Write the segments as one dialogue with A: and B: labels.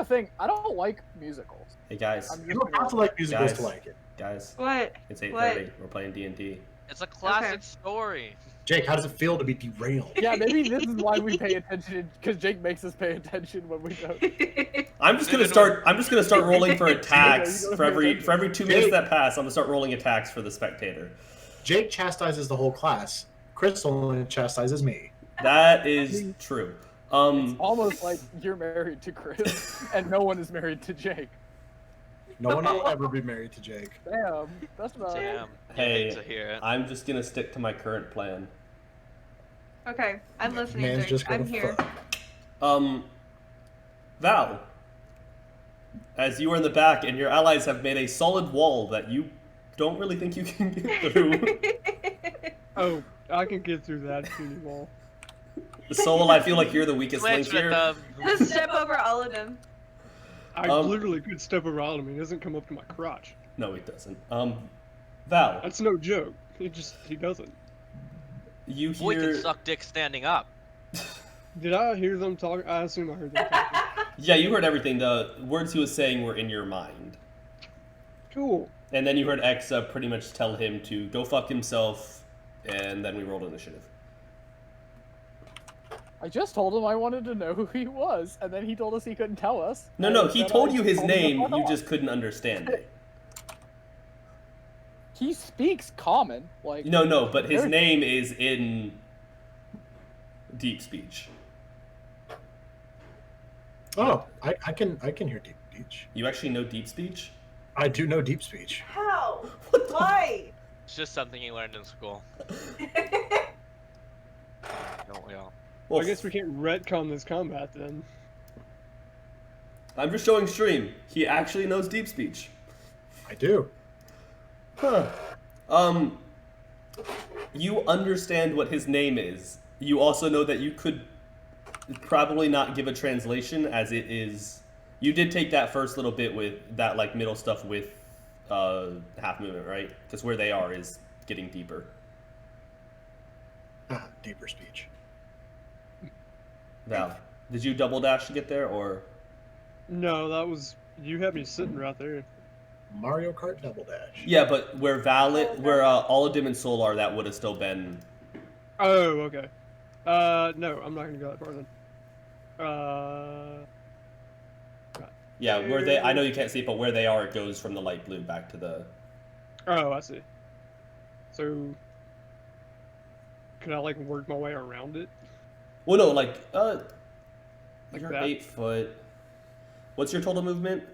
A: the thing. I don't like musicals.
B: Hey guys.
C: You don't have to like musicals to like it.
B: Guys.
D: What?
B: It's 8:30. We're playing D&D.
E: It's a classic story.
C: Jake, how does it feel to be derailed?
A: Yeah, maybe this is why we pay attention, because Jake makes us pay attention when we don't.
B: I'm just gonna start rolling for attacks for every 2 minutes that pass. I'm gonna start rolling attacks for the spectator.
C: Jake chastises the whole class. Chris only chastises me.
B: That is true.
A: It's almost like you're married to Chris, and no one is married to Jake.
C: No one will ever be married to Jake.
A: Damn, that's about it.
E: Damn.
B: Hey,
E: hate to hear it.
B: I'm just gonna stick to my current plan.
D: Okay, I'm listening,
C: Man's
D: Jake.
C: just gonna
D: I'm here.
C: fuck.
B: Val, as you are in the back and your allies have made a solid wall that you don't really think you can get through.
F: Oh, I can get through that puny wall.
B: Soul, I feel like you're the weakest link
E: Switch with
B: here.
E: them.
D: Just step over all of them.
F: I literally could step around him. He doesn't come up to my crotch.
B: No, it doesn't. Val.
F: That's no joke. He doesn't.
B: You
E: Boy
B: hear...
E: can suck dick standing up.
F: Did I hear them talk? I assume I heard them talking.
B: Yeah, you heard everything. The words he was saying were in your mind.
F: Cool.
B: And then you heard Exa pretty much tell him to go fuck himself, and then we rolled initiative.
A: I just told him I wanted to know who he was, and then he told us he couldn't tell us.
B: No, he told you his
A: told him to
B: name,
A: fuck
B: you
A: off.
B: just couldn't understand it.
A: He speaks common, like...
B: No, but his name is in deep speech.
C: Oh, I can hear deep speech.
B: You actually know deep speech?
C: I do know deep speech.
D: How? Why?
E: It's just something you learned in school. Don't we all?
B: Well,
F: I guess we can't retcon this combat then.
B: I'm just showing stream. He actually knows deep speech.
C: I do.
B: Huh. You understand what his name is. You also know that you could probably not give a translation, as it is... You did take that first little bit with that, like, middle stuff with half movement, right? Because where they are is getting deeper.
C: Deeper speech.
B: Val, did you double dash to get there, or...?
F: No, that was... You had me sitting right there.
C: Mario Kart Double Dash.
B: Yeah, but where Oladim and Soul are, that would have still been...
F: Oh, okay. No, I'm not gonna go that far then.
B: Yeah, where they... I know you can't see it, but where they are, it goes from the light blue back to the...
F: Oh, I see. So... Can I, like, work my way around it?
B: Well, no, like
F: Like
B: you're
F: that?
B: 8 foot. What's your total movement?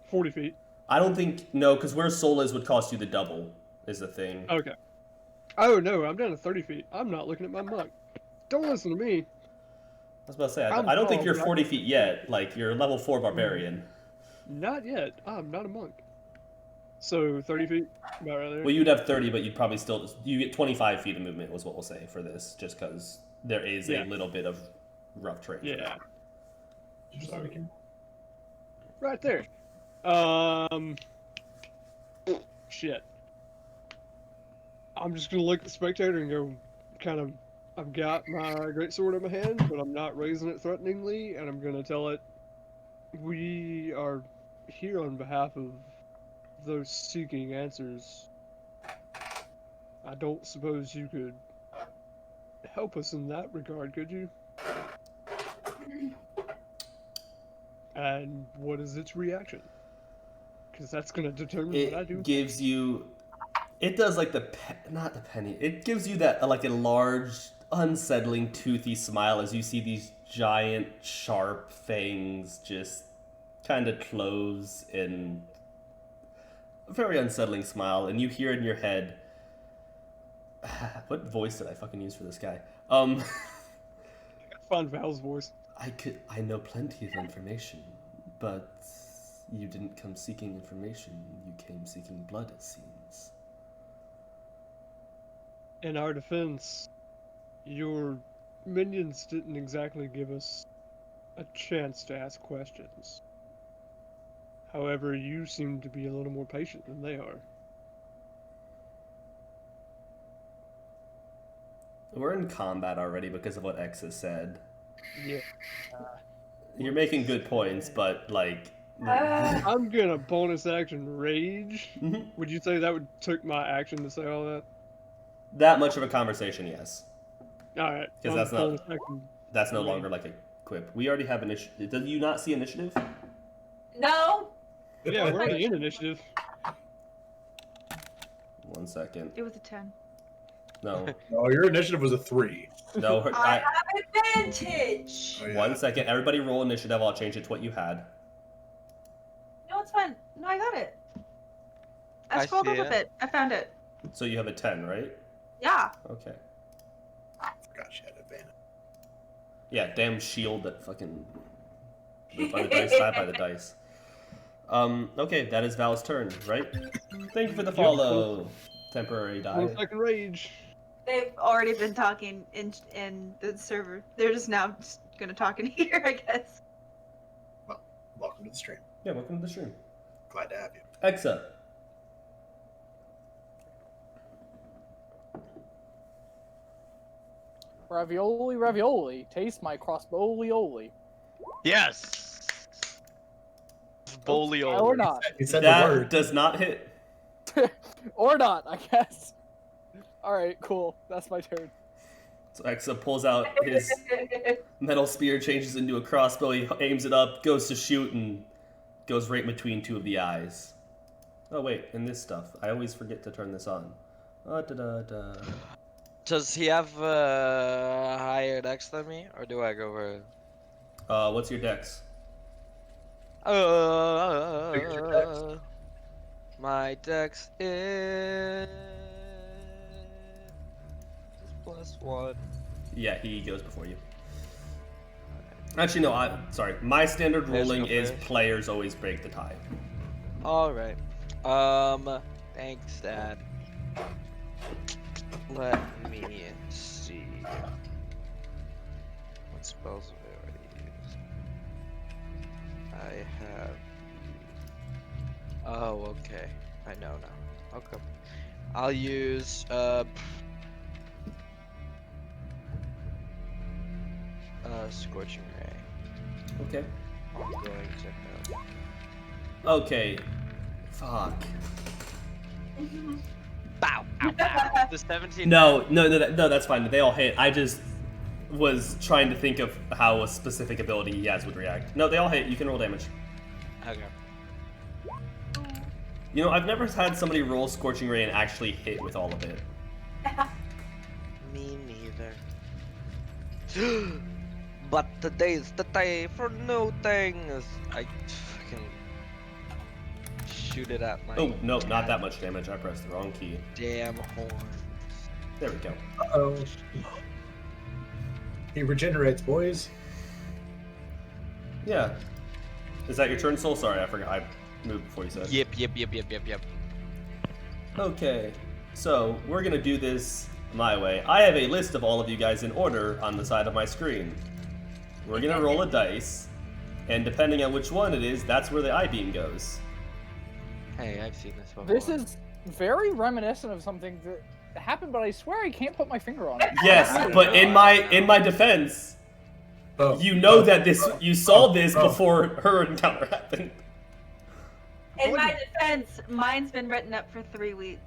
F: 40 feet.
B: I don't think... No, because where Soul is would cost you the double, is the thing.
F: Okay. Oh, no, I'm down to 30 feet. I'm not looking at my monk. Don't listen to me.
B: I was about to say,
F: I'm
B: I don't think
F: tall,
B: you're
F: but
B: 40 feet yet. Like, you're level 4 barbarian.
F: Not yet. I'm not a monk. So, 30 feet? About right there?
B: Well, you'd have 30, but you'd probably still... You get 25 feet of movement was what we'll say for this, just because there is a little bit of rough terrain.
F: Yeah.
C: So,
F: Right there. Shit. I'm just gonna look at the spectator and go, kind of, I've got my greatsword in my hand, but I'm not raising it threateningly, and I'm gonna tell it, we are here on behalf of those seeking answers. I don't suppose you could help us in that regard, could you? And what is its reaction? Because that's going to determine what I do.
B: It gives you... It does like not the penny. It gives you that like a large, unsettling, toothy smile as you see these giant, sharp fangs just kind of close in a very unsettling smile, and you hear in your head... What voice did I fucking use for this guy?
F: Find Val's voice.
B: I know plenty of information, but you didn't come seeking information. You came seeking blood, it seems.
F: In our defense, your minions didn't exactly give us a chance to ask questions. However, you seem to be a little more patient than they are.
B: We're in combat already because of what X has said.
F: Yeah.
B: You're making good points, but like.
F: I'm gonna bonus action rage.
B: Mhm.
F: Would you say that would took my action to say all that?
B: That much of a conversation, yes.
F: All right.
B: 'Cause
F: I'm
B: that's not-
F: bonus action.
B: That's no longer like a quip. We already have initiative. Do you not see initiative?
D: No.
F: Yeah, we're already in initiative.
B: 1 second.
D: It was a 10.
B: No.
C: Oh, your initiative was a 3.
B: No.
D: I have advantage.
C: Oh, yeah.
B: 1 second. Everybody roll initiative. I'll change it to what you had.
D: No, it's fine. No, I got it. I
E: I
D: scrolled
E: see
D: up a bit. I found it.
B: So you have a 10, right?
D: Yeah.
B: Okay.
C: Forgot she had advantage.
B: Yeah, damn shield that fucking live by the dice, die by the dice. Okay, that is Val's turn, right? Thank you for the follow. Temporary die.
F: Bonus action rage.
D: They've already been talking in the server. They're just now just gonna talk in here, I guess.
C: Well, welcome to the stream.
B: Yeah, welcome to the stream.
C: Glad to have you.
B: Exa.
A: Ravioli, ravioli. Taste my crossbowly-oli.
E: Yes. Bolio.
A: Or not.
C: He said the
B: That
C: word.
B: does not hit.
A: Or not, I guess. Alright, cool. That's my turn.
B: So Exa pulls out his metal spear, changes into a crossbow, he aims it up, goes to shoot, and goes right between two of the eyes. Oh wait, and this stuff. I always forget to turn this on. Da-da-da.
E: Does he have a higher dex than me, or do I go for?
B: What's your dex?
C: your dex?
E: My dex is +1.
B: Yeah, he goes before you. Actually, no, sorry. My standard
E: Let's
B: ruling
E: go
B: is
E: first.
B: players always break the tie.
E: All right. Thanks, Dad. Let me see. What spells have I already used? I have. Oh, okay. I know now. Okay. I'll use Scorching Ray.
B: Okay.
E: I'm going to.
B: Okay. Fuck.
E: Bow! Ow, ow. The 17.
B: No, that's fine. They all hit. I just was trying to think of how a specific ability he has would react. No, they all hit. You can roll damage.
E: Okay.
B: You know, I've never had somebody roll Scorching Ray and actually hit with all of it.
E: Me neither. But today's the day for new things. I fucking shoot it at my
B: Oh, no, not that much damage. I pressed the wrong key.
E: damn horns.
B: There we go.
C: Uh-oh. He regenerates, boys.
B: Yeah. Is that your turn, Soul? Sorry, I forgot. I moved before you said.
E: Yep.
B: Okay, so we're gonna do this my way. I have a list of all of you guys in order on the side of my screen. We're gonna roll a dice, and depending on which one it is, that's where the I-beam goes.
E: Hey, I've seen this before.
A: This is very reminiscent of something that happened, but I swear I can't put my finger on it.
B: Yes, but in my defense,
C: Oh.
B: you know that you saw this before her encounter happened.
D: In my defense, mine's been written up for 3 weeks.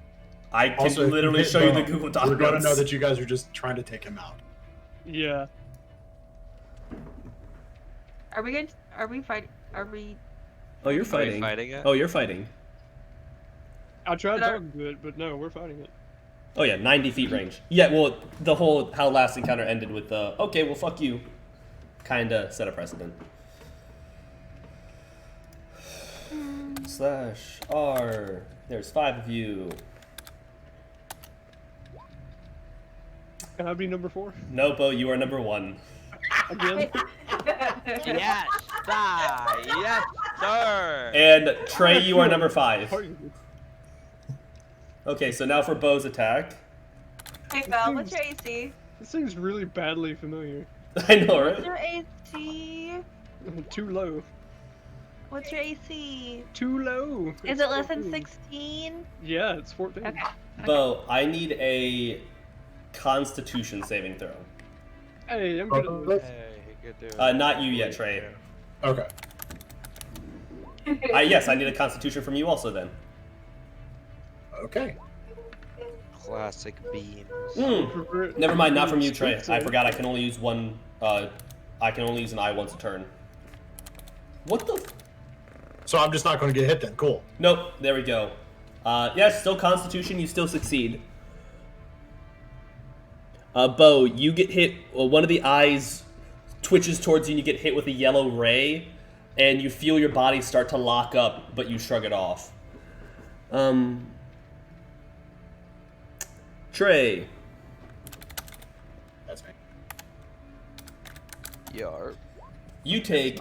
B: I can
C: Also, if
B: literally
C: hit
B: show you the
C: Bo,
B: Google Doc
C: We're gonna know
B: notes.
C: that you guys are just trying to take him out.
F: Yeah.
D: Are we going? Are we fighting? Are we?
B: Oh, you're
E: Are we
B: fighting.
E: fighting it?
B: Oh, you're fighting.
F: I tried
D: But
F: talking to it, but no, we're fighting it.
B: Oh yeah, 90 feet range. Yeah, well, the whole how last encounter ended with the okay, well, fuck you, kinda set a precedent. Slash R. There's 5 of you.
F: Can I be number 4?
B: Nopo, you are number 1.
F: Again?
E: Yes, sir. Yes, sir.
B: And Trey, you are number 5.
F: Arguably.
B: Okay, so now for Bo's attack.
D: Hey Val, what's your AC?
F: This seems really badly familiar.
B: I know,
D: What's
B: right?
D: your AC?
F: Too low.
D: What's your AC?
F: Too low.
D: Is
F: It's
D: it less than
F: 14.
D: 16?
F: Yeah, it's 14.
D: Okay.
B: Bo, I need a Constitution saving throw.
F: Hey, I'm good at this.
E: Hey, good dude.
B: Not you yet, Trey.
C: Okay.
B: Yes, I need a Constitution from you also then.
C: Okay.
E: Classic beams.
B: Never mind, not from you, Trey. I forgot I can only use one. I can only use an eye once a turn. What the?
C: So I'm just not going to get hit then. Cool.
B: Nope. There we go. Yes, still Constitution. You still succeed. Bo, you get hit. One of the eyes twitches towards you, and you get hit with a yellow ray, and you feel your body start to lock up, but you shrug it off. Trey.
C: That's me.
E: Yar.
B: You take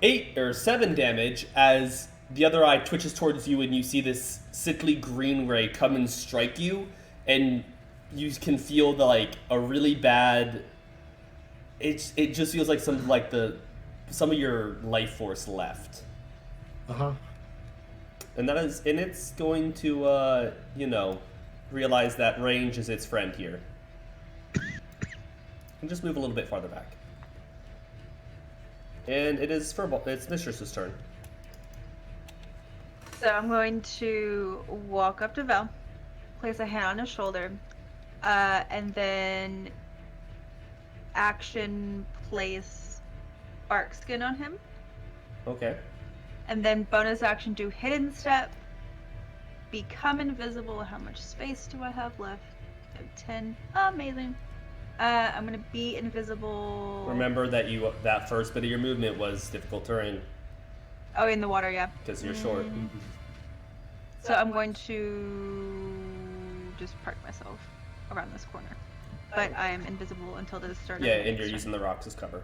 B: 8 or 7 damage as the other eye twitches towards you, and you see this sickly green ray come and strike you, and you can feel a really bad. It just feels like some of your life force left. And it's going to realize that range is its friend here. And just move a little bit farther back. And it's Mistress's turn.
D: So I'm going to walk up to Val, place a hand on his shoulder, and then action place bark skin on him.
B: Okay.
D: And then bonus action do hidden step, become invisible. How much space do I have left? I have 10. Amazing. I'm gonna be invisible.
B: Remember that first bit of your movement was difficult terrain
D: Oh, in the water, yeah.
B: because you're short.
D: So I'm going to just park myself around this corner. But I am invisible until the start of
B: Yeah,
D: the
B: and you're
D: next
B: using the rocks as cover.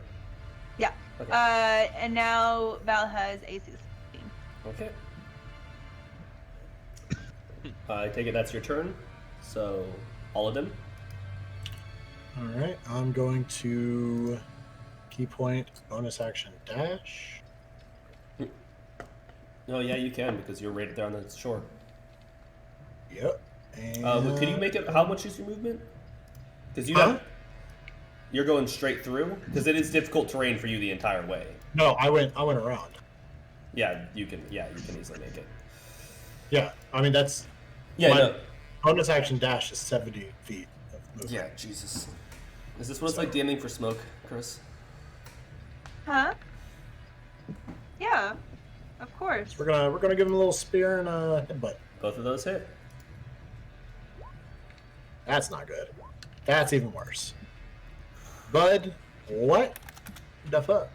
D: Yeah.
B: Okay.
D: And now Val has AC 16.
B: Okay. I take it that's your turn. So, all of them.
C: All right. I'm going to key point bonus action dash.
B: Oh yeah, you can because you're right there on the shore.
C: Yep. And
B: Could you make it? How much is your movement? Because you're going straight through. Because it is difficult terrain for you the entire way.
C: No, I went around.
B: Yeah, you can easily make it.
C: Yeah. I mean that's
B: Yeah.
C: my
B: No.
C: bonus action dash is 70 feet of movement.
B: Yeah. Jesus. Is this what it's like DMing for smoke, Chris?
D: Huh? Yeah. Of course.
C: We're gonna give him a little spear and a headbutt.
B: Both of those hit.
C: That's not good. That's even worse. Bud, what the fuck?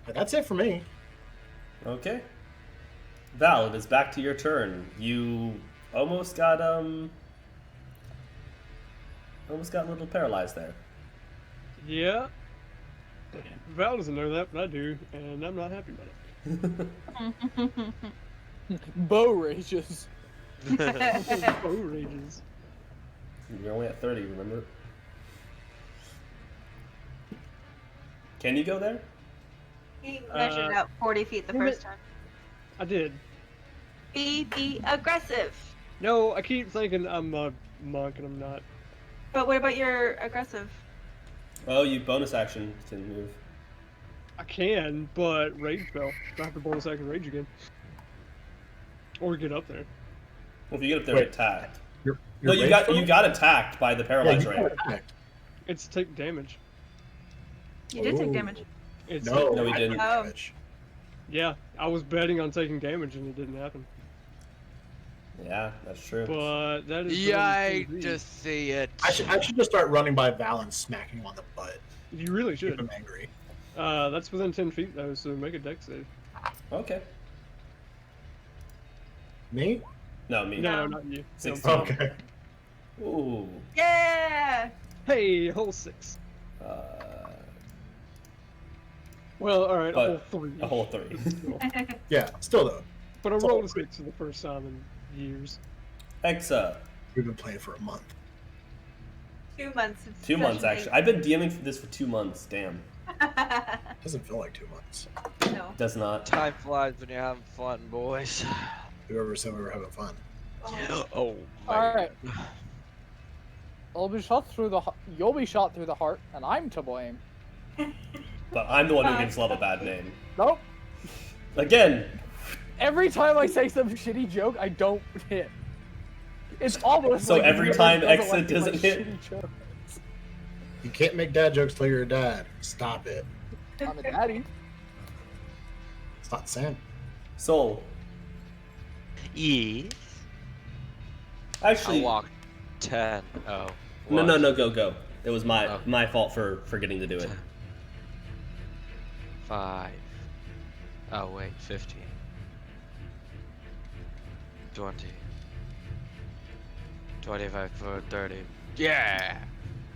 C: That's it for me.
B: Okay. Val, it is back to your turn. You almost got a little paralyzed there.
F: Yeah. Val doesn't know that, but I do, and I'm not happy about it.
A: Bow rages.
F: Oh, rages.
B: You're only at 30, remember? Can you go there?
D: He measured out 40 feet the
F: damn
D: first
F: it.
D: time.
F: I did.
D: Be aggressive.
F: No, I keep thinking I'm a monk, and I'm not.
D: But what about your aggressive?
B: Oh, you bonus action can move.
F: I can, but rage spell. I have to bonus action rage again. Or get up there.
B: Well, if you get up there,
C: Wait.
B: attack.
C: Your
B: No, you got attacked by the
C: Yeah,
B: paralyzed
C: you
B: ray.
C: got attacked.
F: It's take damage.
D: You did take
C: Ooh.
D: damage.
F: It's
C: No,
B: No, we
C: I
B: didn't.
C: took
D: Oh.
C: damage.
F: Yeah, I was betting on taking damage, and it didn't happen.
B: Yeah, that's true.
F: But that is.
E: Yikes to see it.
C: I should just start running by Val and smacking him on the butt.
F: You really
C: Keep
F: should.
C: him angry.
F: That's within 10 feet though, so make a dex save.
B: Okay.
C: Me?
B: No, me.
F: No, not you.
B: 16.
F: No.
C: Okay.
B: Ooh.
D: Yeah.
F: Hey, whole 6.
B: Uh,
F: Well, all right,
B: But
F: a whole 3.
B: a whole 3.
F: But still.
C: Yeah, still though.
F: But I
C: It's a
F: rolled a
C: whole
F: 6 for the first time in years.
B: Exa.
C: We've been playing for a month.
D: 2 months. It's
B: 2 months,
D: such a
B: actually. I've been DMing for this for 2 months. Damn.
C: Doesn't feel like 2 months.
D: No.
B: Does not.
E: Time flies when you're having fun, boys.
C: Whoever said we were having fun.
E: Oh,
A: All
E: man.
A: right. I'll be shot through the. You'll be shot through the heart, and I'm to blame.
B: But I'm the one who gives love a bad name.
A: Nope.
B: Again.
A: Every time I say some shitty joke, I don't hit. It's almost
B: So
A: like
B: every
A: Universe
B: time
A: doesn't
B: Exit
A: like my
B: doesn't hit?
A: shitty jokes.
C: You can't make dad jokes till you're a dad. Stop it.
A: I'm a daddy.
C: It's not Sam.
B: Soul.
E: Yes.
B: Actually,
E: I walked 10. Oh.
B: no, go. It was
E: Oh.
B: my fault for forgetting to do it.
E: 5. Oh wait, 15. 20. 25 for 30. Yeah!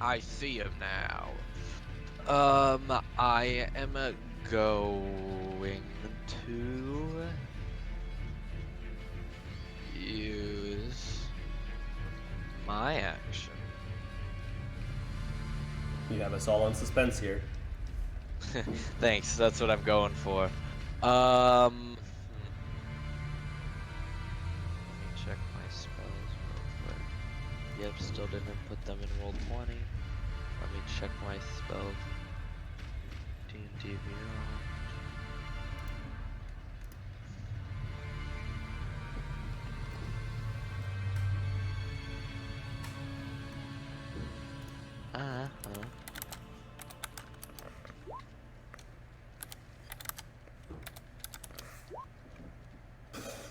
E: I see him now. I am going to use my action.
B: You have us all on suspense here.
E: Thanks, that's what I'm going for. Let me check my spells real quick. Yep, still didn't put them in roll 20. Let me check my spells. D&D Beyond.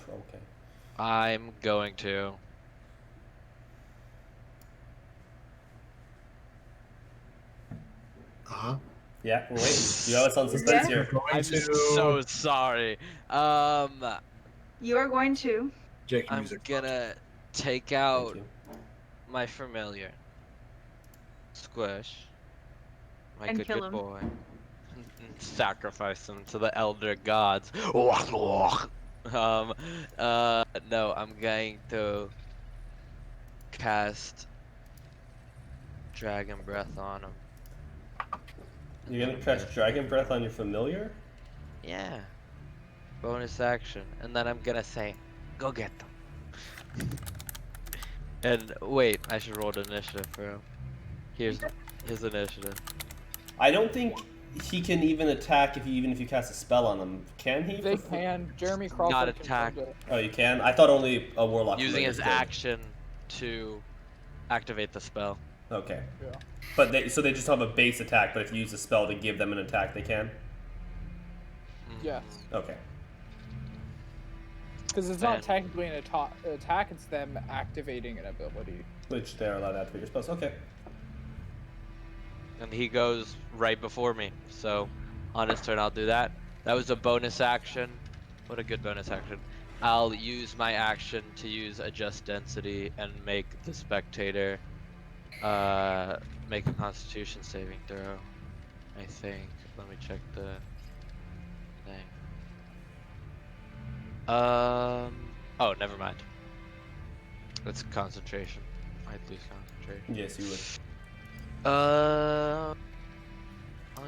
B: Okay.
E: I'm going to.
C: Uh-huh.
B: Yeah, we're waiting. You have us on suspense
D: Yeah.
B: here.
E: I'm so sorry.
D: You are going to.
C: Jake,
E: I'm
C: music.
E: gonna take
B: Thank
E: out
B: you.
E: my familiar. Squish. My
D: And
E: good,
D: kill
E: good
D: him.
E: boy. Sacrifice him to the elder gods. No, I'm going to cast Dragon Breath on him.
B: You're gonna catch Dragon Breath on your familiar?
E: Yeah. Bonus action. And then I'm gonna say, go get them. And wait, I should roll the initiative for him. Here's his initiative.
B: I don't think he can even attack even if you cast a spell on him. Can he?
A: They can. Jeremy Crawford
E: Not
A: confirmed
E: attack.
A: it.
B: Oh, you can? I thought only a warlock.
E: Using
B: familiar
E: his
B: could.
E: action to activate the spell.
B: Okay.
A: Yeah.
B: But they just have a base attack, but if you use a spell to give them an attack, they can?
A: Yes.
B: Okay.
A: Because it's not
E: And-
A: technically an attack, it's them activating an ability.
B: Which they're allowed to activate your spells. Okay.
E: And he goes right before me. So on his turn, I'll do that. That was a bonus action. What a good bonus action. I'll use my action to use Adjust Density and make the spectator make a Constitution saving throw. I think. Let me check the thing. Oh, never mind. It's concentration. I'd lose concentration.
B: Yes, you would.
E: I'll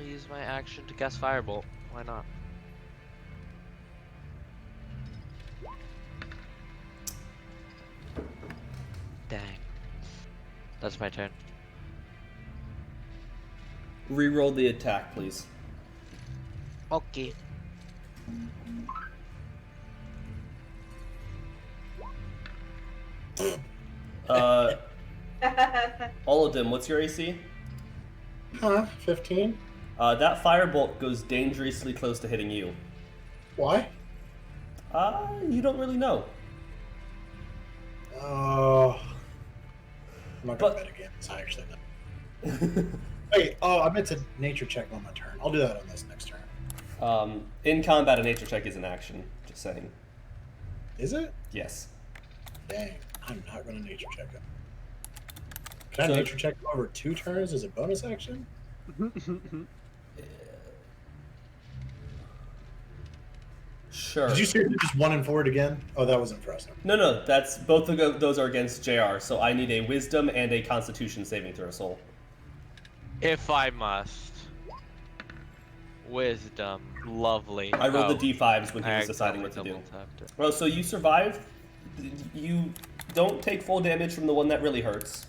E: use my action to cast Firebolt. Why not? Dang. That's my turn.
B: Reroll the attack, please.
E: Okay.
B: All of them. What's your AC?
C: Huh? 15?
B: That firebolt goes dangerously close to hitting you.
C: Why?
B: You don't really know.
C: Oh. I'm not gonna
B: But-
C: bet again. So I actually know. Wait, I meant to nature check on my turn. I'll do that on this next turn.
B: In combat, a nature check is an action. Just saying.
C: Is it?
B: Yes.
C: Dang, I'm not gonna nature check it. Can
B: So-
C: I nature check over 2 turns as a bonus action?
B: Sure.
C: Did you seriously just 1 and 4 it again? Oh, that was impressive.
B: No. That's both of those are against JR. So I need a Wisdom and a Constitution saving throw. Soul.
E: If I must. Wisdom. Lovely.
B: I rolled
E: Oh,
B: the D5s when he
E: I
B: was deciding what to
E: accidentally
B: do.
E: double-tapped it.
B: Well, so you survive. You don't take full damage from the one that really hurts.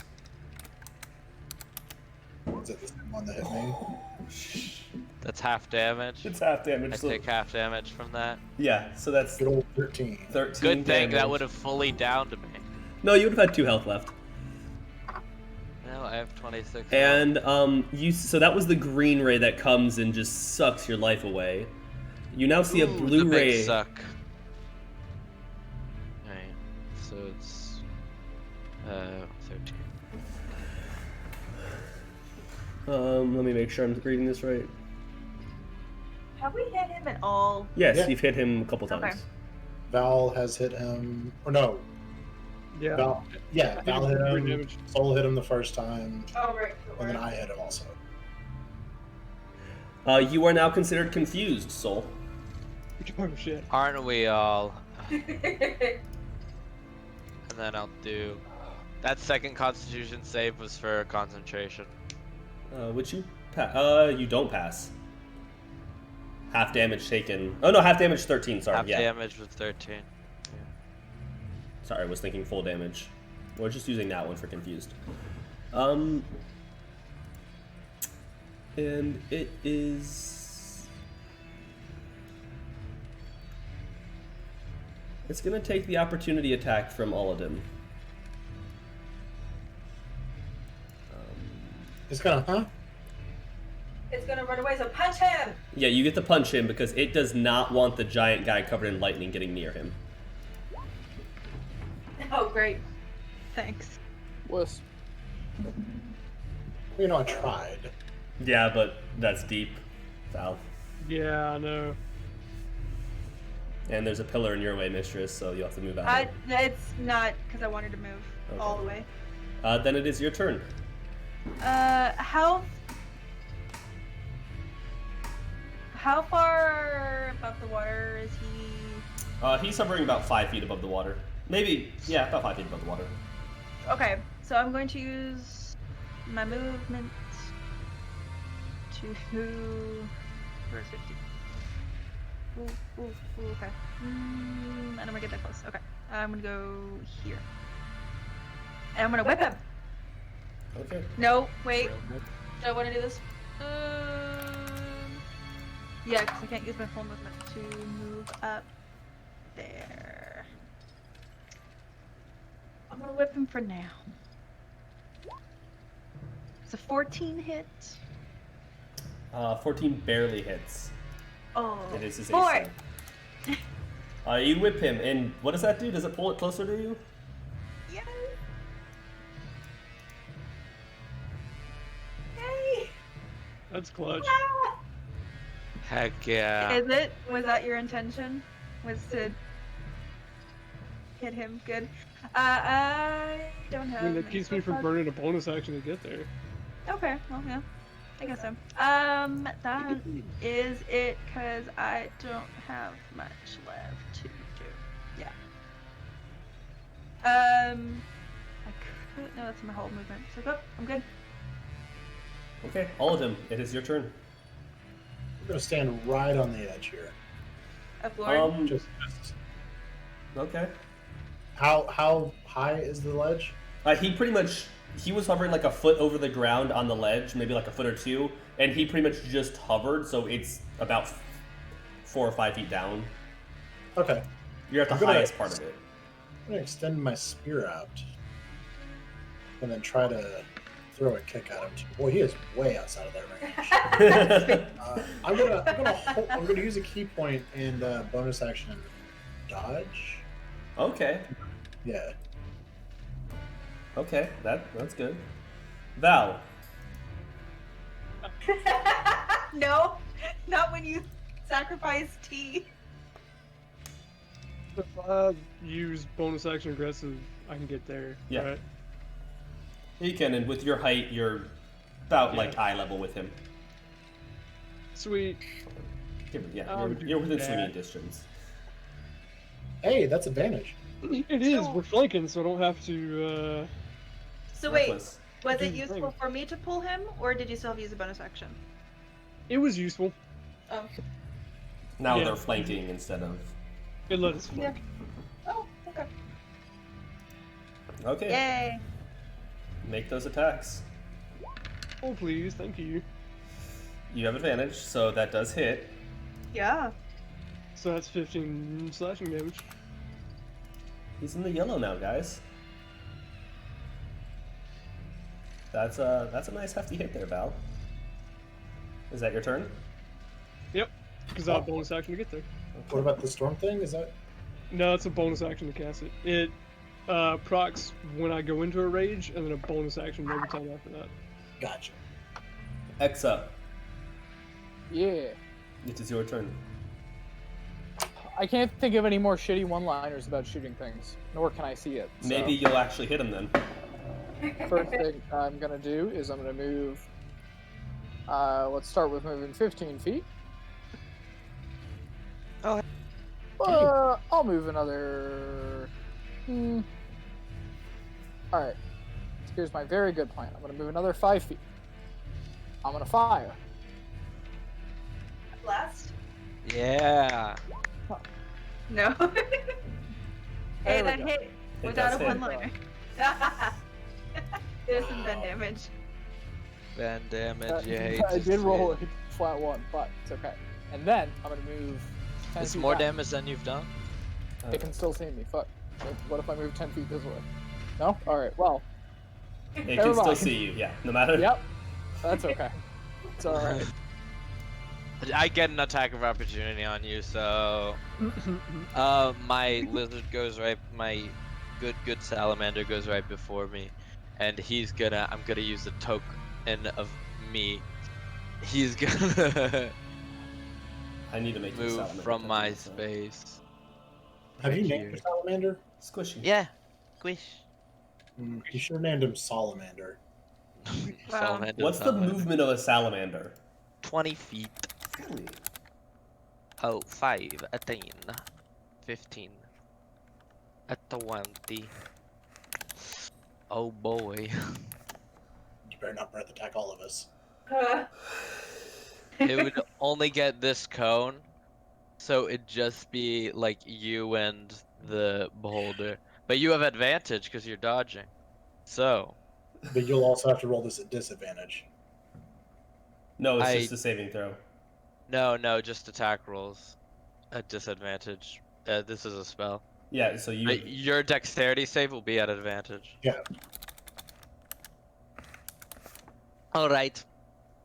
C: Was it the same one that hit me?
E: That's half damage.
B: It's half damage.
E: I
B: So
E: take half damage from that.
B: yeah, so that's
C: Good old 13.
B: 13
E: Good thing that
B: damage.
E: would have fully downed me.
B: No, you would have had 2 health left.
E: No, I have 26 health.
B: And so that was the green ray that comes and just sucks your life away. You now see a
E: Ooh,
B: blue
E: the big
B: ray.
E: suck. Alright, so it's 13.
B: Let me make sure I'm reading this right.
D: Have we hit him at all?
B: Yes,
C: Yeah.
B: you've hit him a couple times.
D: Okay.
C: Val has hit him. Or no.
F: Yeah.
C: Val, yeah,
F: think
C: Val
F: it's
C: hit
F: three
C: him.
F: damage.
C: Soul hit him the first time.
D: Oh, right.
C: And then I hit him also.
B: You are now considered confused, Soul.
F: Oh shit.
E: Aren't we all? And then I'll do. That second Constitution save was for concentration.
B: Would you you don't pass. Half damage taken. Oh no, half damage 13, sorry.
E: Half
B: yeah.
E: damage was 13.
B: Sorry, I was thinking full damage. We're just using that one for confused. And it is... It's gonna take the opportunity attack from Aladdin.
C: It's gonna, huh?
D: It's gonna run away, so punch him!
B: Yeah, you get to punch him because it does not want the giant guy covered in lightning getting near him.
D: Oh, great. Thanks.
A: Wuss.
C: You know, I tried.
B: Yeah, but that's deep, Val.
F: Yeah, I know.
B: And there's a pillar in your way, Mistress, so you'll have to move out. of it.
D: It's not because I wanted to move all the way.
B: Then it is your turn.
D: How far above the water is he?
B: He's hovering about 5 feet above the water. Maybe, yeah, about 5 feet above the water.
D: Okay, so I'm going to use my movement to where's 50? Ooh, okay. I don't want to get that close. Okay, I'm gonna go here, and I'm gonna whip him.
B: Okay.
D: No, wait. Do I want to do this? Yeah, because I can't use my full movement to move up there. I'm gonna whip him for now. It's a 14 hit.
B: 14 barely hits.
D: Oh,
B: It is his
D: four.
B: AC. You whip him, and what does that do? Does it pull it closer to you?
D: Yes. Yay!
F: That's clutch.
D: Ah!
E: Heck yeah.
D: Is it? Was that your intention? Was to hit him? Good. I don't have.
F: I mean, that
D: many
F: keeps me from
D: spells.
F: burning a bonus action to get there.
D: Okay, well, yeah. I guess so. That is it, because I don't have much left to do. Yeah. I could. No, that's my whole movement. So go. I'm good.
B: Okay, all of them. It is your turn.
C: We're gonna stand right on the edge here.
D: Up, Lord.
C: Just
B: Okay.
C: how high is the ledge?
B: He was hovering like a foot over the ground on the ledge, maybe like a foot or two, and he pretty much just hovered, so it's about 4 or 5 feet down.
C: Okay.
B: You're at the
C: I'm gonna-
B: highest part of it.
C: I'm gonna extend my spear out, and then try to throw a kick at him. Boy, he is way outside of that range. I'm gonna use a key point and bonus action dodge.
B: Okay.
C: Yeah.
B: Okay, that's good. Val.
D: No, not when you sacrifice tea.
F: If I use bonus action aggressive, I can get there.
B: Yeah.
F: Right?
B: You can, and with your height, you're about
F: Yeah.
B: like eye level with him.
F: Sweet.
B: Yeah,
F: I'll
B: you're,
F: do
B: you're within
F: that.
B: swinging distance.
C: Hey, that's advantage.
F: It is.
D: So-
F: We're flanking, so I don't have to.
D: So wait,
B: Reckless.
D: was it
F: do
D: useful
F: thing.
D: for me to pull him, or did you still have to use a bonus action?
F: It was useful.
D: Oh.
B: Now
F: Yeah.
B: they're flanking instead of.
F: It let us flank.
D: Oh, okay.
B: Okay.
D: Yay.
B: Make those attacks.
F: Oh, please, thank you.
B: You have advantage, so that does hit.
D: Yeah.
F: So that's 15 slashing damage.
B: He's in the yellow now, guys. That's a nice hefty hit there, Val. Is that your turn?
F: Yep, because I have bonus action to get there.
C: What about the storm thing? Is that?
F: No, it's a bonus action to cast it. It procs when I go into a rage, and then a bonus action every time after that.
C: Gotcha.
B: Exa,
A: Yeah.
B: it is your turn.
A: I can't think of any more shitty one-liners about shooting things, nor can I see it. So
B: Maybe you'll actually hit him then.
A: first thing I'm gonna do is I'm gonna move. Let's start with moving 15 feet.
E: Oh.
A: I'll move another. All right. Here's my very good plan. I'm gonna move another 5 feet. I'm gonna fire.
D: Blast?
E: Yeah.
D: No.
A: There
D: Hey,
A: we
D: that
A: go.
D: hit
B: It
D: without
B: does
D: a
B: hit.
D: one-liner. There's some gun damage.
E: Band damage, you
A: I
E: hate to
A: did
E: see
A: roll
E: it.
A: a flat one, but it's okay. And then I'm gonna move. 10
E: It's
A: feet
E: more
A: back.
E: damage than you've done.
A: It can still see me. Fuck. What if I move 10 feet this way? No? Alright, well.
B: It
A: Never
B: can still
A: mind.
B: see you, yeah. No matter.
A: Yep. That's okay. It's alright.
E: I get an attack of opportunity on you, so my lizard goes right, my good salamander goes right before me, and I'm gonna use the token of me. He's gonna
B: I need to make you a
E: move
B: salamander
E: from
B: token
E: my
B: also.
E: space.
C: Have you
E: Right
C: named
E: here.
C: your salamander?
B: Squishy.
E: Yeah, squish.
C: You should have named him Salamander.
E: Salamander.
B: What's the
E: salamander.
B: movement of a salamander?
E: 20 feet.
B: Really?
E: Oh, 5, a 10, 15, a 20. Oh boy.
C: You better not breath attack all of us.
E: It would only get this cone, so it'd just be like you and the beholder. But you have advantage because you're dodging. So,
C: But you'll also have to roll this at disadvantage.
B: No, it's
E: I-
B: just a saving throw.
E: no, just attack rolls at disadvantage. This is a spell.
B: Yeah, so you.
E: Your dexterity save will be at advantage.
C: Yeah.
E: Alright.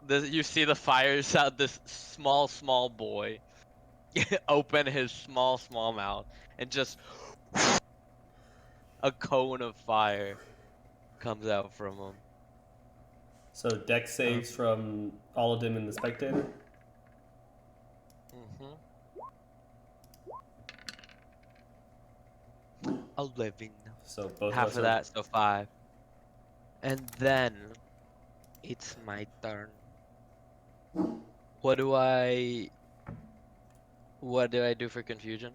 E: You see the fires out this small boy open his small mouth and just a cone of fire comes out from him.
B: So dex saves from Aladdin and the spectator.
E: Mm-hmm. 11.
B: So both
E: Half
B: of us
E: of
B: are-
E: that, so 5. And then it's my turn. What do I do for confusion?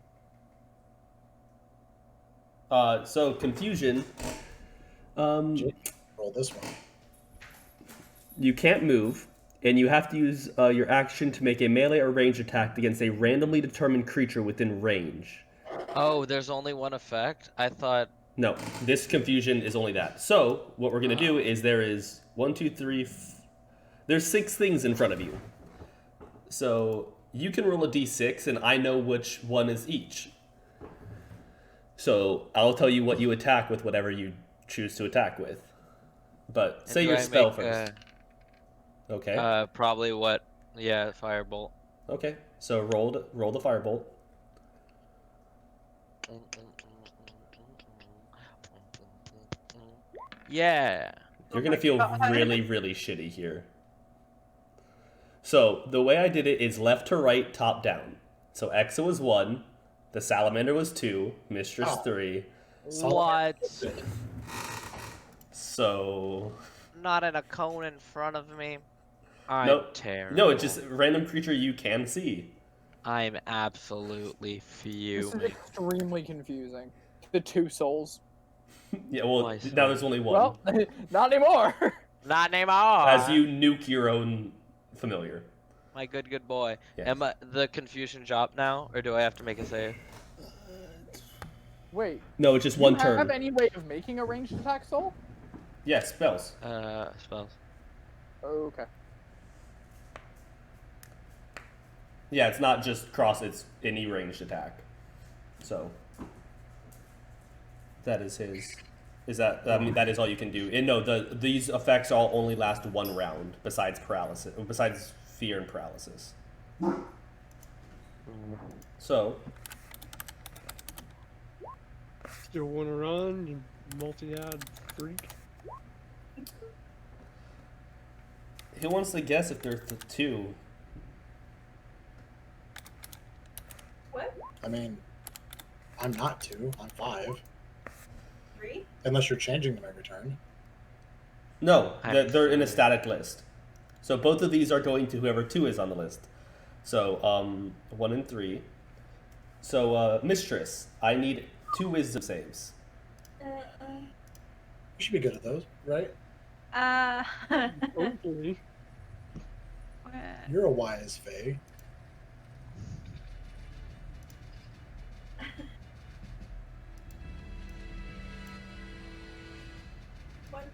B: So confusion.
C: Roll this one.
B: You can't move, and you have to use your action to make a melee or ranged attack against a randomly determined creature within range.
E: Oh, there's only one effect? I thought...
B: No, this confusion is only that. So what we're gonna do is there is 1, 2, 3. There's 6 things in front of you. So you can roll a d6, and I know which one is each. So I'll tell you what you attack with whatever you choose to attack with. But say
E: do
B: your
E: I
B: spell
E: make,
B: first. Okay.
E: Probably what... Yeah, firebolt.
B: Okay. So roll the firebolt.
E: Yeah.
B: You're gonna feel really, really shitty here. So the way I did it is left to right, top down. So Exa was 1, the salamander was 2, Mistress
C: Oh.
B: 3.
E: What?
B: So
E: Not in a cone in front of me. I'm
B: no,
E: terrible.
B: no, it's just a random creature you can see.
E: I'm absolutely
A: This is
E: fuming.
A: extremely confusing. The 2 souls.
B: Yeah, well,
E: Why so?
B: now there's only one.
A: Well, not anymore.
E: Not anymore.
B: As you nuke your own familiar.
E: My good boy.
B: Yes.
E: Am I the confusion job now, or do I have to make a save?
A: Wait.
B: No, it's just
A: Do
B: one
A: you have
B: turn.
A: any way of making a ranged attack soul?
B: Yes, spells.
E: Spells.
A: Okay.
B: Yeah, it's not just cross, it's any ranged attack. So that is his. Is that, I mean, that is all you can do. And no, these effects all only last 1 round besides paralysis, besides fear and paralysis. So
F: Still want to run, you multi-eyed freak?
B: who wants to guess if there's 2?
G: What?
C: I mean, I'm not 2. I'm 5.
G: 3?
C: Unless you're changing them every turn.
B: No,
E: I'm
B: they're in a
E: 3.
B: static list. So both of these are going to whoever 2 is on the list. So 1 and 3. So Mistress, I need 2 wisdom saves.
C: You should be good at those, right?
F: Hopefully.
C: You're a wise fae.
G: What?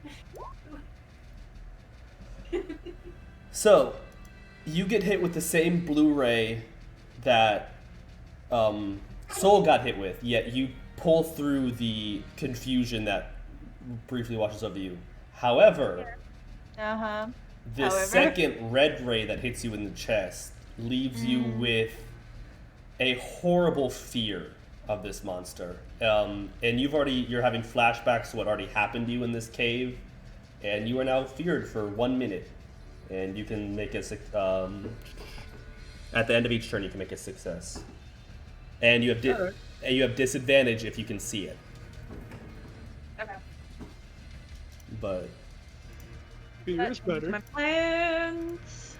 B: So you get hit with the same blue ray that Soul got hit with, yet you pull through the confusion that briefly washes over you. However,
D: Uh-huh.
B: the
D: However?
B: second red ray that hits you in the chest leaves you with a horrible fear of this monster. And you're having flashbacks to what already happened to you in this cave, and you are now feared for 1 minute. And you can make a at the end of each turn you can make a success. And you have
F: Alright.
B: and you have disadvantage if you can see it.
G: Okay.
B: But
F: Fear is better.
D: My plans.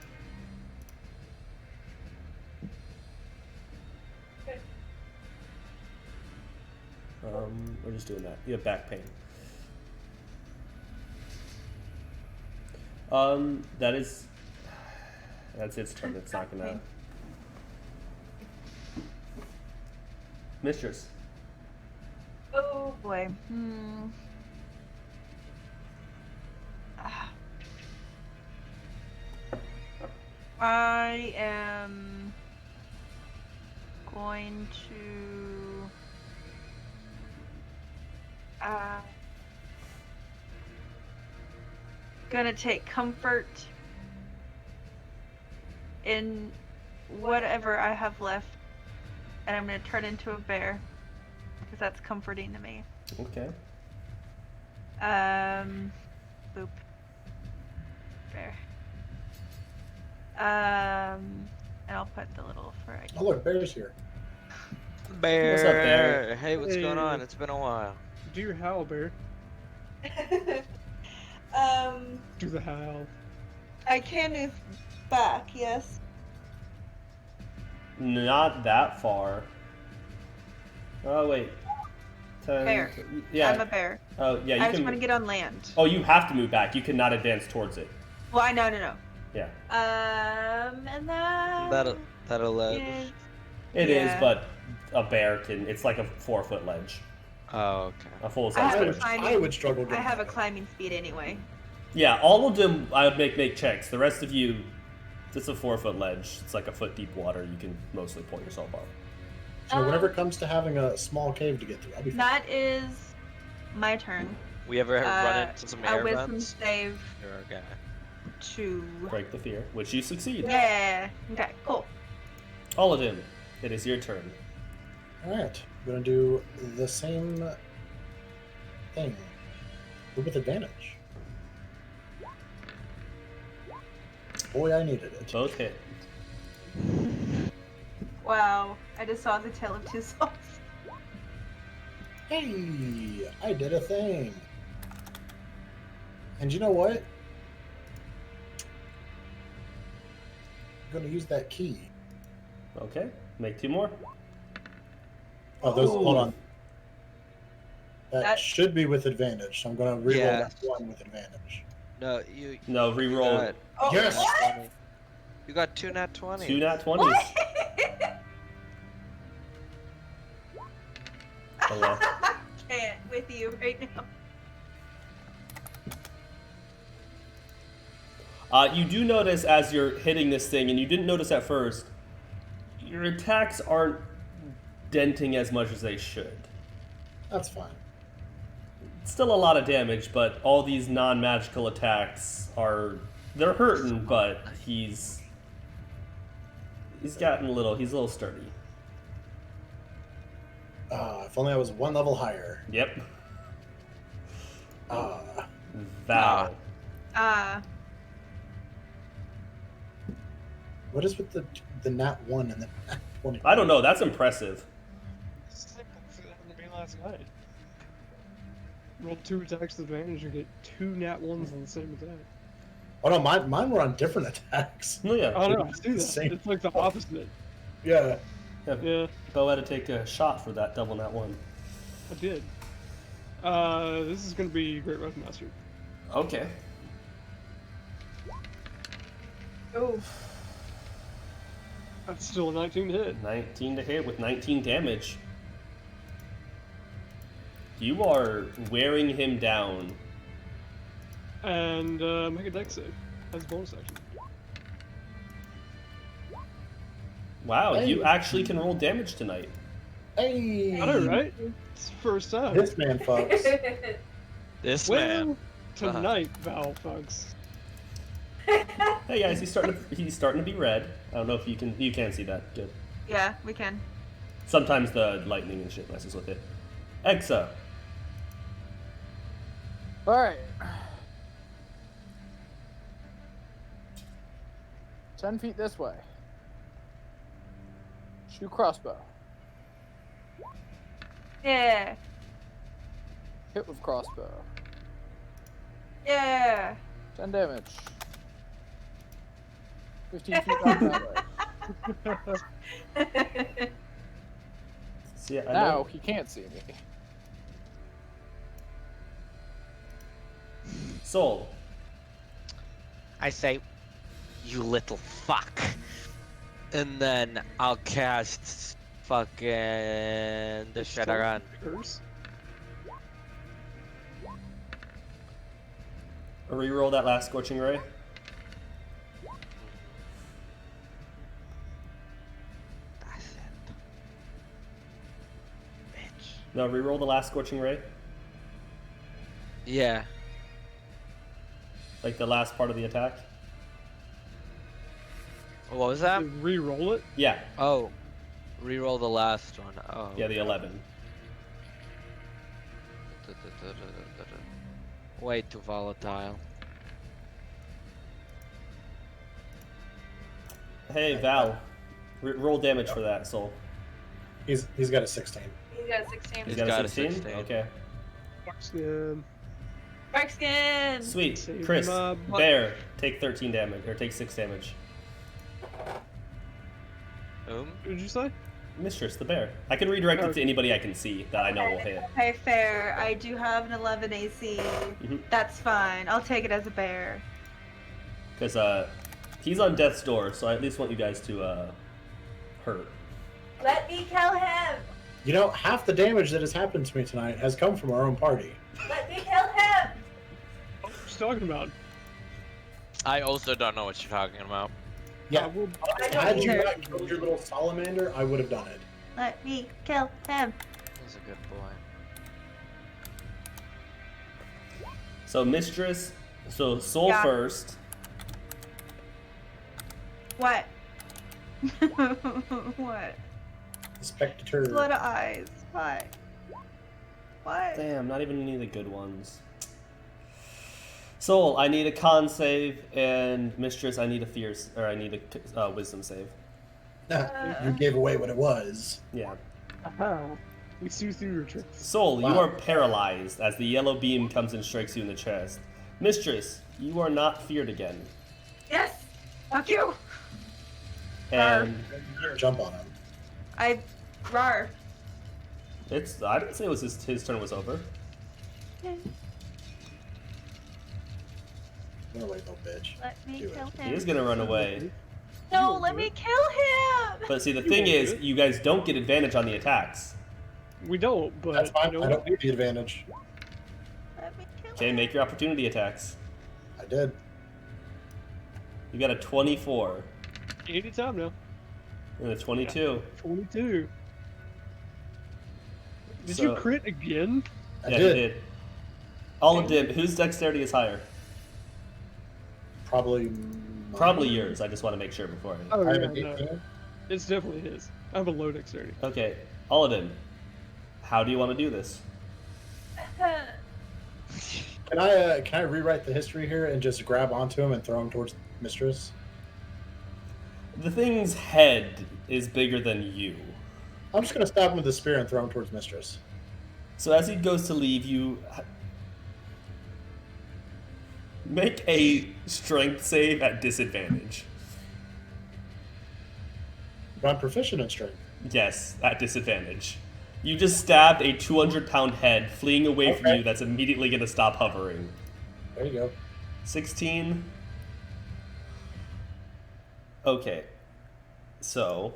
B: we're just doing that. You have back pain. That's its turn. It's not gonna. Mistress.
D: Oh boy. Ah. I am going to gonna take comfort in whatever I have left, and I'm gonna turn into a bear because that's comforting to me.
B: Okay.
D: Boop. Bear. And I'll put the little fur.
C: Oh, look, Bear's here.
E: Bear.
B: What's up, Bear?
E: Hey, what's going on?
F: Hey.
E: It's been a while.
F: Do your howl, bear. Do the howl.
G: I can move back, yes.
B: Not that far. Oh wait. 10,
D: Bear.
B: Yeah.
D: I'm a bear.
B: Oh yeah. You
D: I
B: can.
D: just want to get on land.
B: Oh, you have to move back. You cannot advance towards it.
D: Well, I no.
B: Yeah.
D: And then
E: That'll let.
D: is-
B: It is,
D: Yeah.
B: but a bear can. It's like a 4-foot ledge,
E: Oh, okay.
B: a full
D: I
B: size
D: have
B: bear.
D: a climbing.
C: I would struggle
D: I
C: getting
D: have a
C: that.
D: climbing speed anyway.
B: Yeah, all of them I would make checks. The rest of you, it's a 4-foot ledge. It's like a foot deep water. You can mostly pull yourself up.
C: So whenever it comes to having a small cave to get through, I'll be fine.
D: That is my turn.
E: We ever run into some
D: A
E: air
D: wisdom
E: vents?
D: save
E: You're our guy.
D: to.
B: Break the fear, which you succeed.
D: Yeah. Okay. Cool.
B: All of them. It is your turn.
C: Alright, I'm gonna do the same thing, but with advantage. Boy, I needed it.
B: Both hit.
D: Wow. I just saw the Tale of Two Souls.
C: Hey, I did a thing. And you know what? I'm gonna use that key.
B: Okay. Make 2 more.
C: Oh, those.
B: Ooh.
C: Hold on. That
D: That-
C: should be with advantage. So I'm gonna reroll
E: Yeah.
C: that one with advantage.
E: No, you.
B: No,
E: you
B: reroll.
E: got
G: Oh,
C: Yes!
E: nat
G: what?
E: 20. You got 2 nat 20.
B: 2 nat 20s. Hello.
D: Can't with you right now.
B: You do notice as you're hitting this thing, and you didn't notice at first, your attacks aren't denting as much as they should.
C: That's fine.
B: Still a lot of damage, but all these non-magical attacks they're hurting, but he's gotten a little sturdy.
C: If only I was one level higher.
B: Yep.
C: Uh,
B: Val.
C: what is with the nat 1 and the nat 20?
B: I don't know. That's impressive.
F: It's like what happened to me last night. Roll 2 attacks with advantage and get 2 nat 1s on the same attack.
C: Oh no, mine were on different attacks.
B: Oh yeah.
F: Oh no, I see that.
C: Same.
F: It's like the opposite.
C: Yeah.
F: Yeah,
B: Bo had to take a shot for that double nat 1.
F: I did. This is gonna be Great Weapon Master.
B: Okay.
G: Oh,
F: That's still a 19 to hit.
B: 19 to hit with 19 damage. You are wearing him down.
F: And make a dex save as a bonus action.
B: Wow,
C: Hey.
B: you actually can roll damage tonight.
C: Hey.
F: I know, right? It's the first time.
C: This man, folks.
E: This
F: Well,
E: man.
F: tonight, Val, folks.
B: Hey guys, he's starting to be red. I don't know if you can see that. Good.
D: Yeah, we can.
B: Sometimes the lightning and shit messes with it. Exa.
A: Alright. 10 feet this way. Shoot crossbow.
D: Yeah.
A: Hit with crossbow.
D: Yeah.
A: 10 damage. 15 feet back that way.
B: See, I
A: Now
B: know.
A: he can't see me.
B: Soul.
E: I say, you little fuck. And then I'll cast fucking the Shadowrun.
F: Curse.
B: Reroll that last Scorching Ray.
E: That's it. Bitch.
B: No, reroll the last Scorching Ray.
E: Yeah.
B: Like the last part of the attack.
E: What was that?
F: Re-roll it.
B: Yeah.
E: Oh. Reroll the last one. Oh.
B: Yeah, the 11.
E: Way too volatile.
B: Hey, Val. Roll damage for that, Soul.
C: He's got a 16.
D: He's got 16.
B: He's
E: He's
B: got a
E: got a
B: 16?
E: 16.
B: Okay.
F: Skin.
D: Dark skin.
B: Sweet.
F: Save
B: Chris,
F: my butt.
B: Bear, take 13 damage, or take 6 damage.
E: Whom?
F: What did you say?
B: Mistress, the bear. I can redirect it to anybody I can see that I know will hit.
D: Okay, fair. I do have an 11 AC.
B: Mhm.
D: That's fine. I'll take it as a bear.
B: Because he's on death's door, so I at least want you guys to hurt.
G: let me kill him.
C: You know, half the damage that has happened to me tonight has come from our own party.
G: Let me kill him.
F: What are you talking about?
E: I also don't know what you're talking about.
C: Yeah.
F: Well,
C: Had you not killed your little salamander, I would have done it.
D: Let me kill him.
E: He's a good boy.
B: So, Mistress, so Soul
D: Yeah.
B: first.
D: What? What?
C: Spectator.
D: A lot of eyes. What? What?
B: Damn, not even any of the good ones. Soul, I need a con save, and Mistress, I need a fierce, or I need a wisdom save.
C: You gave away what it was.
B: Yeah.
F: we see through your tricks.
B: Soul, you
C: Wow.
B: are paralyzed as the yellow beam comes and strikes you in the chest. Mistress, you are not feared again.
G: Yes.
D: Fuck you.
B: And
C: Jump on him.
D: I. Rar.
B: I didn't say it was his turn was over.
C: Run away, little bitch.
D: Let me
C: Do it.
D: kill
B: He
D: him.
B: is gonna run away.
D: No, let me kill him.
B: But see, the
F: You
B: thing
F: won't
B: is,
F: do it.
B: you guys don't get advantage on the attacks.
F: We don't, but
C: That's fine.
F: you know
C: I
F: what?
C: don't need the advantage.
D: Let me kill
B: Okay,
D: him.
B: make your opportunity attacks.
C: I did.
B: You got a 24
F: Anytime now.
B: and a 22.
F: 22. Did
B: So-
F: you crit again?
C: I
B: Yeah,
C: did.
B: he did. All of them. Whose dexterity is higher?
C: Probably.
B: Probably
C: mine.
B: yours. I just want to make sure before.
F: Oh,
C: I have
F: yeah,
C: an
F: no.
C: 18.
F: It's definitely his. I have a low dexterity.
B: Okay, all of them. How do you want to do this?
C: Can I rewrite the history here and just grab onto him and throw him towards Mistress?
B: The thing's head is bigger than you.
C: I'm just gonna stab him with the spear and throw him towards Mistress.
B: So as he goes to leave, you make a strength save at disadvantage.
C: But I'm proficient in strength.
B: Yes, at disadvantage. You just stabbed a 200-pound head fleeing away from
C: Okay.
B: you that's immediately going to stop hovering.
C: There you go.
B: 16. Okay. So,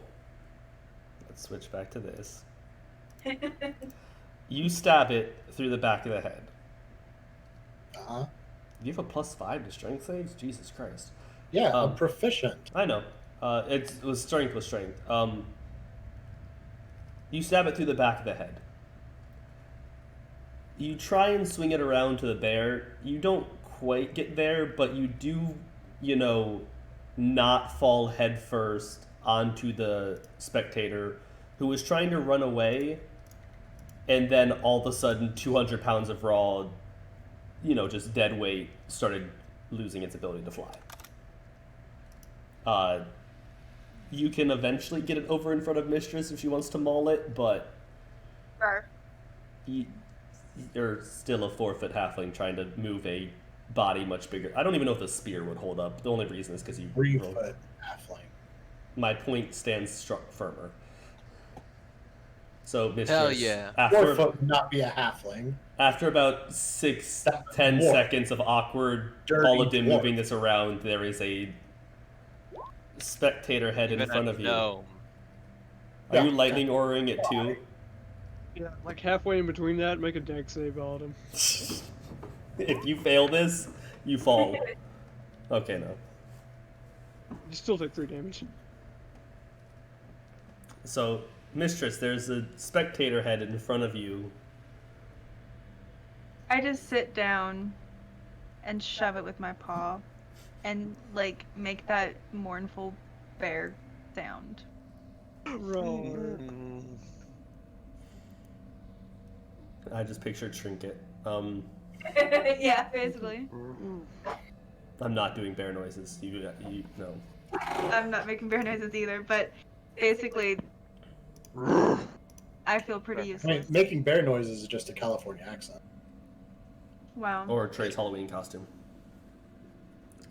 B: let's switch back to this. You stab it through the back of the head.
C: Uh-huh.
B: You have a +5 to strength saves? Jesus Christ.
C: Yeah, I'm proficient.
B: I know. It was strength with strength. You stab it through the back of the head. You try and swing it around to the bear. You don't quite get there, but you do, not fall headfirst onto the spectator who was trying to run away, and then all of a sudden 200 pounds of raw, just dead weight started losing its ability to fly. You can eventually get it over in front of Mistress if she wants to maul it, but you're still a 4-foot halfling trying to move a body much bigger. I don't even know if the spear would hold up. The only reason is because you
C: 3-foot halfling.
B: My point stands firmer. So, Mistress,
E: Hell yeah.
C: 4 foot would not be a halfling.
B: After about 6-10
C: Dwarf.
B: seconds of awkward
C: Dirty
B: Oladim
C: dwarf.
B: moving this around, there is a spectator head in
E: Even
B: front
E: a
B: of you.
E: gnome.
B: Are you
C: Yeah.
B: lightning auroring it too?
F: Yeah, like halfway in between that, make a dex save on him.
B: If you fail this, you fall. Okay, no.
F: You still take 3 damage.
B: So, Mistress, there's a spectator head in front of you.
D: I just sit down and shove it with my paw and make that mournful bear sound.
F: Roar.
B: I just pictured Trinket.
D: Yeah, basically.
B: I'm not doing bear noises. You no.
D: I'm not making bear noises either, but basically, I feel pretty
C: I mean,
D: useless.
C: making bear noises is just a California accent.
D: Wow.
B: Or Trey's Halloween costume.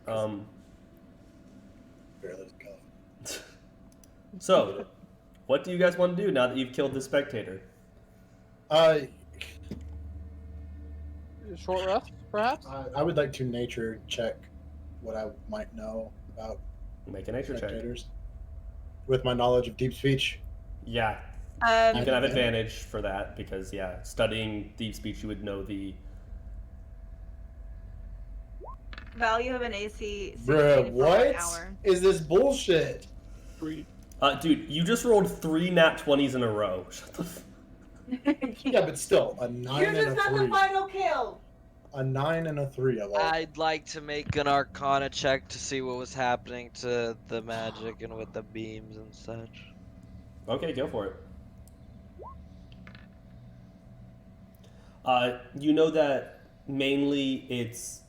C: Bear lives in California.
B: So, what do you guys want to do now that you've killed the spectator?
A: Short rest, perhaps?
C: I would like to nature check what I might know about
B: Make a nature check.
C: spectators with my knowledge of deep speech.
B: Yeah, you
D: Um,
B: can have advantage for that because, studying deep speech, you would know the...
D: value of an AC. 16
C: Bruh,
D: for
C: what
D: 1 hour.
C: is this bullshit?
F: 3.
B: dude, you just rolled 3 nat 20s in a row. Shut the
C: Yeah, but still, a 9
G: You
C: and
G: just
C: a
G: got
C: 3.
G: the final kill.
C: A 9 and a 3 of all.
E: I'd like to make an Arcana check to see what was happening to the magic and with the beams and such.
B: Okay, go for it. You know that mainly it's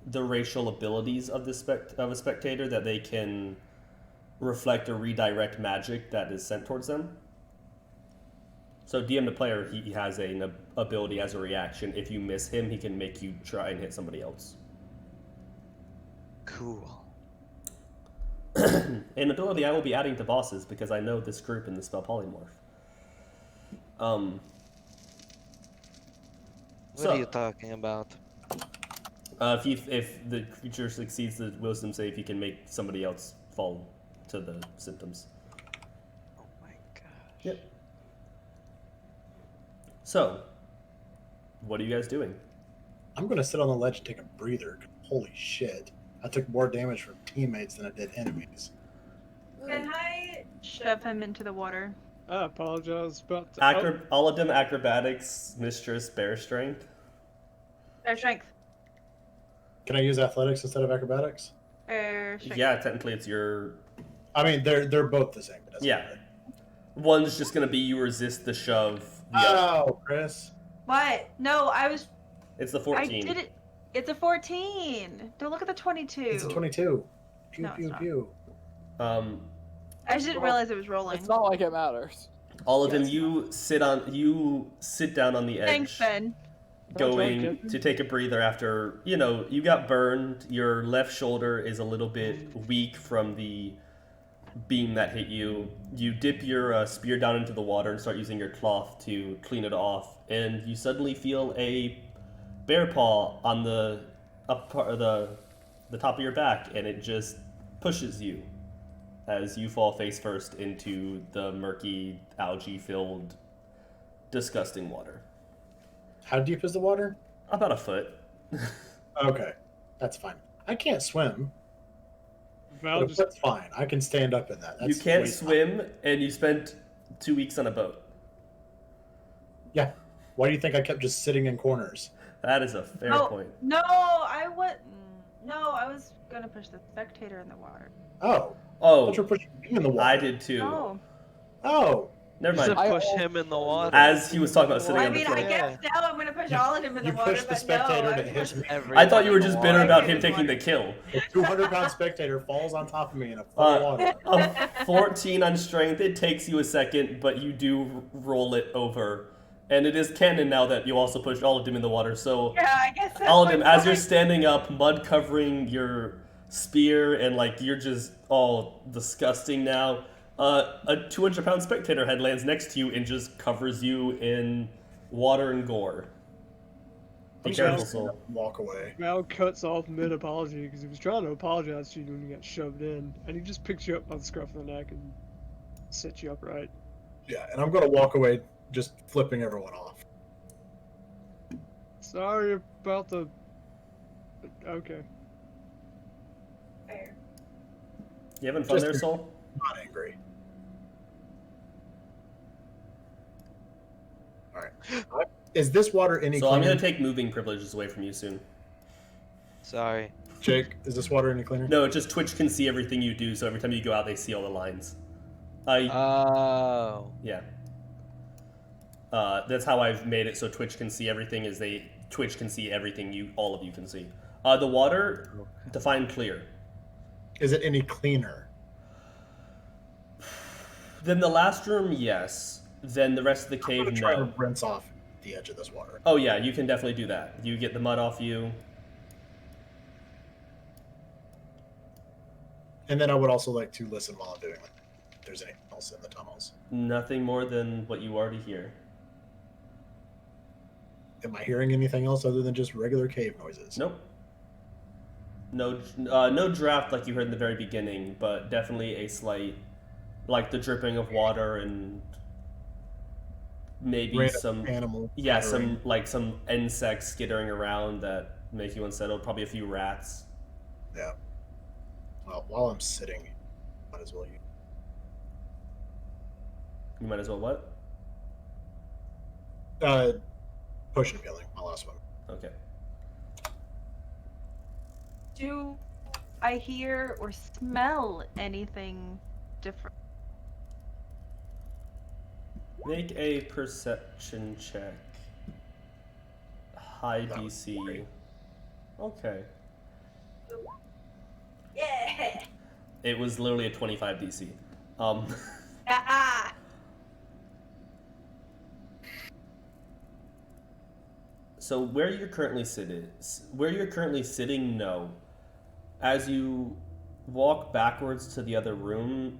B: the racial abilities of a spectator that they can reflect or redirect magic that is sent towards them. So DM the player, he has an ability as a reaction. If you miss him, he can make you try and hit somebody else.
E: Cool.
B: An ability I will be adding to bosses because I know this group in the spell polymorph.
E: What are you talking about?
B: If the creature succeeds the wisdom save, he can make somebody else fall to the symptoms.
E: Oh my gosh.
B: Yep. So, what are you guys doing?
C: I'm gonna sit on the ledge and take a breather. Holy shit. I took more damage from teammates than I did enemies.
D: Can I shove him into the water?
F: I apologize about the.
B: All of them acrobatics, mistress, bear strength.
D: Air strength.
C: Can I use athletics instead of acrobatics?
D: Air strength.
B: Yeah, technically it's your.
C: I mean, they're both the same. But that's
B: Yeah.
C: okay.
B: One's just gonna be you resist the shove. The other.
C: Oh, Chris.
D: What? No, I was.
B: It's the
D: I
B: 14.
D: did it. It's a 14. Don't look at the 22.
C: It's a 22. Pew,
D: No, it's
C: pew,
D: not.
C: pew.
D: I just didn't realize it was rolling.
A: It's not like it matters.
B: All of them,
A: Yes.
B: you sit down on the edge.
D: Thanks, Ben.
B: Going to take a breather after, you got burned. Your left shoulder is a little bit weak from the beam that hit you. You dip your spear down into the water and start using your cloth to clean it off, and you suddenly feel a bear paw on the top of your back, and it just pushes you as you fall face first into the murky, algae-filled, disgusting water.
C: How deep is the water?
B: About a foot.
C: Okay, that's fine. I can't swim,
F: Val
C: but
F: just
C: that's fine. I can stand up in that.
B: You
C: That's
B: can't
C: way
B: swim, and you spent 2 weeks on a boat.
C: Yeah. Why do you think I kept just sitting in corners?
B: That is a fair
D: Oh,
B: point.
D: no, I went. No, I was gonna push the spectator in the water.
C: Oh,
B: Oh,
C: but you're pushing me in the water.
B: I did too.
D: No.
C: Oh,
B: Never
E: You said
B: mind.
E: push him in the water.
B: As he was talking about sitting
D: I
B: on the
D: mean, I
B: floor.
D: guess now I'm gonna push all of them in the
C: you
D: water,
C: pushed the
D: but
C: spectator
D: no,
C: that
D: I'm
C: hits me.
B: I thought you were just bitter
D: Water.
B: about him taking the kill.
C: A 200-pound spectator falls on top of me in a full of water.
B: A 14 on strength. It takes you a second, but you do roll it over. And it is canon now that you also pushed all of them in the water. So
D: Yeah, I guess that's
B: all of
D: my
B: them, as you're
D: point.
B: standing up, mud covering your spear, and you're just all disgusting now. A 200-pound spectator head lands next to you and just covers you in water and gore. Be
C: I'm
B: careful,
C: just gonna
B: soul.
C: walk away.
F: Val cuts off mid apology because he was trying to apologize to you when you got shoved in, and he just picks you up by the scruff of the neck and sets you upright.
C: Yeah, and I'm gonna walk away, just flipping everyone off.
F: Sorry about the. Okay.
D: Fair.
B: You having fun
C: Just-
B: there, Soul?
C: Not angry. All right. Is this water any
B: So I'm
C: cleaner?
B: going to take moving privileges away from you soon.
E: Sorry.
C: Jake, is this water any cleaner?
B: No, just Twitch can see everything you do, so every time you go out, they see all the lines.
E: Oh.
B: Yeah. That's how I've made it so Twitch can see everything. Twitch can see everything all of you can see. The water, define clear.
C: Is it any cleaner?
B: Then the last room, yes. Then the rest of the
C: I'm
B: cave,
C: gonna try
B: no.
C: to rinse off the edge of this water.
B: Oh yeah, you can definitely do that. You get the mud off you.
C: And then I would also like to listen while I'm doing it. If there's anything else in the tunnels.
B: Nothing more than what you already hear.
C: Am I hearing anything else other than just regular cave noises?
B: Nope. No draft like you heard in the very beginning, but definitely a slight, like the dripping of water and maybe
C: Random
B: some,
C: animal.
B: yeah,
C: pattering.
B: some insects skittering around that make you unsettled. Probably a few rats.
C: Yeah. Well, while I'm sitting, might as well use.
B: You might as well what?
C: Potion of healing, my last one.
B: Okay.
D: Do I hear or smell anything different?
B: Make a perception check. High
C: That was
B: DC.
C: great.
B: Okay.
D: Yeah.
B: It was literally a 25 DC.
D: Ah.
B: So where you're currently sitting, no. As you walk backwards to the other room,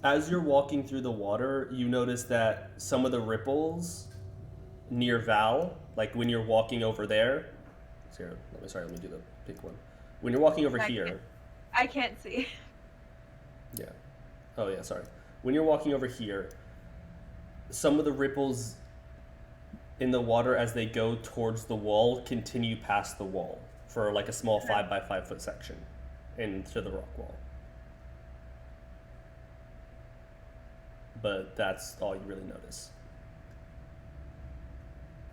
B: as you're walking through the water, you notice that some of the ripples near Val, like when you're walking over there. Here, let me do the big one. When you're walking over here.
D: I can't see.
B: Yeah. Oh yeah, sorry. When you're walking over here, some of the ripples in the water as they go towards the wall continue past the wall for like a small 5 by 5 foot section into the rock wall. But that's all you really notice.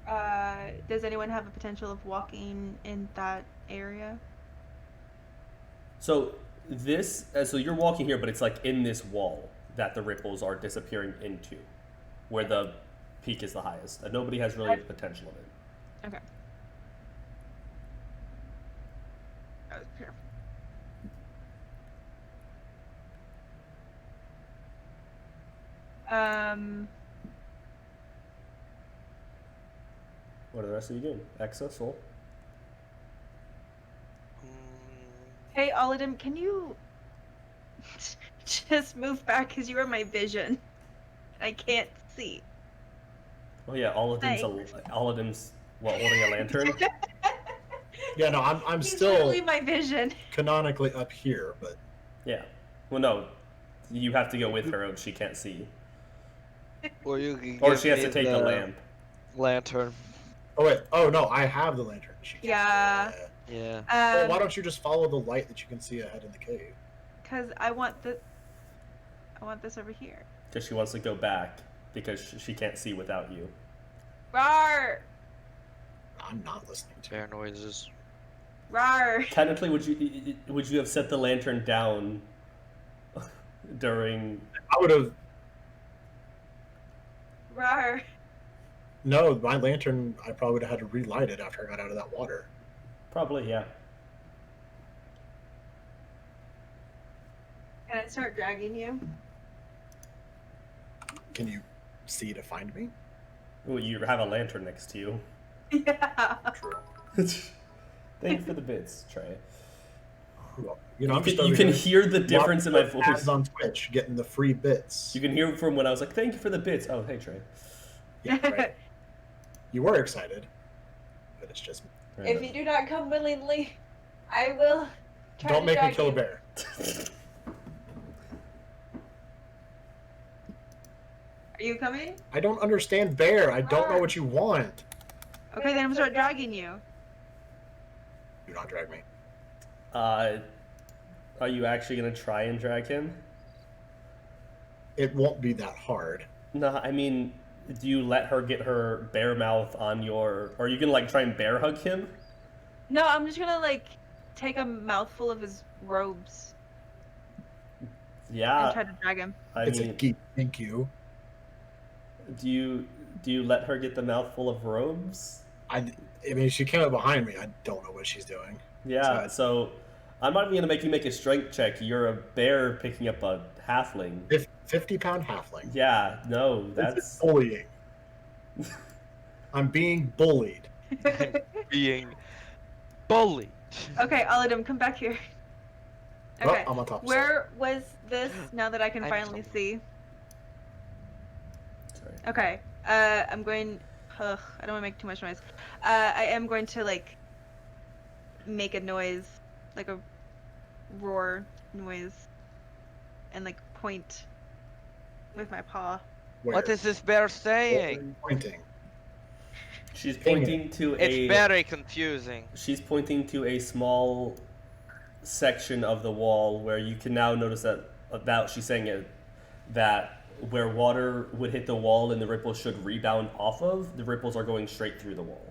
D: Does anyone have a potential of walking in that area?
B: So so you're walking here, but it's like in this wall that the ripples are disappearing into, where the peak is the highest. And nobody has really the potential of it.
D: Okay. That was clear.
B: What are the rest of you doing? Exa, Soul?
D: Hey, Oladim, can you just move back because you are my vision? I can't see.
B: Oh yeah, Aladim's what, holding a lantern?
C: Yeah, no, I'm
D: He's
C: still
D: literally my vision.
C: canonically up here, but
B: Yeah. Well, no, you have to go with her, or she can't see.
E: Or you can
B: Or
E: give
B: she has
E: me
B: to take the lamp.
E: lantern.
C: oh wait, oh no, I have the lantern. She can't.
D: Yeah.
E: Yeah.
C: Well, why don't you just follow the light that you can see ahead in the cave?
D: Because I want this over here.
B: Because she wants to go back, because she can't see without you.
D: Rar!
C: I'm not listening to
E: Bear noises.
D: Rar!
B: Technically, would you have set the lantern down during?
C: I would have.
D: Rar!
C: No, my lantern. I probably would have had to relight it after I got out of that water.
B: Probably, yeah.
D: Can I start dragging you?
C: Can you see to find me?
B: Well, you have a lantern next to you.
D: Yeah.
C: True.
B: Thank you for the bits, Trey.
C: Well,
B: You can hear the difference in my voice.
C: Ads on Twitch, getting the free bits.
B: You can hear from when I was like, "Thank you for the bits." Oh, hey, Trey.
C: Yeah, right. You were excited, but it's just.
G: If you do not come willingly, I will try
C: Don't
G: to
C: make me
G: drag
C: kill a
G: you.
C: bear.
D: Are you coming?
C: I don't understand bear. I don't know what you want.
D: Okay, then I'm gonna start dragging you.
C: Do not drag me.
B: Are you actually gonna try and drag him?
C: It won't be that hard.
B: No, I mean, do you let her get her bear mouth on your? Or are you gonna like try and bear hug him?
D: No, I'm just gonna like take a mouthful of his robes and
B: Yeah.
D: try to drag him.
C: It's a geek. Thank you.
B: Do you let her get the mouthful of robes?
C: I mean, she came up behind me. I don't know what she's doing.
B: Yeah. So I'm not even gonna make you make a strength check. You're a bear picking up a halfling.
C: 50-pound halfling.
B: Yeah. No,
C: This is
B: that's
C: bullying. I'm being bullied.
E: Being bullied.
D: Okay, Aladim, come back here.
C: Oh,
D: Okay,
C: I'm on top.
D: where was this now that I can
E: I'm
D: finally see?
B: sorry.
D: Okay, I'm going. Ugh, I don't want to make too much noise. I am going to like make a noise, like a roar noise, and like point with my paw.
C: Where?
E: What is this bear saying?
C: Pointing.
B: She's pointing to
E: It's
B: a.
E: very confusing.
B: She's pointing to a small section of the wall where you can now notice that she's saying it, that where water would hit the wall and the ripples should rebound off of, the ripples are going straight through the wall.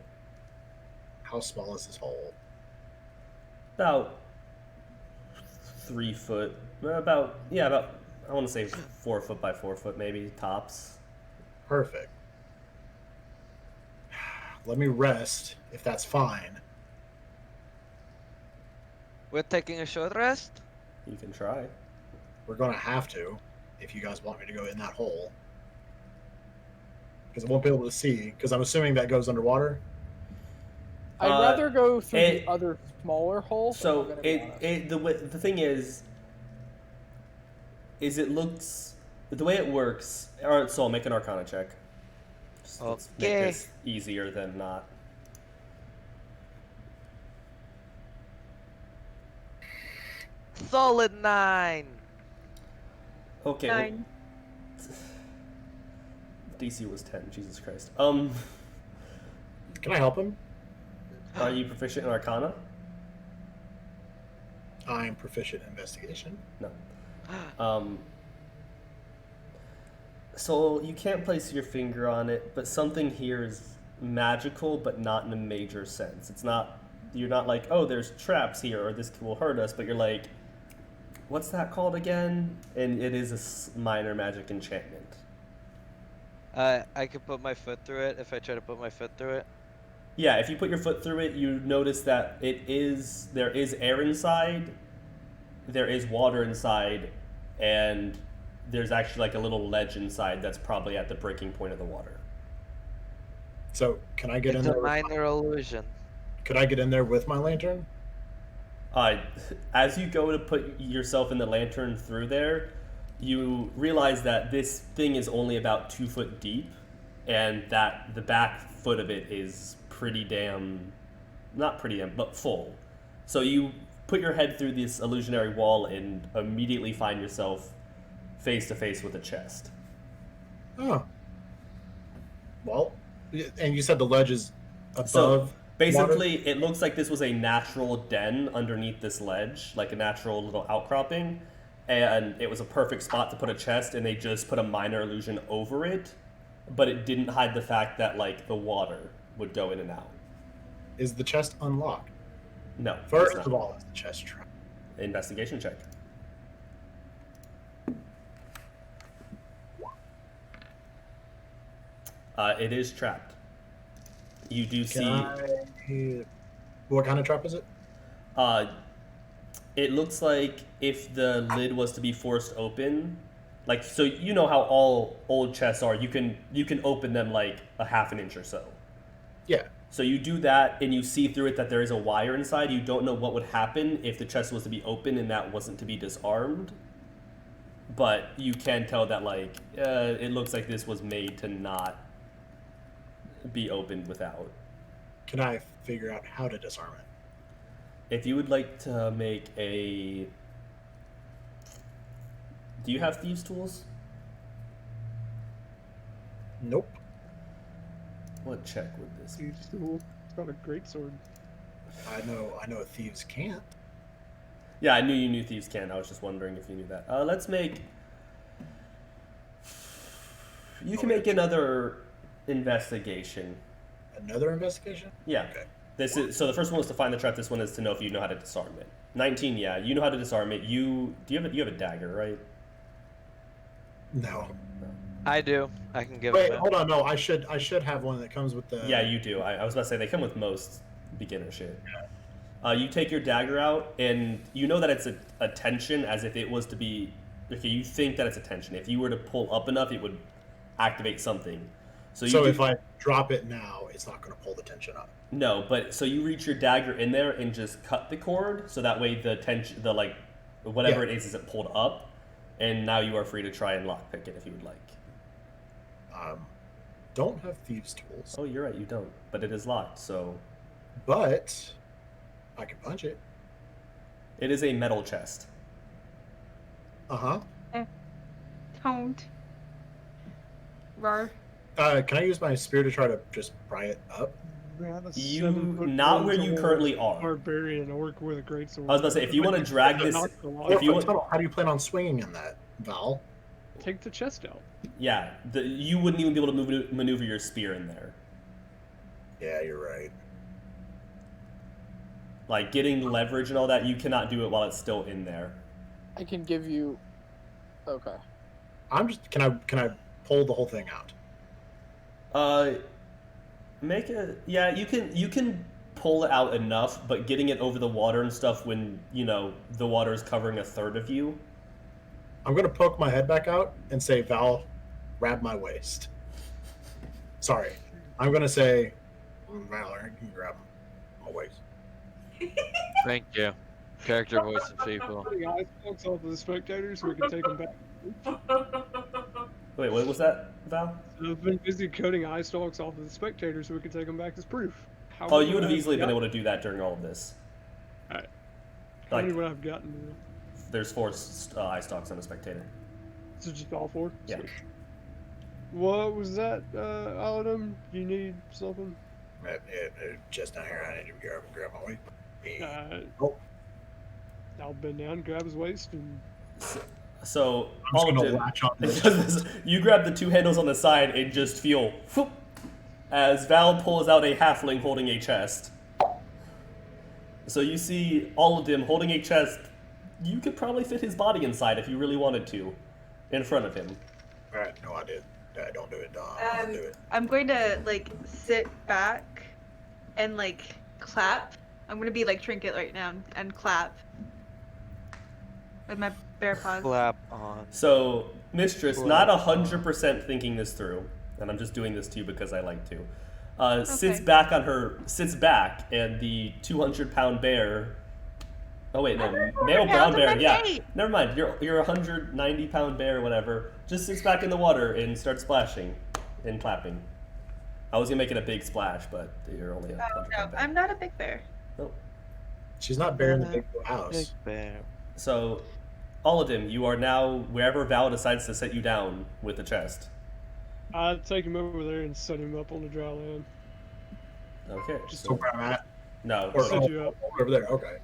C: How small is this hole?
B: About 3 foot. About I want to say 4 foot by 4 foot maybe tops.
C: Perfect. Let me rest, if that's fine.
E: We're taking a short rest?
B: You can try.
C: We're gonna have to, if you guys want me to go in that hole. Because I won't be able to see, because I'm assuming that goes underwater.
A: I'd rather go through
B: it-
A: the other smaller hole.
B: So
A: I'm gonna be honest.
B: the thing is it looks the way it works. All right, so make an Arcana check. Let's make
E: Okay.
B: this easier than not.
E: Solid 9.
B: Okay.
D: 9.
B: DC was 10. Jesus Christ.
C: Can I help him?
B: Are you proficient in Arcana?
C: I'm proficient in investigation.
B: No. So you can't place your finger on it, but something here is magical, but not in a major sense. It's not. You're not like, oh, there's traps here, or this will hurt us. But you're like, what's that called again? And it is a minor magic enchantment.
E: I could put my foot through it if I try to put my foot through it.
B: Yeah, if you put your foot through it, you notice that there is air inside, there is water inside, and there's actually like a little ledge inside that's probably at the breaking point of the water.
C: So can I get
E: It's
C: in
E: a
C: there?
E: minor illusion.
C: Could I get in there with my lantern?
B: As you go to put yourself in the lantern through there, you realize that this thing is only about 2 foot deep, and that the back foot of it is but full. So you put your head through this illusionary wall and immediately find yourself face to face with a chest.
C: Oh. Well, and you said the ledge is above.
B: So basically,
C: water?
B: it looks like this was a natural den underneath this ledge, like a natural little outcropping, and it was a perfect spot to put a chest, and they just put a minor illusion over it, but it didn't hide the fact that like the water would go in and out.
C: Is the chest unlocked?
B: No. it's
C: First
B: not.
C: of all, is the chest trapped?
B: Investigation check. It is trapped. You do see.
C: What kind of trap is it?
B: It looks like if the lid was to be forced open, like, so you know how all old chests are. You can open them like a half an inch or so.
C: Yeah.
B: So you do that, and you see through it that there is a wire inside. You don't know what would happen if the chest was to be open and that wasn't to be disarmed. But you can tell that, like, it looks like this was made to not be opened without.
C: Can I figure out how to disarm it?
B: If you would like to make a... Do you have thieves' tools?
C: Nope.
B: What check would this be?
F: Thieves' tool. It's not a great sword.
C: I know thieves can't.
B: Yeah, I knew you knew thieves can. I was just wondering if you knew that. Let's make... You can make another investigation.
C: Another investigation?
B: Yeah.
C: Okay.
B: So the first one was to find the trap. This one is to know if you know how to disarm it. 19, yeah, you know how to disarm it. You have a dagger, right?
C: No.
E: I do. I can give
C: Wait,
E: it.
C: hold on. No, I should have one that comes with the.
B: Yeah, you do. I was about to say they come with most beginner shit. You take your dagger out, and you know that it's a tension, as if it was to be. Okay, you think that it's a tension. If you were to pull up enough, it would activate something.
C: So if I drop it now, it's not going to pull the tension up.
B: No, but so you reach your dagger in there and just cut the cord, so that way the tension, whatever it is, isn't pulled up, and now you are free to try and lockpick it if you would like.
C: Don't have thieves' tools.
B: Oh, you're right, you don't, but it is locked, so
C: But I can punch it.
B: it is a metal chest.
C: Uh-huh.
D: Don't. Rar.
C: Can I use my spear to try to just pry it up?
F: Man, a
B: You
F: 7-foot
B: not where
F: tall
B: you currently are.
F: Barbarian orc with a great sword.
B: I was about to say, if you want to drag this,
F: Not the lot.
B: if you
C: Tunnel,
B: want,
C: how do you plan on swinging in that, Val?
F: Take the chest out.
B: yeah, you wouldn't even be able to maneuver your spear in there.
C: Yeah, you're right.
B: Like getting leverage and all that, you cannot do it while it's still in there.
A: I can give you. Okay.
C: Can I pull the whole thing out?
B: You can pull it out enough, but getting it over the water and stuff when the water is covering a third of you.
C: I'm gonna poke my head back out and say, Val, grab my waist. Sorry. I'm gonna say, Val, can you grab my waist?
E: Thank you. Character voice of people.
F: Putting eye stalks off of the spectators so we can take them back.
B: Wait, what was that, Val?
F: So I've been busy cutting eye stalks off of the spectators so we can take them back as proof. How
B: Oh,
F: many
B: you would have
F: I've
B: easily been
F: gotten-
B: able to do that during all of this.
F: Alright. How many
B: Like,
F: would I've gotten?
B: there's 4 eye stalks on a spectator.
F: So just all 4?
B: Yeah.
F: Sweet. What was that, Aladam? You need something?
C: Just down here. I need to grab my weight.
F: Uh, I'll bend down, grab his waist, and
B: So
C: I'm just gonna
B: Alden,
C: latch on to this.
B: you grab the two handles on the side and just feel whoop, as Val pulls out a halfling holding a chest. So you see all of them holding a chest. You could probably fit his body inside if you really wanted to, in front of him.
C: All right, no, I did. Don't do it. Don't do it.
D: I'm going to like sit back and like clap. I'm gonna be like Trinket right now and clap with my bare paws.
E: Clap on.
B: So, Mistress, not 100% thinking this through, and I'm just doing this to you because I like to. Sits back, and the 200-pound bear. Oh wait, no, male brown bear. Yeah, never mind. You're a 190-pound bear, or whatever. Just sits back in the water and starts splashing and clapping. I was gonna make it a big splash, but you're only a 100-pound bear.
D: I'm not a big bear.
B: Nope.
C: She's not bearing the big house.
E: Big bear.
B: So, all of them, you are now wherever Val decides to set you down with the chest.
F: I take him over there and set him up on the dry land.
B: Okay.
C: Just where I'm at.
B: No.
C: Or
F: Set you up.
C: over there. Okay.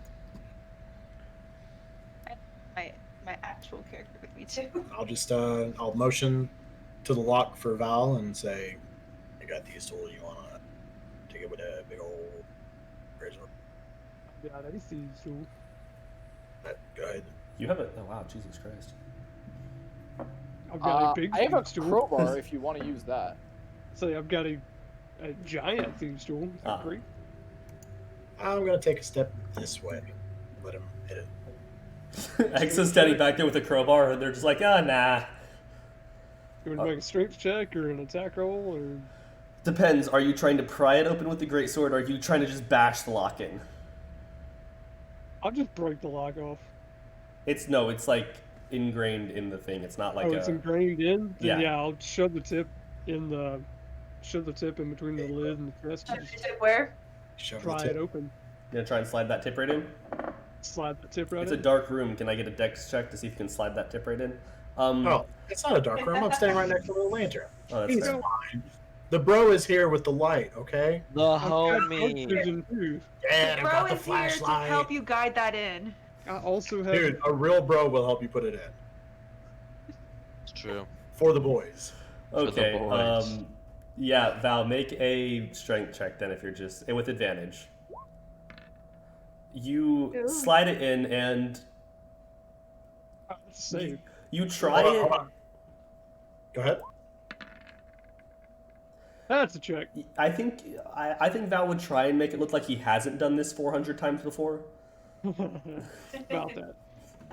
D: My actual character with me too.
C: I'll just I'll motion to the lock for Val and say, "I got these tools. You wanna take it with a big old razor?"
F: Yeah, they see you.
C: Go ahead.
B: You have a. Oh wow, Jesus Christ.
F: I've got a big
A: I have a
F: thieves tool.
A: crowbar if you want to use that.
F: Say I've got a giant thieves tool. Is that
B: Ah.
F: great?
C: I'm gonna take a step this way. Let him hit it.
B: X is standing back there with a crowbar, and they're just like, nah.
F: You want to make a strength check or an attack roll or?
B: Depends. Are you trying to pry it open with the greatsword, or are you trying to just bash the lock in?
F: I'll just break the lock off.
B: It's like ingrained in the thing. It's not like
F: It's ingrained in.
B: Yeah.
F: Then yeah, I'll shove the tip in between the lid and the chest. And
D: Shove
F: just
D: your tip where?
C: Shove the
F: pry
C: tip.
F: it open.
B: You gonna try and slide that tip right in?
F: Slide the tip right
B: It's a
F: in.
B: dark room. Can I get a dex check to see if you can slide that tip right in?
C: Oh, it's not a dark room. I'm standing right next to the lantern.
B: Oh, that's
C: He's
B: fair.
C: fine. The bro is here with the light. Okay.
E: The
F: I've got
E: homie.
F: oxygen too.
C: Yeah, I
D: Bro
C: got the
D: is here to
C: flashlight.
D: help you guide that in.
F: I also have.
C: Dude, a real bro will help you put it in
E: It's true.
C: for the boys.
E: For the
B: Okay.
E: boys.
B: Yeah, Val, make a strength check then if you're just and with advantage. You
D: Ooh.
B: slide it in and
F: Save.
B: you try
C: Hold on,
B: it.
C: hold on. Go ahead.
F: That's a check.
B: I think Val would try and make it look like he hasn't done this 400 times before.
F: About that.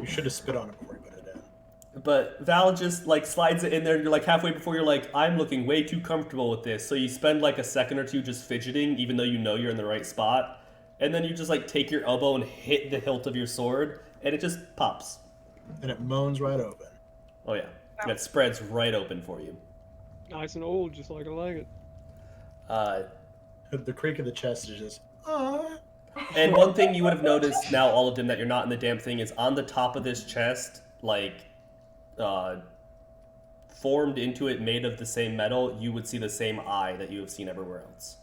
C: You should have spit on it before you put it in.
B: But Val just like slides it in there, and you're like halfway before you're like, I'm looking way too comfortable with this. So you spend like a second or two just fidgeting, even though you know you're in the right spot. And then you just like take your elbow and hit the hilt of your sword, and it just pops.
C: And it moans right open.
B: Oh yeah, it spreads right open for you.
F: Nice and old, just like I like it.
C: The creak of the chest is just, ah.
B: And one thing you would have noticed now, all of them, that you're not in the damn thing, is on the top of this chest, like, formed into it, made of the same metal, you would see the same eye that you have seen everywhere else.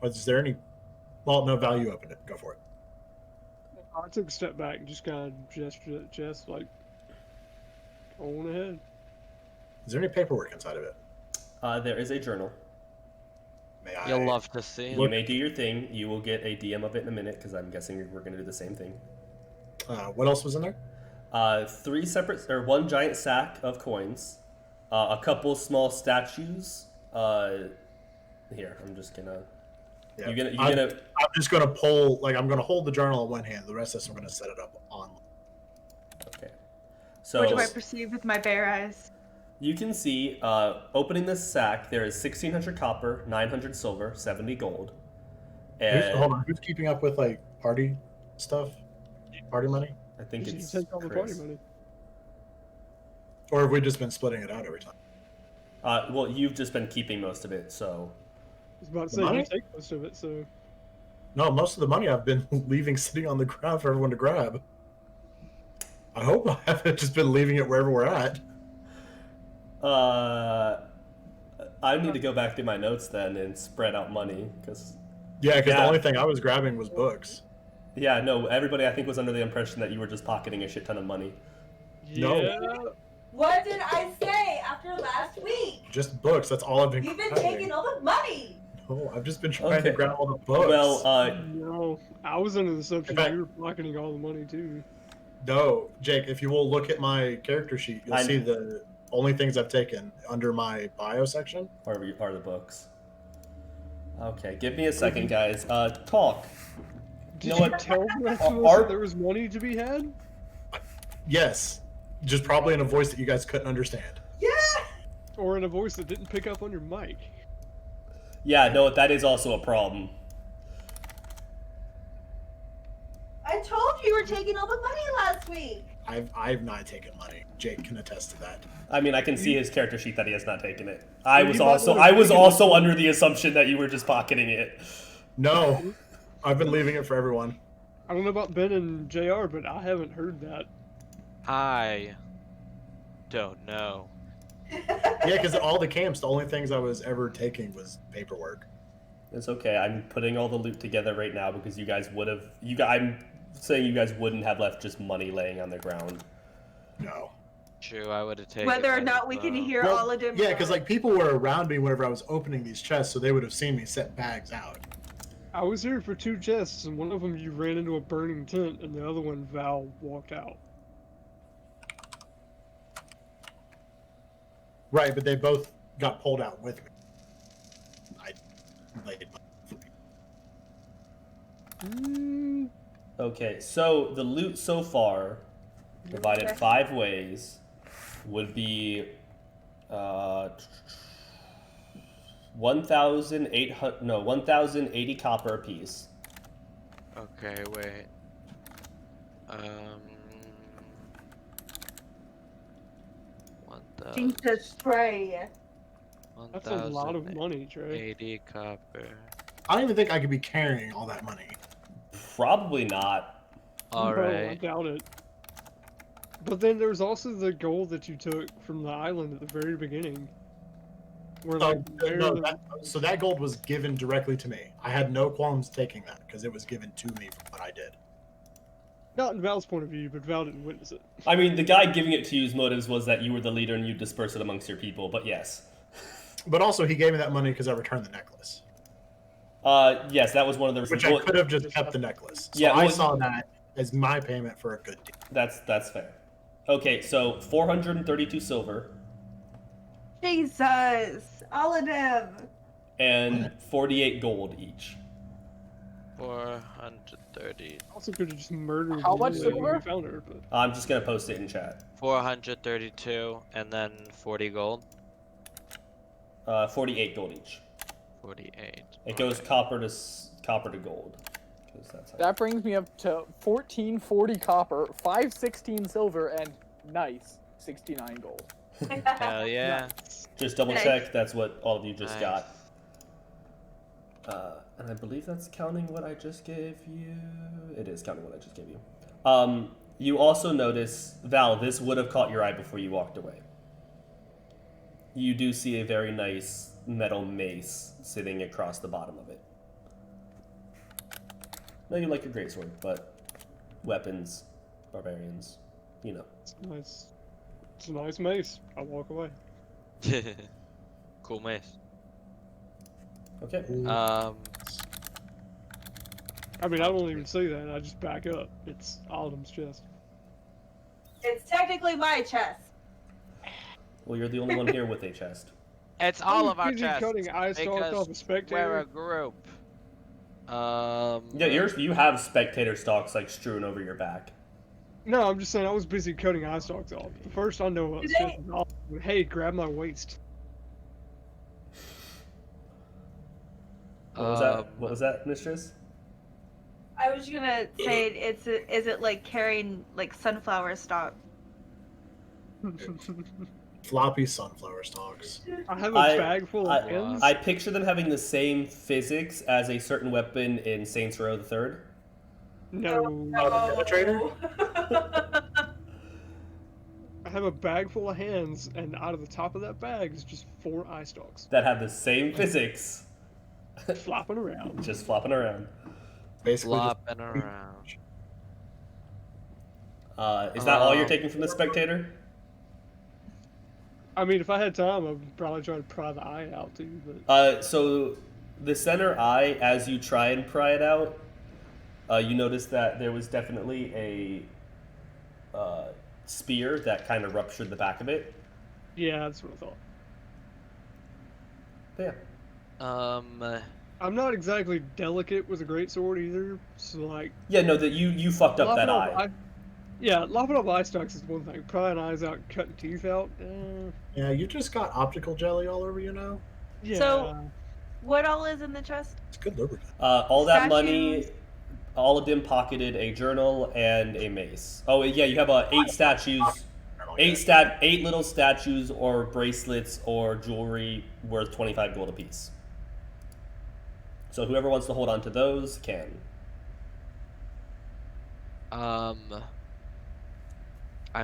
C: Is there any? Well, no value. Open it. Go for it.
F: I took a step back and just kind of gestured at the chest, like, go on ahead.
C: Is there any paperwork inside of it?
B: There is a journal.
C: May I?
E: You'll love to see.
B: You may do your thing. You will get a DM of it in a minute, because I'm guessing we're going to do the same thing.
C: What else was in there?
B: One giant sack of coins, a couple small statues. Here, I'm just gonna.
C: Yeah.
B: I'm
C: I'm just gonna pull. Like I'm gonna hold the journal in one hand. The rest of this, I'm gonna set it up on.
B: Okay.
D: What do
B: So
D: I perceive with my bare eyes?
B: you can see, opening this sack, there is 1,600 copper, 900 silver, 70 gold.
C: Hold on. Who's keeping up with like party stuff? Party money?
B: I think
F: You
B: it's
F: take all the party
B: Chris.
F: money.
C: Or have we just been splitting it out every time?
B: Well, you've just been keeping most of it, so
F: I was about to
C: The
F: say,
C: money?
F: you take most of it, so.
C: No, most of the money I've been leaving sitting on the ground for everyone to grab. I hope I haven't just been leaving it wherever we're at.
B: I need to go back through my notes then and spread out money, because
C: Yeah, because
B: Yeah.
C: the only thing I was grabbing was books.
B: yeah, no, everybody I think was under the impression that you were just pocketing a shit ton of money.
C: No.
F: Yeah.
G: What did I say after last week?
C: Just books. That's all I've been
G: You've been
C: grabbing.
G: taking all the money.
C: No, I've just been trying
B: Okay.
C: to grab all the books.
B: Well,
F: No, I was under the assumption
C: In fact-
F: you were pocketing all the money too.
C: No, Jake, if you will look at my character sheet, you'll
B: I-
C: see the only things I've taken under my bio section.
B: are the books. Okay, give me a second, guys. Talk.
F: Did
B: know
F: you
B: what?
F: tell the rest of us
B: Our-
F: that there was money to be had?
C: Yes, just probably in a voice that you guys couldn't understand.
G: Yeah.
F: Or in a voice that didn't pick up on your mic?
B: Yeah, no, that is also a problem.
G: I told you were taking all the money last week.
C: I've not taken money. Jake can attest to that.
B: I mean, I can see his character sheet that he has not taken it. I
F: You
B: was
F: might
B: also
F: wanna
B: I was
F: take it.
B: also under the assumption that you were just pocketing it.
C: No, I've been leaving it for everyone.
F: I don't know about Ben and JR, but I haven't heard that.
E: I don't know.
C: Yeah, because all the camps, the only things I was ever taking was paperwork.
B: It's okay. I'm putting all the loot together right now because you guys would have. I'm saying you guys wouldn't have left just money laying on the ground.
C: No.
E: True, I would have taken.
D: Whether or
E: it
D: not
E: as
D: we can
E: well.
D: hear
C: Well,
D: all of them.
C: Yeah, because like people were around me whenever I was opening these chests, so they would have seen me set bags out.
F: I was here for 2 chests, and one of them you ran into a burning tent, and the other one Val walked out.
C: Right, but they both got pulled out with me. I laid
F: Mm,
B: Okay, so the loot so far, divided 5 ways, would be 1,080 copper apiece.
E: Okay, wait. Um.
G: Jesus spray.
F: that's a lot of money, Trey.
E: 80 copper.
C: I don't even think I could be carrying all that money.
B: Probably not.
F: No, I
E: Alright.
F: doubt it. But then there's also the gold that you took from the island at the very beginning. Where
C: So,
F: like
C: no,
F: there-
C: so that gold was given directly to me. I had no qualms taking that because it was given to me for what I did.
F: not in Val's point of view, but Val didn't witness it.
B: I mean, the guy giving it to you's motives was that you were the leader and you disperse it amongst your people, but yes.
C: But also, he gave me that money because I returned the necklace,
B: Yes, that was one of the
C: which I could have just kept the necklace. So
B: Yeah,
C: I
B: well-
C: saw that as my payment for a good deal.
B: That's fair. Okay, so 432 silver
G: Jesus. All of them.
B: and 48 gold each.
E: 430.
F: Also could have just murdered
A: How much
F: Lily when
A: silver?
F: we found her, but
B: I'm just gonna post it in chat.
E: 432, and then 40 gold.
B: 48 gold each.
E: 48.
B: It goes copper to gold. 'Cause that's how-
A: That brings me up to 1440 copper, 516 silver, and nice 69 gold.
E: Hell yeah.
B: Just double
D: Nice.
B: check. That's what all of you just
E: Nice.
B: got. And I believe that's counting what I just gave you. It is counting what I just gave you. You also notice, Val, this would have caught your eye before you walked away. You do see a very nice metal mace sitting across the bottom of it. No, you like your greatsword, but weapons, barbarians, you know.
F: it's nice. It's a nice mace. I'll walk away.
E: Cool mace.
B: Okay.
F: I mean, I don't even say that. I just back up. It's Autumn's chest.
G: It's technically my chest.
B: Well, you're the only one here with a chest.
E: It's
F: I
E: all
F: was
E: of our
F: busy
E: chests.
F: cutting eye stalks
E: because
F: off a
E: we're
F: spectator.
E: a group.
B: Yeah, you have spectator stalks like strewn over your back.
F: No, I'm just saying I was busy cutting eye stalks off. The first I know about
G: Did
F: chest
G: they-
F: is Autumn. Hey, grab my waist.
B: What was that, mistress?
D: I was gonna say, is it like carrying like sunflower stalk?
C: Floppy sunflower stalks.
F: I have a
B: I-
F: bag full of pins.
B: I picture them having the same physics as a certain weapon in Saints Row the Third.
F: No.
C: Oh, the penetrator?
F: I have a bag full of hands, and out of the top of that bag is just 4 eye stalks
B: That have the same physics,
F: flopping around.
B: just flopping around.
C: Basically, just
E: Flopping around.
B: Is that all you're
E: Um,
B: taking from the spectator?
F: I mean, if I had time, I'd probably try to pry the eye out too. But
B: So the center eye, as you try and pry it out, you notice that there was definitely a spear that kind of ruptured the back of it.
F: yeah, that's what I thought.
B: But yeah.
F: I'm not exactly delicate with a greatsword either, so like.
B: Yeah, no, that you fucked up that
F: lopping off
B: eye.
F: Yeah, lopping off eye stalks is one thing. Prying eyes out, cutting teeth out.
C: yeah, you just got optical jelly all over you now.
F: Yeah.
D: So- What all is in the chest?
C: It's good lubricant.
B: All that money,
D: Statues.
B: all of them pocketed a journal and a mace. Oh yeah, you have 8 statues, 8 little statues or bracelets or jewelry worth 25 gold apiece. So whoever wants to hold on to those can.
E: I'm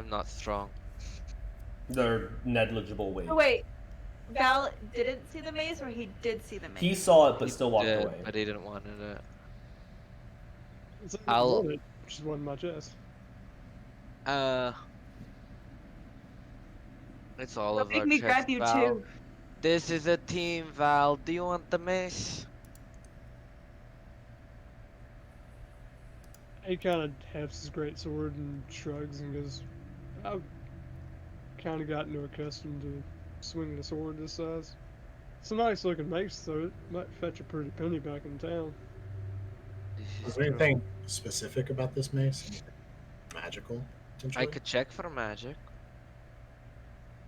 E: not strong.
B: They're negligible weight.
D: Oh wait, Val didn't see the maze, or he did see the maze?
B: He saw it but
E: He
B: still walked
E: did,
B: away.
E: but he didn't want it.
F: It's like
E: I'll-
F: it just wasn't my chest.
E: It's all
D: Don't
E: of
D: make
E: our
D: me
E: chest,
D: grab you
E: Val.
D: too.
E: This is a team, Val. Do you want the mace?
F: He kind of hefts his greatsword and shrugs and goes, I've kind of gotten accustomed to swinging a sword this size. It's a nice looking mace, though. It might fetch a pretty penny back in town.
E: This
C: Is
E: is
C: there
E: true.
C: anything specific about this mace? Anything magical, potentially?
E: I could check for magic.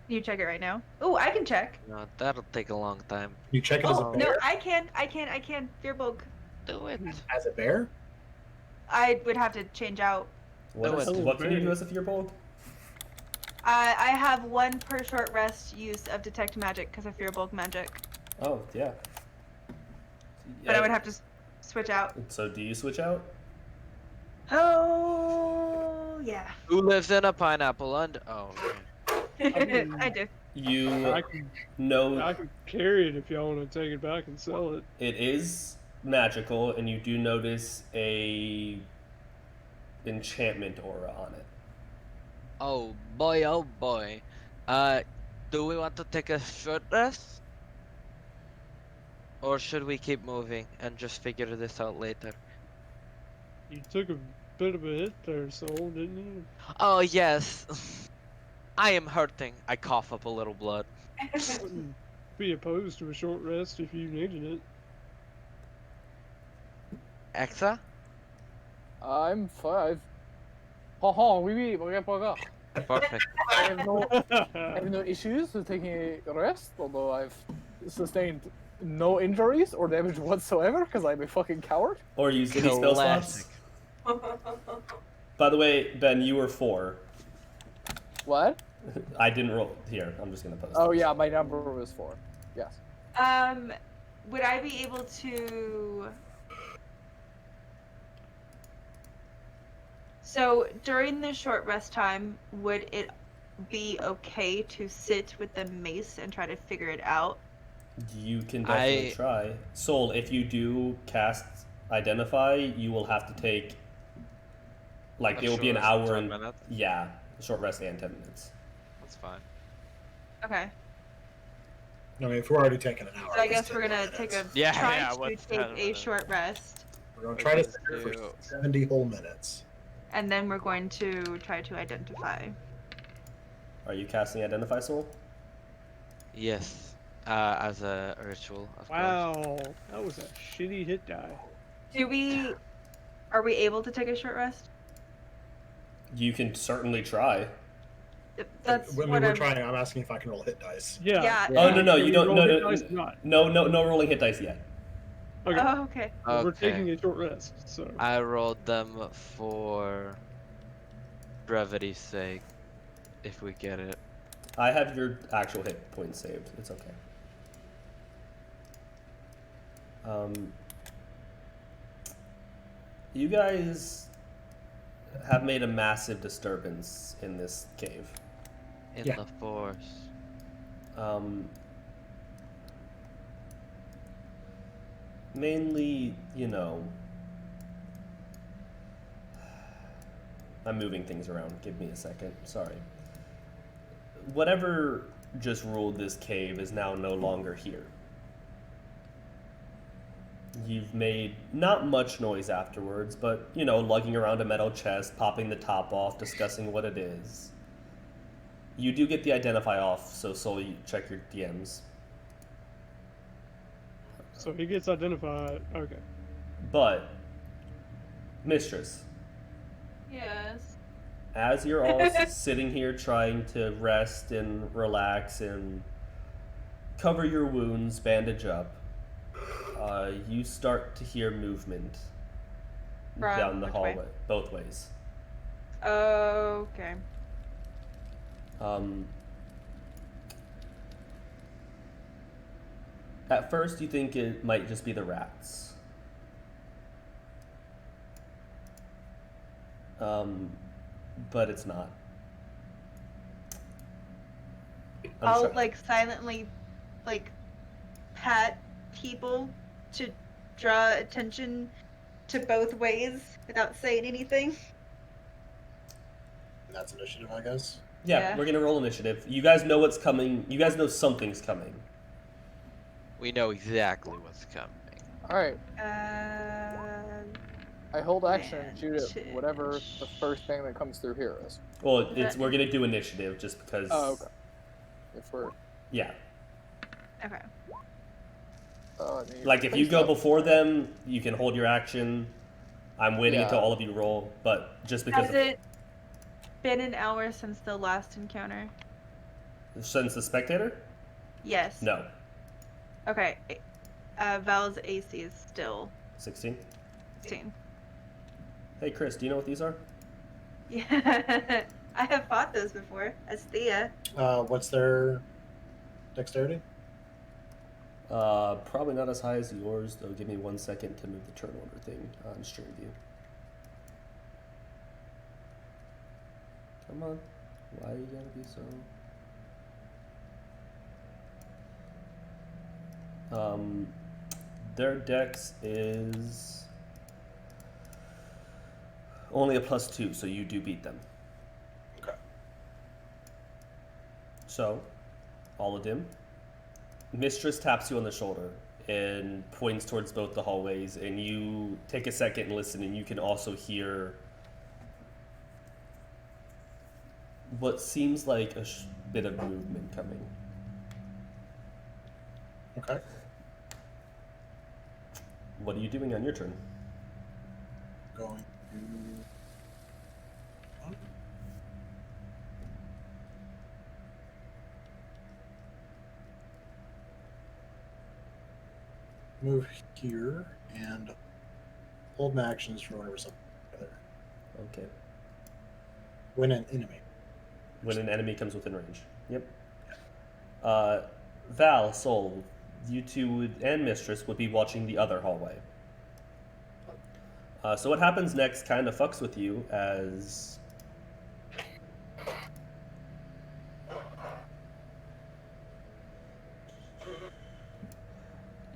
D: Can you check it right now? Oh, I can check.
E: No, that'll take a long time.
C: Can you check it as a
D: Oh
C: bear?
D: no, I can. Fearbulk.
E: Do it.
C: As a bear?
D: I would have to change out.
B: What can you do as a fearbolt?
D: I have 1 per short rest use of detect magic because of Fearbulk magic,
B: Oh yeah.
D: but I would have to switch out.
B: So do you switch out?
D: Oh yeah,
E: Who lives in a pineapple under? Oh, okay.
D: I do.
B: You
F: I can
B: know
F: carry it if y'all want to take it back and sell it.
B: it is magical, and you do notice a enchantment aura on it.
E: Oh boy, oh boy. Do we want to take a short rest? Or should we keep moving and just figure this out later?
F: You took a bit of a hit there, Soul, didn't you?
E: Oh yes. I am hurting. I cough up a little blood.
F: Wouldn't be opposed to a short rest if you needed it.
E: Exa?
A: I'm 5. Haha, oui, oui, regarde pas là.
E: Perfect.
A: I have no issues with taking a rest, although I've sustained no injuries or damage whatsoever because I'm a fucking coward.
B: Or use any spell slots. By the way, Ben, you were 4.
A: What?
B: I didn't roll here. I'm just gonna post.
A: Oh
B: it.
A: yeah, my number was 4. Yes.
D: Would I be able to? So during the short rest time, would it be okay to sit with the mace and try to figure it out?
B: You can definitely
E: I-
B: try. Soul, if you do cast Identify, you will have to take like it will be an hour and
E: minutes.
B: yeah, short rest and 10 minutes.
E: That's fine.
D: Okay.
C: I mean, if we're already taking an hour.
D: So I
C: let's
D: guess
C: take
D: we're gonna
C: 10
D: take a
C: minutes.
E: Yeah,
D: try
E: yeah,
D: to
E: what's
D: take
E: 10
D: a
E: minutes?
D: short rest,
C: We're going to try to
E: Let's
C: sit here for
E: do-
C: 70 whole minutes.
D: and then we're going to try to identify.
B: Are you casting Identify, Soul?
E: Yes. As a ritual, of course.
F: Wow, that was a shitty hit die.
D: Are we able to take a short rest?
B: You can certainly try.
D: That's
C: When
D: what
C: we're
D: I'm.
C: trying, I'm asking if I can roll hit dice.
F: Yeah.
D: Yeah.
B: Oh no,
F: Can
B: you
F: we
B: don't.
F: roll
B: No,
F: hit
B: no,
F: dice or not?
B: no rolling hit dice yet.
F: Okay.
D: Oh, okay.
F: Well, we're
E: Okay.
F: taking a short rest, so.
E: I rolled them for brevity's sake. If we get it.
B: I have your actual hit points saved. It's okay. You guys have made a massive disturbance in this cave.
E: in
C: Yeah.
E: the force.
B: Mainly, you know, I'm moving things around. Give me a second. Sorry. Whatever just ruled this cave is now no longer here. You've made not much noise afterwards, but, you know, lugging around a metal chest, popping the top off, discussing what it is. You do get the identify off, so Soul, check your DMs.
F: So he gets identified. Okay.
B: But, Mistress,
D: Yes.
B: as you're all sitting here trying to rest and relax and cover your wounds, bandage up, you start to hear movement
D: From
B: down the
D: which way?
B: hallway, both ways.
D: Okay.
B: At first, you think it might just be the rats. But it's not.
D: I'll
B: sorry.
D: like silently, like, pat people to draw attention to both ways without saying anything.
C: That's initiative, I guess.
B: Yeah, we're gonna roll initiative. You guys know what's coming. You guys know something's coming.
E: We know exactly what's coming.
A: Alright, I hold action and shoot at
D: Vantage.
A: whatever the first thing that comes through here is.
B: Well, we're gonna do initiative just because.
A: Oh, okay. If we're
B: Yeah.
D: Okay.
B: Like if you go before them, you can hold your action. I'm waiting
A: Yeah.
B: until all of you roll, but just because
D: Has it been an hour since the last encounter?
B: since the spectator?
D: Yes.
B: No.
D: Okay. Val's AC is still
B: 16.
D: 16.
B: Hey Chris, do you know what these are?
D: Yeah. I have fought those before as Thea.
C: What's their dexterity?
B: Probably not as high as yours, though. Give me 1 second to move the turn order thing on stream view. Come on. Why you gotta be so... Their dex is only a +2, so you do beat them.
C: Okay.
B: So, Aladdin, Mistress taps you on the shoulder and points towards both the hallways, and you take a second and listen, and you can also hear what seems like a bit of movement coming.
C: Okay.
B: What are you doing on your turn?
C: Going to. Move here and hold my actions for whenever something together.
B: Okay.
C: When an enemy.
B: When an enemy comes within range. Yep. Val, Soul, you two and Mistress would be watching the other hallway. So what happens next kind of fucks with you as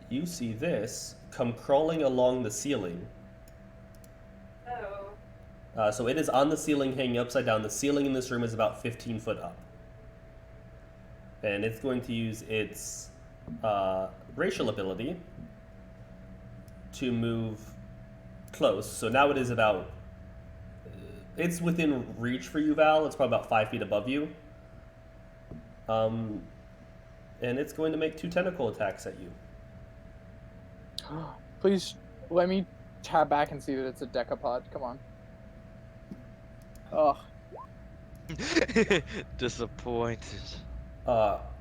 B: you see this come crawling along the ceiling.
D: Oh.
B: So it is on the ceiling, hanging upside down. The ceiling in this room is about 15 foot up. And it's going to use its racial ability to move close. So now it is about... it's within reach for you, Val. It's probably about 5 feet above you. And it's going to make 2 tentacle attacks at you.
A: Please let me tab back and see that it's a decapod. Come on. Oh,
E: Disappointed.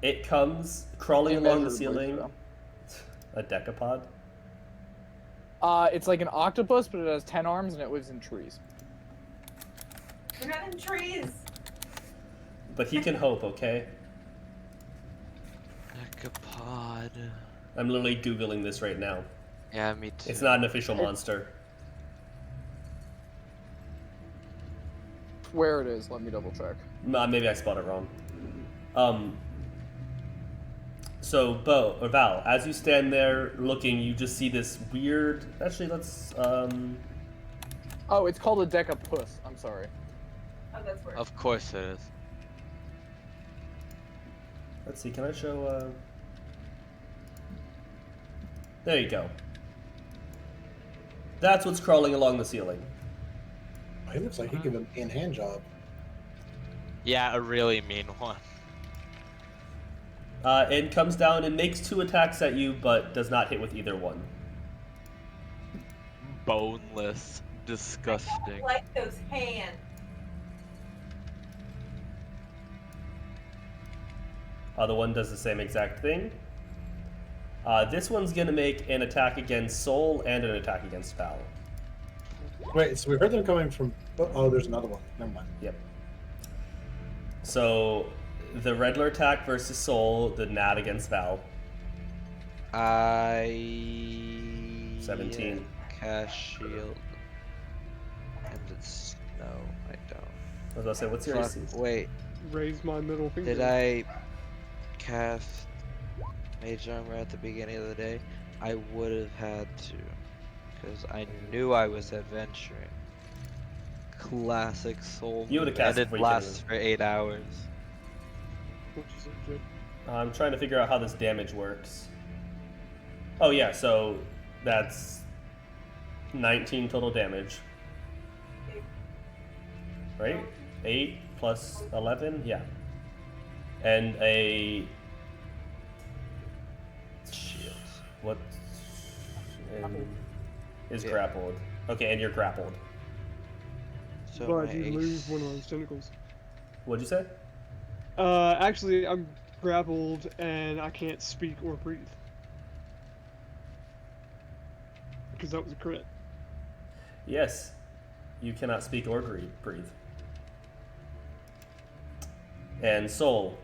B: It comes crawling along the
A: immeasurably
B: ceiling. A decapod?
A: so. It's like an octopus, but it has 10 arms and it lives in trees.
G: We're not in trees.
B: But he can hope, okay?
E: Decapod.
B: I'm literally Googling this right now.
E: Yeah, me too.
B: It's not an official monster.
A: Where it is, let me double check.
B: Maybe I spelled it wrong. So, Bo, or Val, as you stand there looking, you just see this weird... Actually, let's...
A: Oh, it's called a deck of puss. I'm sorry.
G: Oh, that's worse.
E: Of course it is.
B: Let's see, can I show... There you go. That's what's crawling along the ceiling.
C: He looks like he could give a hand job.
E: Yeah, a really mean one.
B: It comes down and makes 2 attacks at you, but does not hit with either one.
E: Boneless.
G: I
E: Disgusting.
G: like those hands.
B: The one does the same exact thing. This one's gonna make an attack against Soul and an attack against Val.
C: Wait, so we heard them coming from. Oh, there's another one. Never mind.
B: Yep. So, the Redler attack versus Soul, the Nat against Val. 17.
E: Cast shield. And it's no, I don't.
B: I was about to say, what's your
E: Fuck,
B: AC?
E: wait,
F: Raise my middle finger.
E: did I cast Mage Armor at the beginning of the day? I would have had to, because I knew I was adventuring. Classic soul.
B: You would've
E: move,
B: cast
E: and
B: before
E: it
B: you came
E: lasts
B: in.
E: for 8 hours.
F: Which is legit.
B: I'm trying to figure out how this damage works. Oh yeah, so that's 19 total damage. Right? 8 plus 11? Yeah. And a...
E: Shield.
B: What? Is
E: Yeah.
B: grappled. Okay, and you're grappled.
E: So
F: But
E: my
F: you
E: ace-
F: lose one of those tentacles.
B: What'd you say?
F: Actually, I'm grappled and I can't speak or breathe. Because that was a crit.
B: Yes. You cannot speak or breathe. And Soul.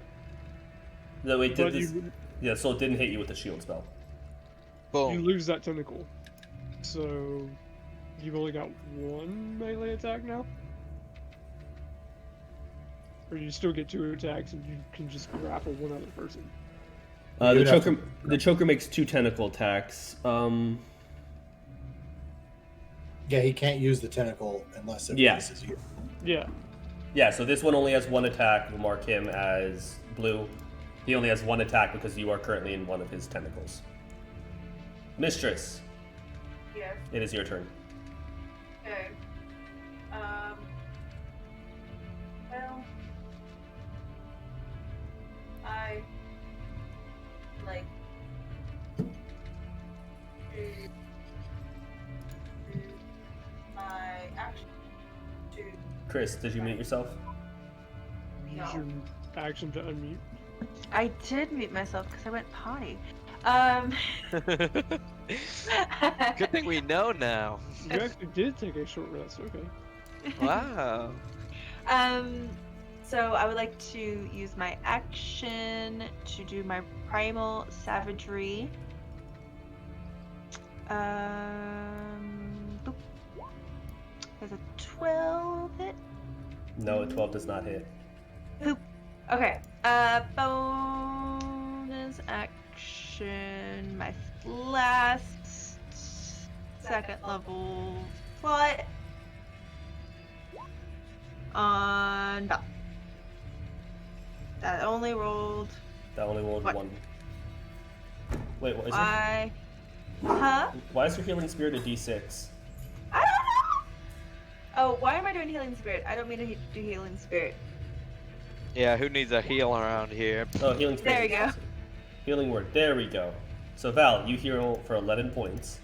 B: No, wait, did
F: But
B: this...
F: you
B: Yeah, Soul didn't hit you with the shield spell.
F: you
E: Boom.
F: lose that tentacle. So you've only got one melee attack now? Or you still get 2 attacks and you can just grapple one other person.
B: The
C: You'd have
B: choker, the choker makes 2 tentacle attacks.
C: Yeah, he can't use the tentacle unless it
B: Yeah.
C: releases you.
F: Yeah.
B: Yeah, so this one only has 1 attack. We'll mark him as blue. He only has 1 attack because you are currently in one of his tentacles. Mistress,
G: Yes.
B: it is your turn.
G: Okay. Well, I like to do my action to
B: Chris, did you mute yourself?
F: Use
G: No.
F: your action to unmute.
D: I did mute myself because I went potty.
E: Good thing we know now.
F: You actually did take a short rest, okay.
E: Wow.
D: So I would like to use my action to do my primal savagery. Boop. There's a 12 hit.
B: No, a 12 does not hit.
D: Okay. Bonus action. My last 2nd level slot on Bell. That only rolled.
B: That only rolled
D: What?
B: 1. Wait, what is it?
D: Huh?
B: Why is your healing spirit a d6?
D: I don't know. Oh, why am I doing healing spirit? I don't mean to do healing spirit.
E: Yeah, who needs a heal around here?
B: Oh, healing spirit.
D: There we go.
B: Healing word. There we go. So Val, you heal for 11 points.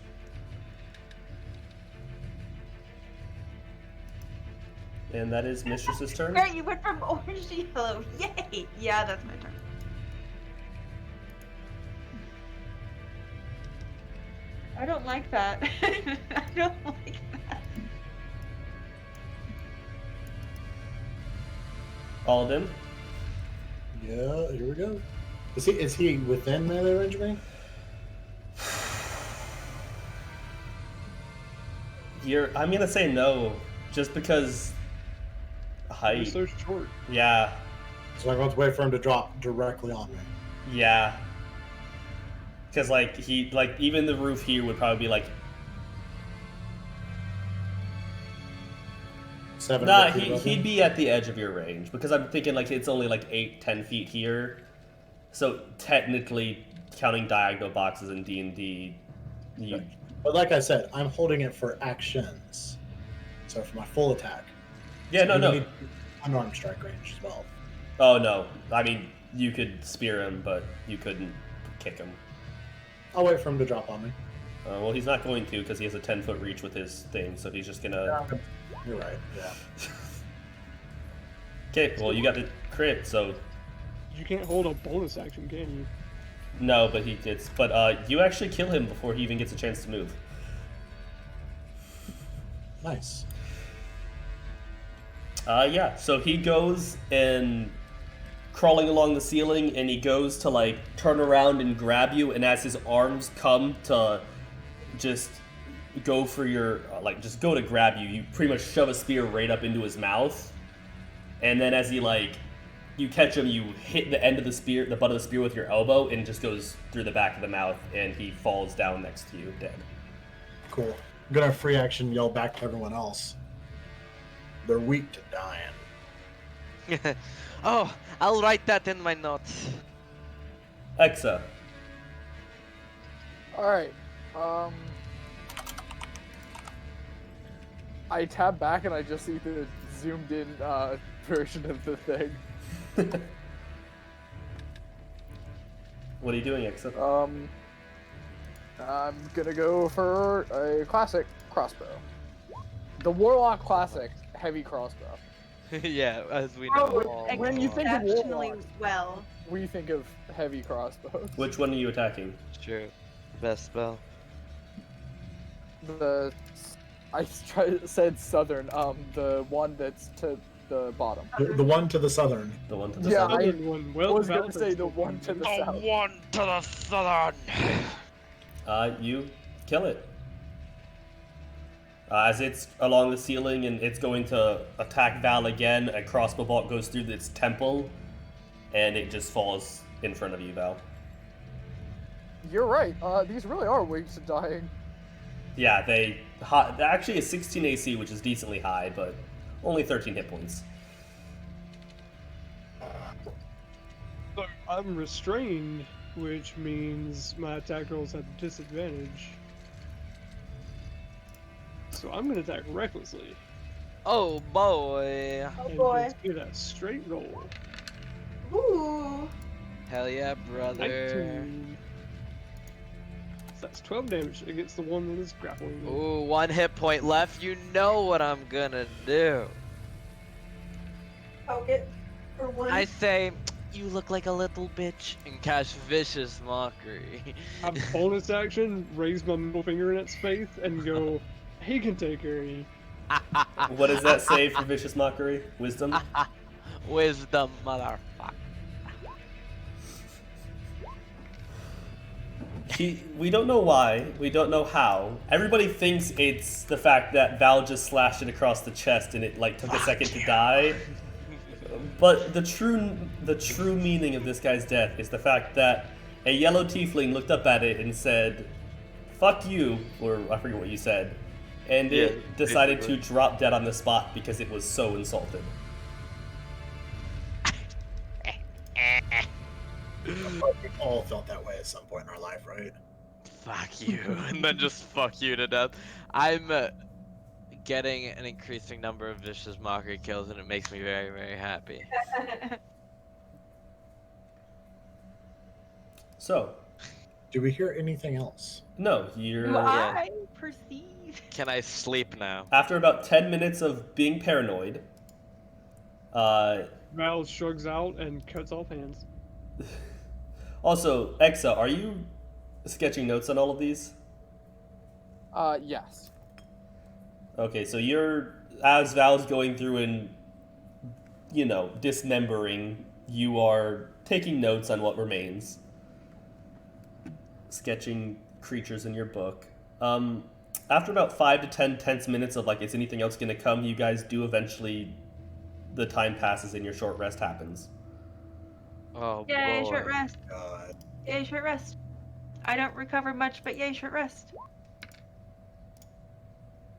B: And that is Mistress's turn.
D: Great, you went from orange to yellow. Yay! Yeah, that's my turn. I don't like that. I don't like that.
B: All of them?
C: Yeah, here we go. Is he within melee range of me?
B: I'm gonna say no, just because
F: You're
B: height.
F: so short.
B: Yeah.
C: So I'm going to wait for him to drop directly on me.
B: Yeah. Because, like, even the roof here would probably be, like...
C: 7
B: Nah,
C: feet above
B: he'd
C: me?
B: be at the edge of your range. Because I'm thinking, like, it's only, like, 8-10 feet here. So, technically, counting diagonal boxes in D&D, you...
C: But like I said, I'm holding it for actions. So for my full attack.
B: Yeah,
C: So
B: no.
C: need unarmed strike range as well.
B: Oh, no. I mean, you could spear him, but you couldn't kick him.
C: I'll wait for him to drop on me.
B: Well, he's not going to because he has a 10-foot reach with his thing, so he's just gonna...
C: You're right, yeah.
B: Okay, well, you got the crit, so...
F: You can't hold a bonus action, can you?
B: No, but he gets... But you actually kill him before he even gets a chance to move.
C: Nice.
B: Yeah, so he goes and crawling along the ceiling, and he goes to, like, turn around and grab you, and as his arms come to just go for your, just go to grab you, you pretty much shove a spear right up into his mouth, and then as he, like, you catch him, you hit the end of the spear, the butt of the spear with your elbow, and it just goes through the back of the mouth, and he falls down next to you, dead.
C: Cool. I'm gonna free action yell back to everyone else. They're weak to dying.
E: Oh, I'll write that in my notes.
B: Exa.
A: Alright. I tab back and I just see the zoomed in version of the thing.
B: What are you doing, Exa?
A: I'm gonna go for a classic crossbow. The Warlock classic heavy crossbow.
E: Yeah, as we know.
D: Oh,
A: when you think of
D: exceptionally
A: warlocks,
D: well.
A: we think of heavy crossbows.
B: Which one are you attacking?
E: True. Best spell.
A: I said southern. The one that's to the bottom.
C: The one to the southern.
B: The one to the
A: Yeah,
B: south?
A: I
F: One well
A: was gonna
F: developed
A: say
F: and
A: the one to the south.
E: one to the southern.
B: You kill it. As it's along the ceiling and it's going to attack Val again, a crossbow bolt goes through its temple, and it just falls in front of you, Val.
A: You're right. These really are weak to dying.
B: Yeah, actually a 16 AC, which is decently high, but only 13 hit points.
F: So I'm restrained, which means my attack rolls have disadvantage. So I'm gonna attack recklessly.
E: Oh boy.
G: Oh
F: And
G: boy.
F: just get a straight roll.
G: Ooh.
E: Hell yeah, brother.
F: 19. So that's 12 damage against the one that is grappling. me.
E: Ooh, 1 hit point left. You know what I'm gonna do.
G: Poke it for one.
E: I say, you look like a little bitch, and cast Vicious Mockery.
F: I bonus action, raise my middle finger in its face, and go, he can take care of you.
B: What does that say for Vicious Mockery? Wisdom?
E: Wisdom, motherfucker.
B: We don't know why, we don't know how. Everybody thinks it's the fact that Val just slashed it across the chest and it like took a second to die. But the true meaning of this guy's death is the fact that a yellow tiefling looked up at it and said, "Fuck you," or I forget what you said, and
E: Yeah,
B: it decided
E: basically.
B: to drop dead on the spot because it was so insulted.
C: We all felt that way at some point in our life, right?
E: Fuck you, and then just fuck you to death. I'm getting an increasing number of Vicious Mockery kills, and it makes me very, very happy.
B: So,
C: Do we hear anything else?
B: no, you're...
D: Do I perceive?
E: Can I sleep now?
B: After about 10 minutes of being paranoid,
F: Val shrugs out and cuts off hands.
B: also, Exa, are you sketching notes on all of these?
A: Yes.
B: Okay, so you're, as Val's going through and, dismembering, you are taking notes on what remains. Sketching creatures in your book. After about 5 to 10 tense minutes of, is anything else gonna come, you guys do eventually, the time passes and your short rest happens.
E: Oh
D: Yay, short
E: boy.
D: rest.
C: God.
D: Yay, short rest. I don't recover much, but yay, short rest.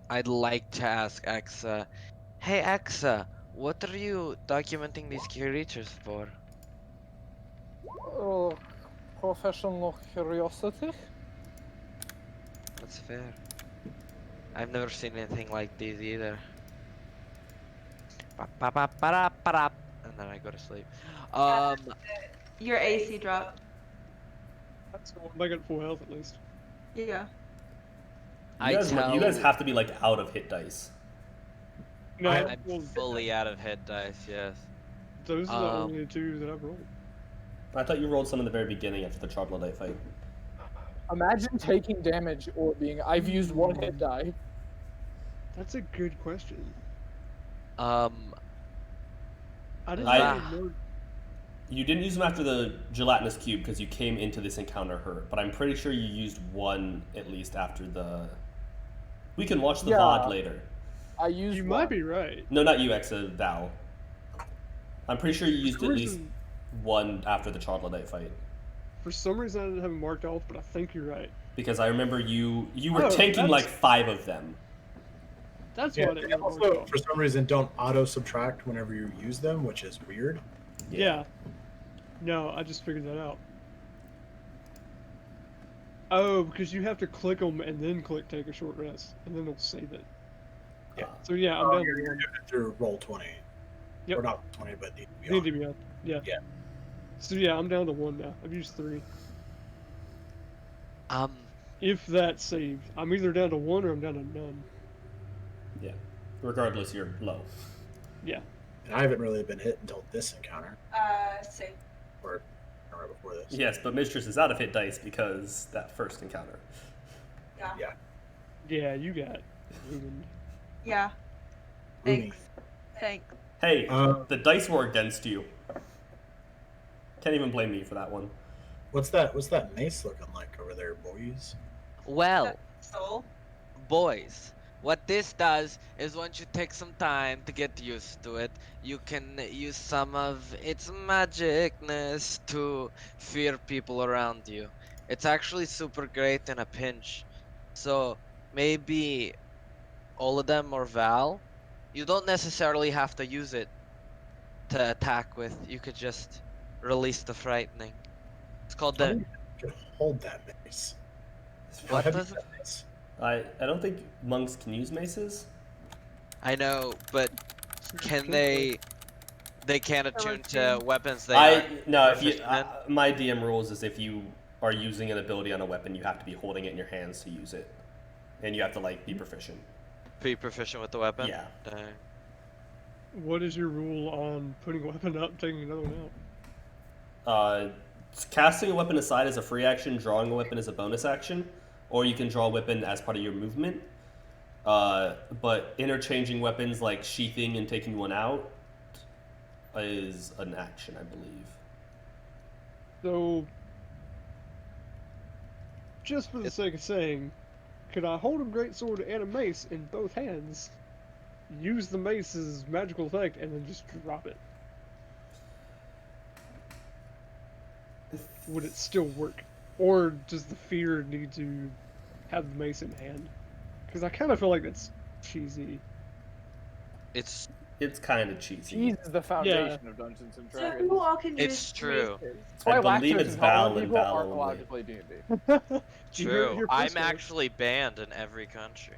E: I'd like to ask Exa. Hey Exa, what are you documenting these creatures for?
A: Oh, professional curiosity.
E: That's fair. I've never seen anything like these either. Ba-ba-ba-ba-da-ba-da. And then I go to sleep.
D: Your AC dropped.
F: That's cool. I got full health at least.
D: Yeah.
B: You
E: I
B: guys
E: tell.
B: have to be like out of hit dice.
F: No,
E: I'm
F: well,
E: fully out of hit dice, yes.
F: those are the
E: Um,
F: only two that I've rolled.
B: I thought you rolled some in the very beginning after the troglodyte fight.
A: Imagine taking damage or being. I've used one hit die.
F: That's a good question.
E: Um,
F: I didn't
B: I-
F: really know.
B: You didn't use them after the gelatinous cube because you came into this encounter hurt, but I'm pretty sure you used one at least after the. We can watch the
A: Yeah.
B: VOD later.
A: I used.
F: You
A: one.
F: might be right.
B: No, not you, Exa, Val. I'm pretty sure you used
F: For
B: at
F: some
B: least
F: reason-
B: one after the troglodyte fight.
F: For some reason, I didn't have it marked off, but I think you're right.
B: Because I remember you were
F: Oh,
B: tanking like
F: that's-
B: 5 of them.
F: That's
C: Yeah,
F: why I didn't
C: they
F: have it marked
C: also,
F: off.
C: for some reason, don't auto subtract whenever you use them, which is weird.
F: Yeah. No, I just figured that out. Oh, because you have to click them and then click take a short rest, and then it'll save it.
C: Yeah.
F: So yeah, I'm
C: Oh,
F: down
C: you're
F: to
C: doing
F: one.
C: it through roll 20.
F: Yep.
C: Or not 20, but the
F: Need to be up. Yeah.
C: Yeah.
F: So yeah, I'm down to one now. I've used 3.
E: um,
F: If that's saved, I'm either down to 1 or I'm down to none.
B: Yeah. Regardless, you're low.
F: Yeah.
C: And I haven't really been hit until this encounter,
G: Same.
C: or right before this.
B: Yes, but Mistress is out of hit dice because that first encounter.
G: Yeah.
C: Yeah.
F: Yeah, you got ruined.
D: Yeah.
C: Rooney.
D: Thanks. Thanks.
B: Hey,
C: Uh,
B: the dice were against you. Can't even blame me for that one.
C: What's that mace looking like over there, boys?
E: well,
G: Soul.
E: boys, what this does is once you take some time to get used to it, you can use some of its magicness to fear people around you. It's actually super great in a pinch. So maybe all of them or Val, you don't necessarily have to use it to attack with. You could just release the frightening. It's called
C: I
E: the.
C: think you could hold that mace. How
E: What
C: heavy
E: does
C: is that mace?
B: I don't think monks can use maces.
E: I know, but can they? They can't attune to weapons they
B: I
E: aren't
B: no. If you
E: proficient in?
B: my DM rules is if you are using an ability on a weapon, you have to be holding it in your hands to use it, and you have to like be proficient.
E: Be proficient with the weapon.
B: Yeah.
E: Dang.
F: What is your rule on putting a weapon up and taking another one out?
B: Casting a weapon aside is a free action. Drawing a weapon is a bonus action, or you can draw a weapon as part of your movement. But interchanging weapons like sheathing and taking one out is an action, I believe.
F: So, just for the sake of saying, could I hold a greatsword and a mace in both hands, use the mace's magical effect, and then just drop it? Would it still work? Or does the fear need to have the mace in hand? Because I kind of feel like that's cheesy.
E: It's
B: It's kind of cheesy.
A: Cheese is the foundation of Dungeons and
G: So
A: Dragons.
G: who all can use
E: It's true.
G: maces?
A: That's why
B: I believe
A: lactose
B: it's Val
A: intolerant
B: and
A: people
B: Val
A: aren't allowed
B: only.
A: to play D&D.
F: You heard it
E: true.
F: here
E: I'm
F: first, guys.
E: actually banned in every country.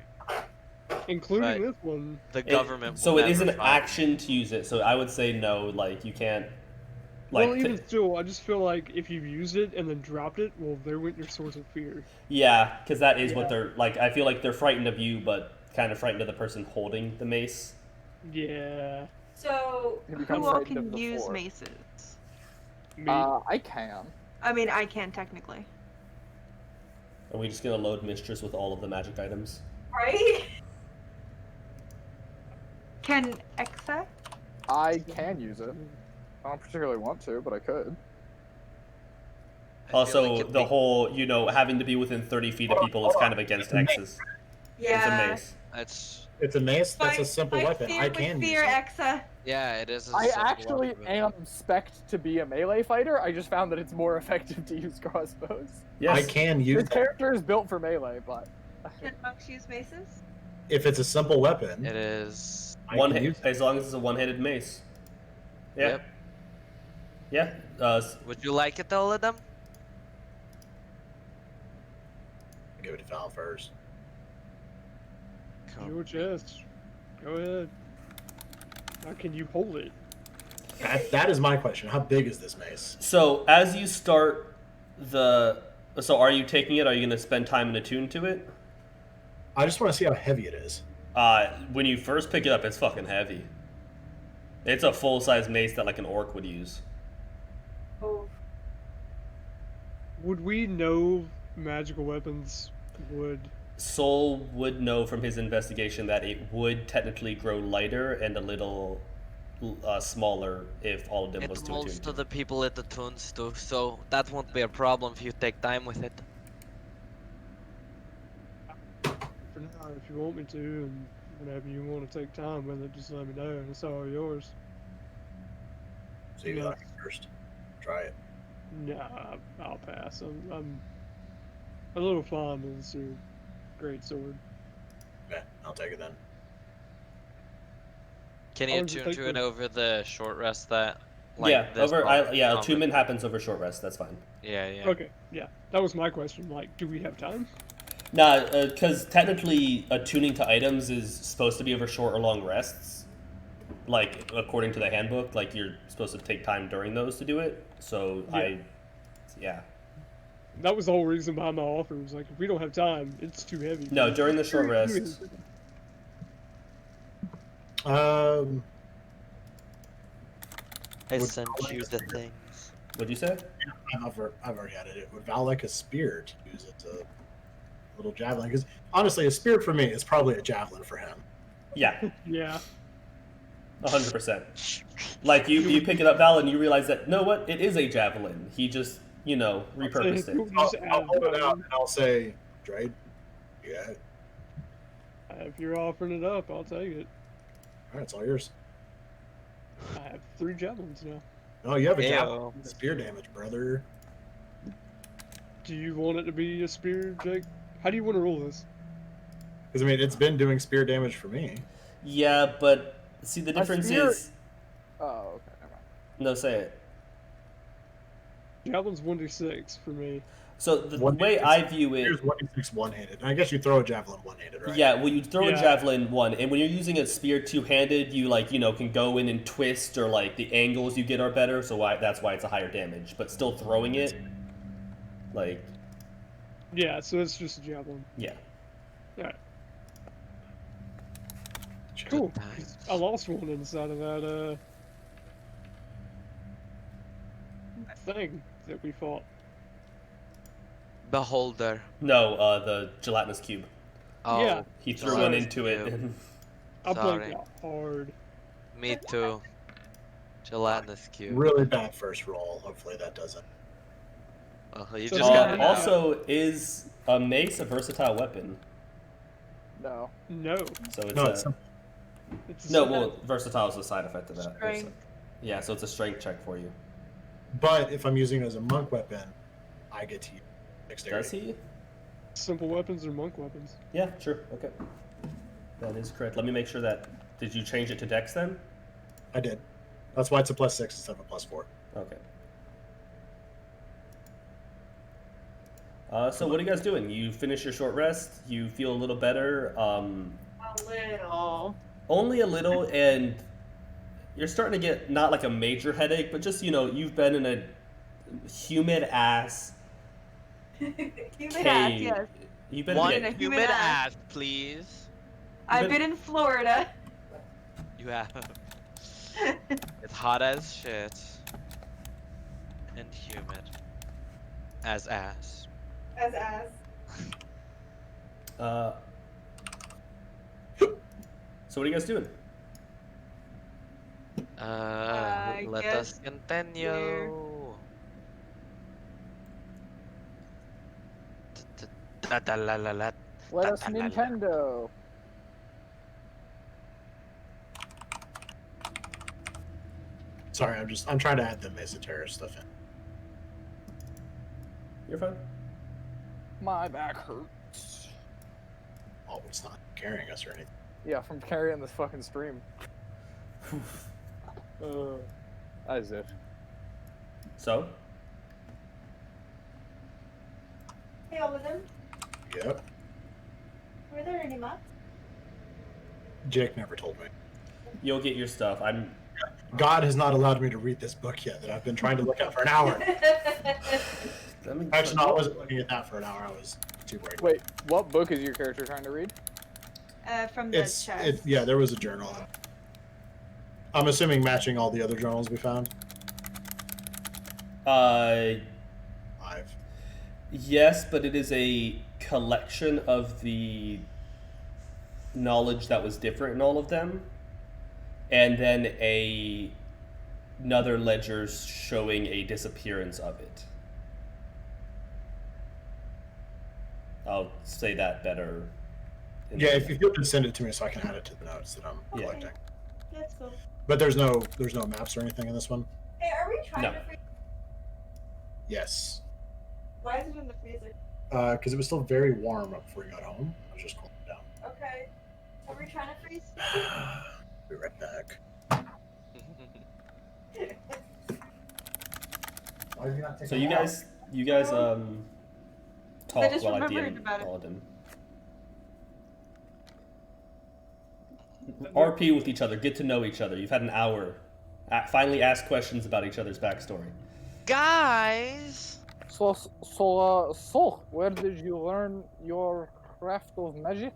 F: Including
E: Right.
F: this one.
E: The
B: It-
E: government.
B: so
E: will
B: it is
E: never
B: an
E: find me.
B: action to use it. So I would say no. Like you can't. Like
F: Well, even still, I just feel like if you've used it and then dropped it, well, there went your source of fear.
B: yeah, because that is what
F: Yeah.
B: they're like. I feel like they're frightened of you, but kind of frightened of the person holding the mace.
F: Yeah.
G: So
A: You become
D: Who all
A: frightened of
D: can
A: the
D: use
A: floor.
D: maces?
F: Me.
A: I can.
D: I mean, I can technically.
B: Are we just gonna load Mistress with all of the magic items?
G: right?
D: Can Exa?
A: I can use it. I don't particularly want to, but I could.
E: I feel
B: Also,
E: like it'd
B: the
E: be-
B: whole having to be within 30 feet of people is kind of against X's. It's a
G: Yeah.
B: mace.
E: That's
C: It's a mace. That's a
G: Fight-
C: simple
G: fight
C: weapon.
G: fear
C: I
G: with
C: can use
G: fear,
C: it.
G: Exa.
E: Yeah, it is a
A: I
E: simple
A: actually
E: weapon.
A: am spec'd to be a melee fighter. I just found that it's more effective to use crossbows.
C: I
B: Yes.
C: can use
A: This
C: that
A: character is built for melee, but
G: Can monks use maces?
C: if it's a simple weapon.
E: It is.
C: I
B: One
C: can
B: hit,
C: use it.
B: as long as it's a one-handed mace. Yeah.
E: Yep.
B: Yeah.
E: Would you like it, all of them?
C: Give it to Val first.
F: Your chest. Go ahead. How can you hold it?
C: That is my question. How big is this mace?
B: So as you start the, so are you taking it? Are you going to spend time and attune to it?
C: I just want to see how heavy it is.
B: When you first pick it up, it's fucking heavy. It's a full-size mace that like an orc would use.
G: Oh.
F: Would we know magical weapons would?
B: Soul would know from his investigation that it would technically grow lighter and a little smaller if all of them was
E: It
B: to
E: molds
B: attune
E: to
B: to.
E: the people it attunes to, so that won't be a problem if you take time with it.
F: For now, if you want me to, and whenever you want to take time with it, just let me know, and it's all yours.
C: So you like it first. Try it.
F: Nah, I'll pass. I'm a little fond of this great sword.
C: Yeah, I'll take it then.
E: Can
F: How
E: you
F: long does it
E: attune
F: take
E: to it
F: to-
E: over the short rest that?
B: Yeah,
E: this
B: yeah,
E: conversation?
B: attunement happens over short rest. That's fine.
E: Yeah, yeah.
F: Okay, yeah, that was my question. Like, do we have time?
B: Nah, because technically attuning to items is supposed to be over short or long rests. Like according to the handbook, like you're supposed to take time during those to do it. So yeah.
F: That was the whole reason behind my offer. Was like, if we don't have time, it's too heavy.
B: No, during the short rest.
E: I
C: Would
E: sent
C: I like
E: you
C: to
E: the
C: figure-
E: things.
B: What'd you say?
C: I've already added it. Would Val like a spear to use it to little javelin? Because honestly, a spear for me is probably a javelin for him.
B: Yeah,
F: Yeah.
B: 100%. Like you pick it up, Val, and you realize that no, what it is a javelin. He just repurposed it.
C: I'll hold it out and I'll say, Drade, yeah,
F: If you're offering it up, I'll take it.
C: all right, it's all yours.
F: I have 3 javelins now.
C: Oh, you have a
E: Ew.
C: javelin. Spear damage, brother.
F: Do you want it to be a spear, Jake? How do you want to roll this?
C: Because I mean, it's been doing spear damage for me.
B: Yeah, but see the difference
A: spear-
B: is
A: oh, okay, never mind.
B: no, say it.
F: Javelin's 1d6 for me.
B: So the
C: One-
B: way I view
C: Here's
B: it,
C: 1d6 one-handed. And I guess you throw a javelin one-handed, right?
B: yeah, well you throw a
F: Yeah.
B: javelin one, and when you're using a spear two-handed, you can go in and twist, or like the angles you get are better, so that's why it's a higher damage. But still throwing it, like
F: Yeah, so it's just a javelin.
B: yeah.
F: Alright, cool.
E: times.
F: I lost one inside of that thing that we fought.
E: Beholder.
B: No, the gelatinous cube.
E: Oh,
F: Yeah.
B: He threw
F: Sorry.
B: one into it.
E: Cube.
B: And
F: I played
E: Sorry.
F: that hard.
E: Me too. Gelatinous cube.
C: Really bad first roll. Hopefully that doesn't.
E: Oh, you
F: So
E: just got it.
B: also, is a mace a versatile weapon?
A: No.
F: No.
B: So it's
C: No,
B: a,
C: it's
F: It's a
B: no.
F: side-
B: Well, versatile is a side effect of that.
G: Strength.
B: Yeah, so it's a strength check for you.
C: But if I'm using it as a monk weapon, I get to use dexterity.
B: Does he?
F: simple weapons or monk weapons.
B: Yeah, sure. Okay. That is correct. Let me make sure that. Did you change it to Dex then?
C: I did. That's why it's a +6 instead of a +4.
B: Okay. So what are you guys doing? You finish your short rest. You feel a little better.
G: A little.
B: Only a little, and you're starting to get not like a major headache, but just you've been in a humid ass
G: Human
B: cave.
G: ass, yes.
B: You've been
E: One
G: in a
B: yeah,
E: humid
G: human ass.
E: ass, please.
G: I've been in Florida.
E: You have. It's hot as shit. And humid. As ass.
G: As ass.
B: So what are you guys doing?
E: Let
G: guess
E: us continue. Da-da-la-la-la.
A: Let us
E: Da-da-la-la.
A: Nintendo.
C: Sorry, I'm trying to add the Mesa Terror stuff in.
B: You're fine.
A: My back hurts.
C: Oh, it's not carrying us or anything.
A: Yeah, from carrying this fucking stream. As if.
B: So,
G: Hey, Alden,
C: Yep.
G: were there any maps?
C: Jake never told me.
B: you'll get your stuff.
C: God has not allowed me to read this book yet that I've been trying to look at for an hour. Actually, no, I wasn't looking at that for an hour. I was too worried.
A: Wait, what book is your character trying to read?
D: From the chest.
C: Yeah, there was a journal. I'm assuming matching all the other journals we found. 5.
B: Yes, but it is a collection of the knowledge that was different in all of them, and then another ledger showing a disappearance of it. I'll say that better.
C: Yeah, if you could send it to me so I can add it to the notes that I'm collecting.
G: Let's go.
C: But there's no maps or anything in this one.
G: Hey, are we trying
B: No.
G: to freeze?
C: Yes,
G: Why is it in the freezer?
C: because it was still very warm up before we got home. I was just cooling it down.
G: Okay. Are we trying to freeze?
C: Be right back. Why did you not take
B: So
C: a
B: you
C: nap?
B: guys talk
D: just
B: while I
D: remembered
B: DM
D: about it.
B: Paladin. RP with each other, get to know each other. You've had an hour. Finally ask questions about each other's backstory.
E: Guys!
A: So, where did you learn your craft of magic?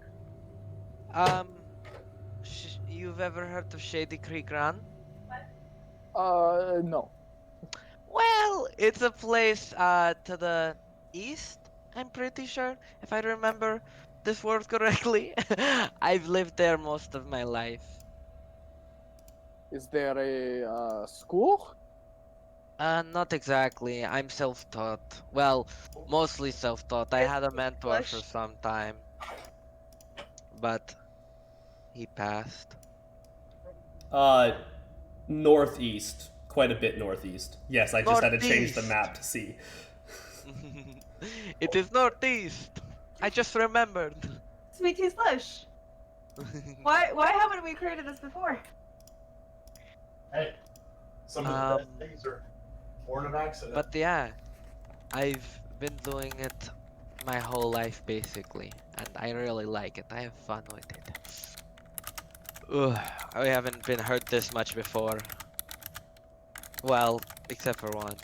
E: You've ever heard of Shady Creek Run?
A: No.
E: Well, it's a place to the east, I'm pretty sure, if I remember this word correctly. I've lived there most of my life.
A: Is there a school?
E: Not exactly. I'm self-taught. Well, mostly self-taught. I had a mentor for some time, but he passed.
B: Northeast. Quite a bit northeast. Yes, I just had to change the
E: Northeast.
B: map to see.
E: It is northeast. I just remembered.
D: Sweet tea slush. Why haven't we created this before?
C: Hey, some of the
E: Um,
C: best things are born of accident.
E: But yeah, I've been doing it my whole life basically, and I really like it. I have fun with it. Ugh, I haven't been hurt this much before. Well, except for once.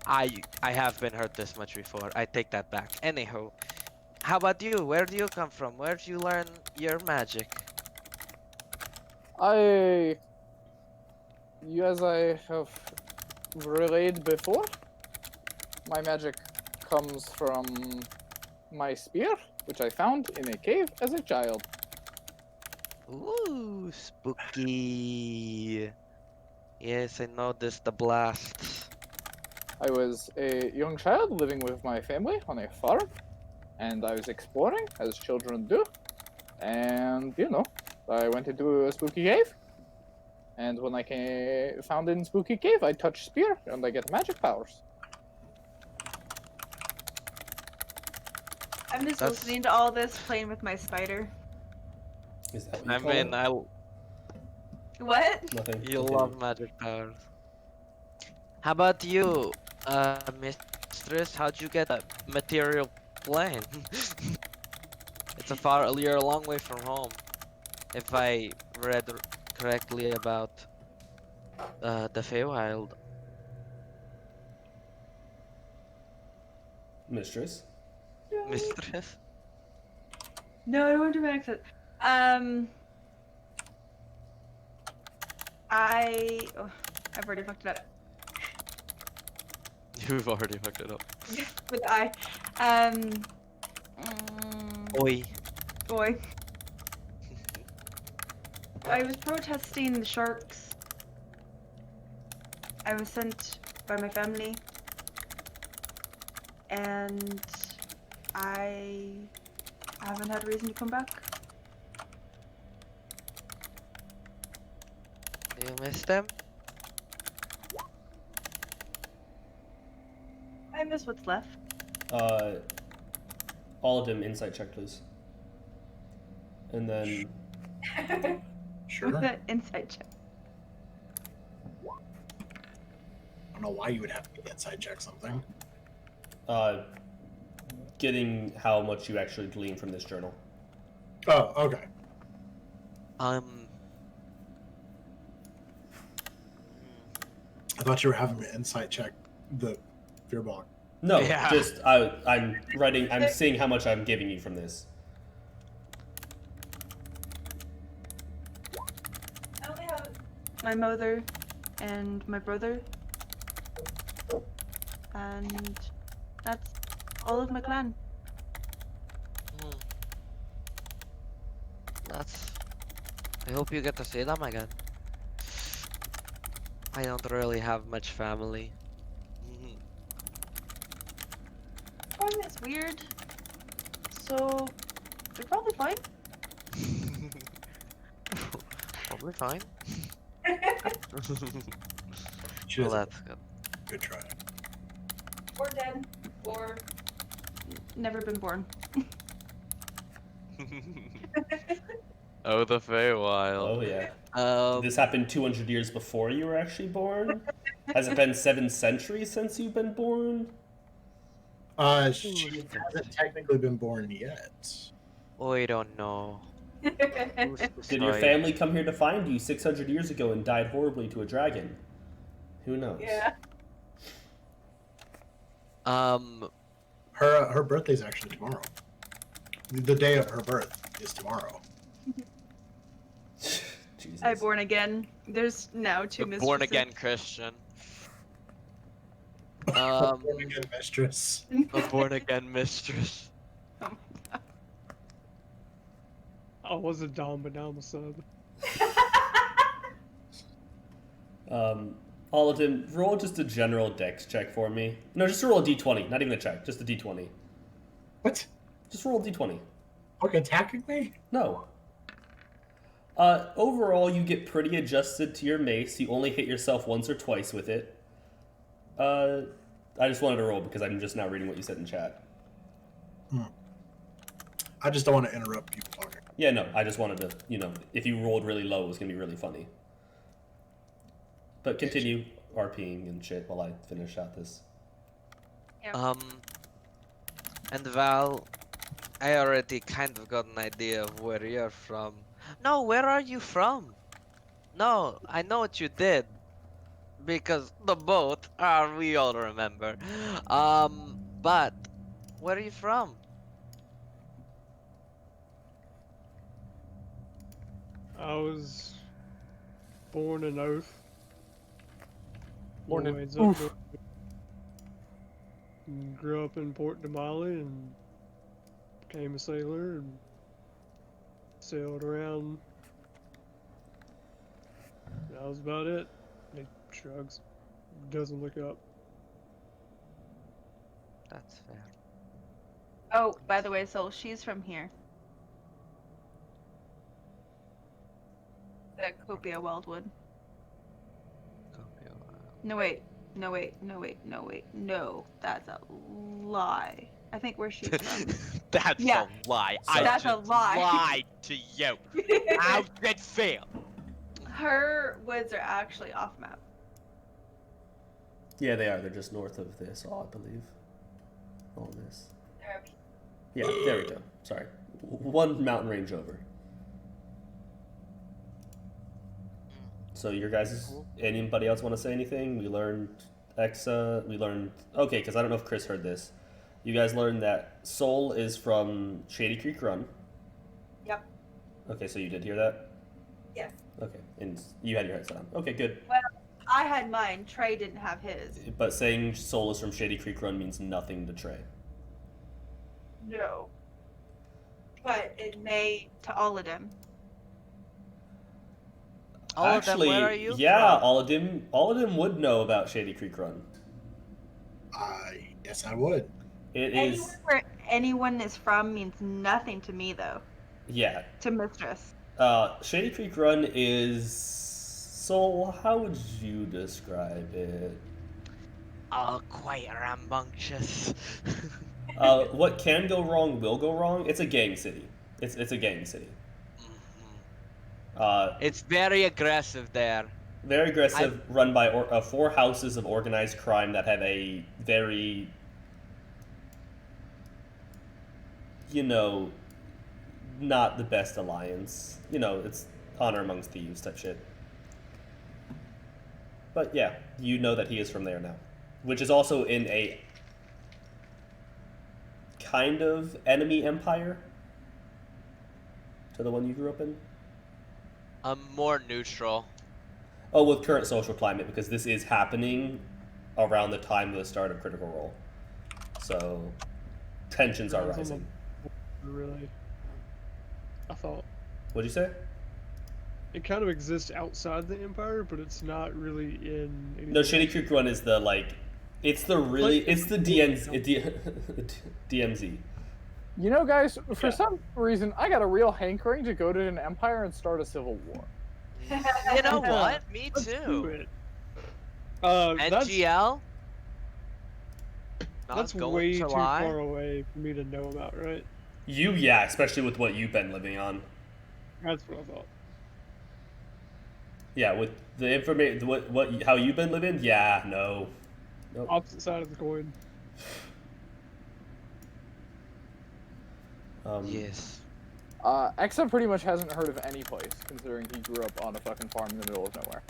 E: I have been hurt this much before. I take that back. Anywho, how about you? Where do you come from? Where did you learn your magic?
A: As I have relayed before, my magic comes from my spear, which I found in a cave as a child.
E: Ooh, spooky. Yes, I noticed the blasts.
A: I was a young child living with my family on a farm, and I was exploring, as children do. And, I went into a spooky cave. And when I found in spooky cave, I touch spear, and I get magic powers.
D: I'm just
E: That's-
D: listening to all this, playing with my spider.
B: Is that what you
E: I
B: call
E: mean,
B: it?
D: What?
B: Nothing.
E: You
B: Continue.
E: love magic powers. How about you, mistress? How'd you get a material plane? You're a long way from home. If I read correctly about the Feywild.
B: Mistress.
E: Mistress?
D: No, I don't want to do my accent. I've already fucked it up.
E: You've already fucked it up.
D: With I.
E: Oi.
D: Boy. I was protesting the sharks. I was sent by my family. And I haven't had a reason to come back.
E: You missed them?
D: I miss what's left.
B: All of them insight check, please. And then
C: Sure.
D: Insight check.
C: I don't know why you would have to inside check something.
B: getting how much you actually glean from this journal.
C: Oh, okay.
E: Um.
C: I thought you were having an insight check the Fearbog.
B: No,
E: Yeah.
B: just I'm writing. I'm seeing how much I'm giving you from this.
G: I only have
D: My mother and my brother. And that's all of my clan.
E: hmm. That's. I hope you get to see them again. I don't really have much family.
D: It's weird. So they're probably fine.
E: Probably fine.
C: She
E: Well,
C: does a
E: that's good.
C: good try.
G: or dead or
D: Never been born.
E: Oh, the Feywild.
B: Oh yeah.
E: Um,
B: This happened 200 years before you were actually born. Has it been 7 centuries since you've been born?
C: She hasn't technically been born yet.
E: we don't know. Who's to
B: Did your
E: say?
B: family come here to find you 600 years ago and died horribly to a dragon? Who knows?
G: yeah.
C: Her birthday's actually tomorrow. The day of her birth is tomorrow.
B: Jesus.
D: I born again. There's now two
E: The
D: mistresses.
E: born again Christian.
C: Born again mistress.
E: A born again mistress.
F: I was a dom, but now I'm a sub.
B: All of them, roll just a general dex check for me. No, just roll a d20, not even a check, just a d20.
C: What?
B: Just roll a d20.
C: Okay, attacking me?
B: No. Overall, you get pretty adjusted to your mace. You only hit yourself once or twice with it. I just wanted to roll because I'm just now reading what you said in chat.
C: I just don't want to interrupt people talking.
B: Yeah, no, I just wanted to, if you rolled really low, it was going to be really funny. But continue RPing and shit while I finish out this.
E: And Val, I already kind of got an idea of where you're from. No, where are you from? No, I know what you did. Because the boat, we all remember. But, where are you from?
F: I was born in Oath.
A: Born in
F: Ways
A: Oof.
F: north. And grew up in Port Damali and became a sailor and sailed around. That was about it. He shrugs. Doesn't look up.
E: That's fair.
D: Oh, by the way, Soul, she's from here. The Copia Wildwood. No, wait. No, that's a lie. I think where she's from.
E: That's
D: Yeah.
E: a lie.
B: So-
E: I
D: That's a
E: just
D: lie.
E: lied to you. How did fail?
D: Her woods are actually off map.
B: Yeah, they are. They're just north of this, I believe. All this. Yeah, there we go. Sorry. One mountain range over. So your guys, anybody else want to say anything? We learned okay, because I don't know if Chris heard this. You guys learned that Soul is from Shady Creek Run.
G: Yep.
B: Okay, so you did hear that?
G: Yes.
B: Okay, and you had your headset on. Okay, good.
D: I had mine. Trey didn't have his.
B: But saying Soul is from Shady Creek Run means nothing to Trey.
D: No. But it may to all of them.
E: All
B: Actually,
E: of them, where are you
B: yeah,
E: from?
B: all of them would know about Shady Creek Run.
C: Yes, I would.
B: It
D: Anywhere
B: is,
D: where anyone is from means nothing to me, though.
B: yeah.
D: To Mistress.
B: Shady Creek Run is. Soul, how would you describe it?
E: all quite rambunctious.
B: What can go wrong will go wrong. It's a gang city. It's a gang city.
E: It's very aggressive there.
B: Very aggressive, run by 4 houses of organized crime that have a very, not the best alliance. It's honor amongst thieves type shit. But yeah, you know that he is from there now. Which is also in a kind of enemy empire to the one you grew up in.
E: More neutral.
B: Oh, with current social climate, because this is happening around the time of the start of Critical Role. So, tensions are rising.
F: Really? I thought
B: What'd you say?
F: it kind of exists outside the Empire, but it's not really in.
B: No, Shady Creek one is the, it's the DMZ.
A: You know, guys, for some reason, I got a real hankering to go to an empire and start a civil war.
E: You know what? Me
F: Let's do
E: too.
F: it. That's
E: NGL? Not
F: that's
E: going
F: way
E: to
F: too
E: lie.
F: far away for me to know about, right?
B: Yeah, especially with what you've been living on.
F: That's what I thought.
B: Yeah, with the information, how you've been living, yeah, no. Nope.
F: Opposite side of the coin.
E: Yes.
A: Exa pretty much hasn't heard of any place, considering he grew up on a fucking farm in the middle of nowhere.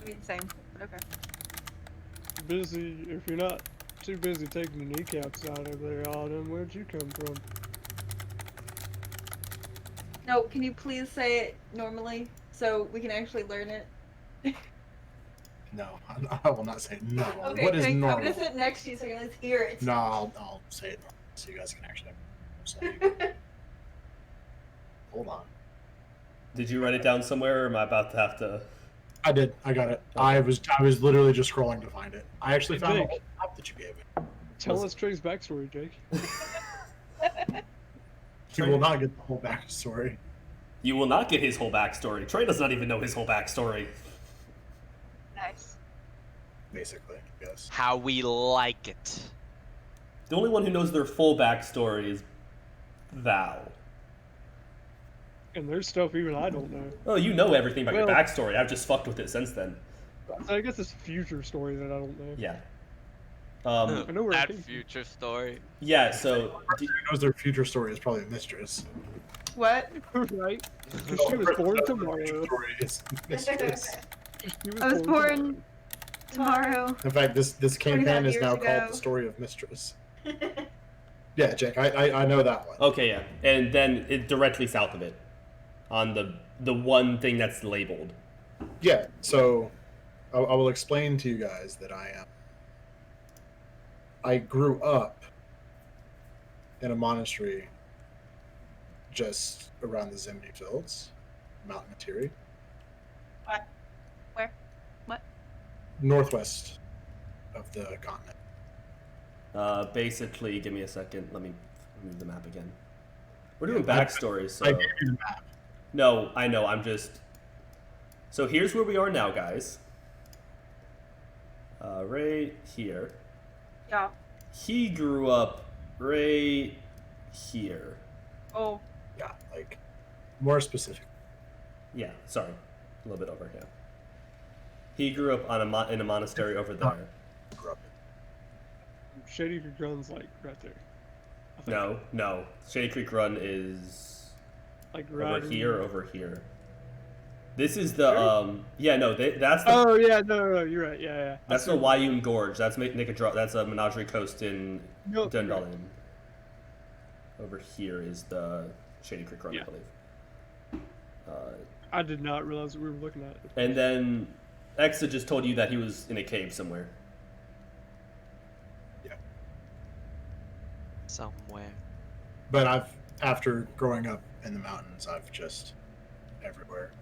D: I mean, same, but okay.
F: Busy. If you're not too busy taking the kneecaps out of there, Autumn, where'd you come from?
G: No, can you please say it normally so we can actually learn it?
C: No, I will not say no.
G: Okay,
C: What is
G: I'm
C: normal?
G: gonna sit next to you so you can let's hear it.
C: No, I'll say it normal so you guys can actually say. Hold on.
B: Did you write it down somewhere, or am I about to have to?
C: I did. I got it. I was literally just scrolling to find it. I actually found the
F: Jake.
C: whole map that you gave me.
F: Tell us Trey's backstory, Jake.
C: You will not get the whole backstory.
B: You will not get his whole backstory. Trey does not even know his whole backstory.
D: Nice.
C: Basically, yes.
E: How we like it.
B: The only one who knows their full backstory is Val.
F: And there's stuff even I don't know.
B: Oh, you know everything about your
F: Well-
B: backstory. I've just fucked with it since then.
F: I guess it's future story that I don't know.
B: Yeah.
F: I know where it
E: That
F: came from.
E: future story.
B: Yeah, so...
C: Who knows their future story is probably Mistress.
G: What?
F: Right? 'Cause she was born
C: Her
F: tomorrow.
C: future story is Mistress.
F: She
D: I was born tomorrow.
C: In fact, this campaign
G: 25
C: is now
G: years
C: called
G: ago.
C: the story of Mistress. Yeah, Jake, I know that one.
B: Okay, yeah. And then directly south of it. On the one thing that's labeled.
C: Yeah, so I will explain to you guys that I grew up in a monastery just around the Zimni Fields, Mount Materi.
D: What? Where? What?
C: Northwest of the continent.
B: Basically, give me a second. Let me move the map again. We're doing
C: Yeah,
B: backstories, so...
C: I gave you the map.
B: No, I know, I'm just... So here's where we are now, guys. Right here.
D: Yeah.
B: He grew up right here.
D: Oh.
C: Yeah, like more specific.
B: Yeah, sorry. A little bit over here. He grew up on in a monastery over there.
C: Grew up
F: Shady Creek Run's like right there. I think.
B: No. Shady Creek Run is
F: Like right
B: over
F: in-
B: here, over here. This is the, yeah, no, that's the...
F: Oh yeah, no, you're right. Yeah.
B: That's the Wayun Gorge. That's that's a Menagerie Coast in
F: Nope, you're right.
B: Dundalin. Over here is the Shady Creek Run,
F: Yeah.
B: I believe.
F: I did not realize what we were looking at.
B: And then Exa just told you that he was in a cave somewhere.
E: Somewhere.
C: But after growing up in the mountains, I've just everywhere.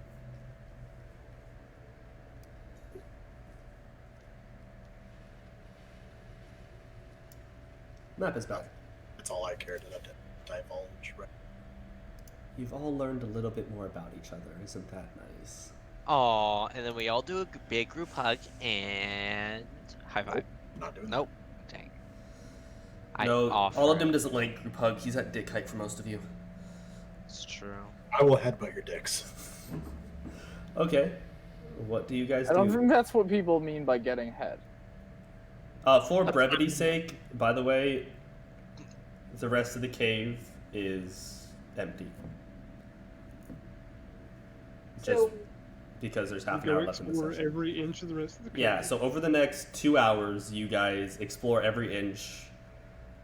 B: Map is back.
C: That's all I cared to divulge. Right?
B: You've all learned a little bit more about each other. Isn't that nice?
E: Aw, and then we all do a big group hug and high five.
C: Not doing
E: Nope. Dang. I
B: No,
E: offer.
B: all of them doesn't like group hug. He's at dick height for most of you.
E: It's true.
C: that. I will headbutt your dicks.
B: Okay. What do you guys
A: I don't
B: do?
A: think that's what people mean by getting head.
B: For brevity's sake, by the way, the rest of the cave is empty. Just
G: So
B: because there's half an
F: Go
B: hour left in the
F: explore
B: session.
F: every inch of the rest of the cave.
B: Yeah, so over the next 2 hours, you guys explore every inch.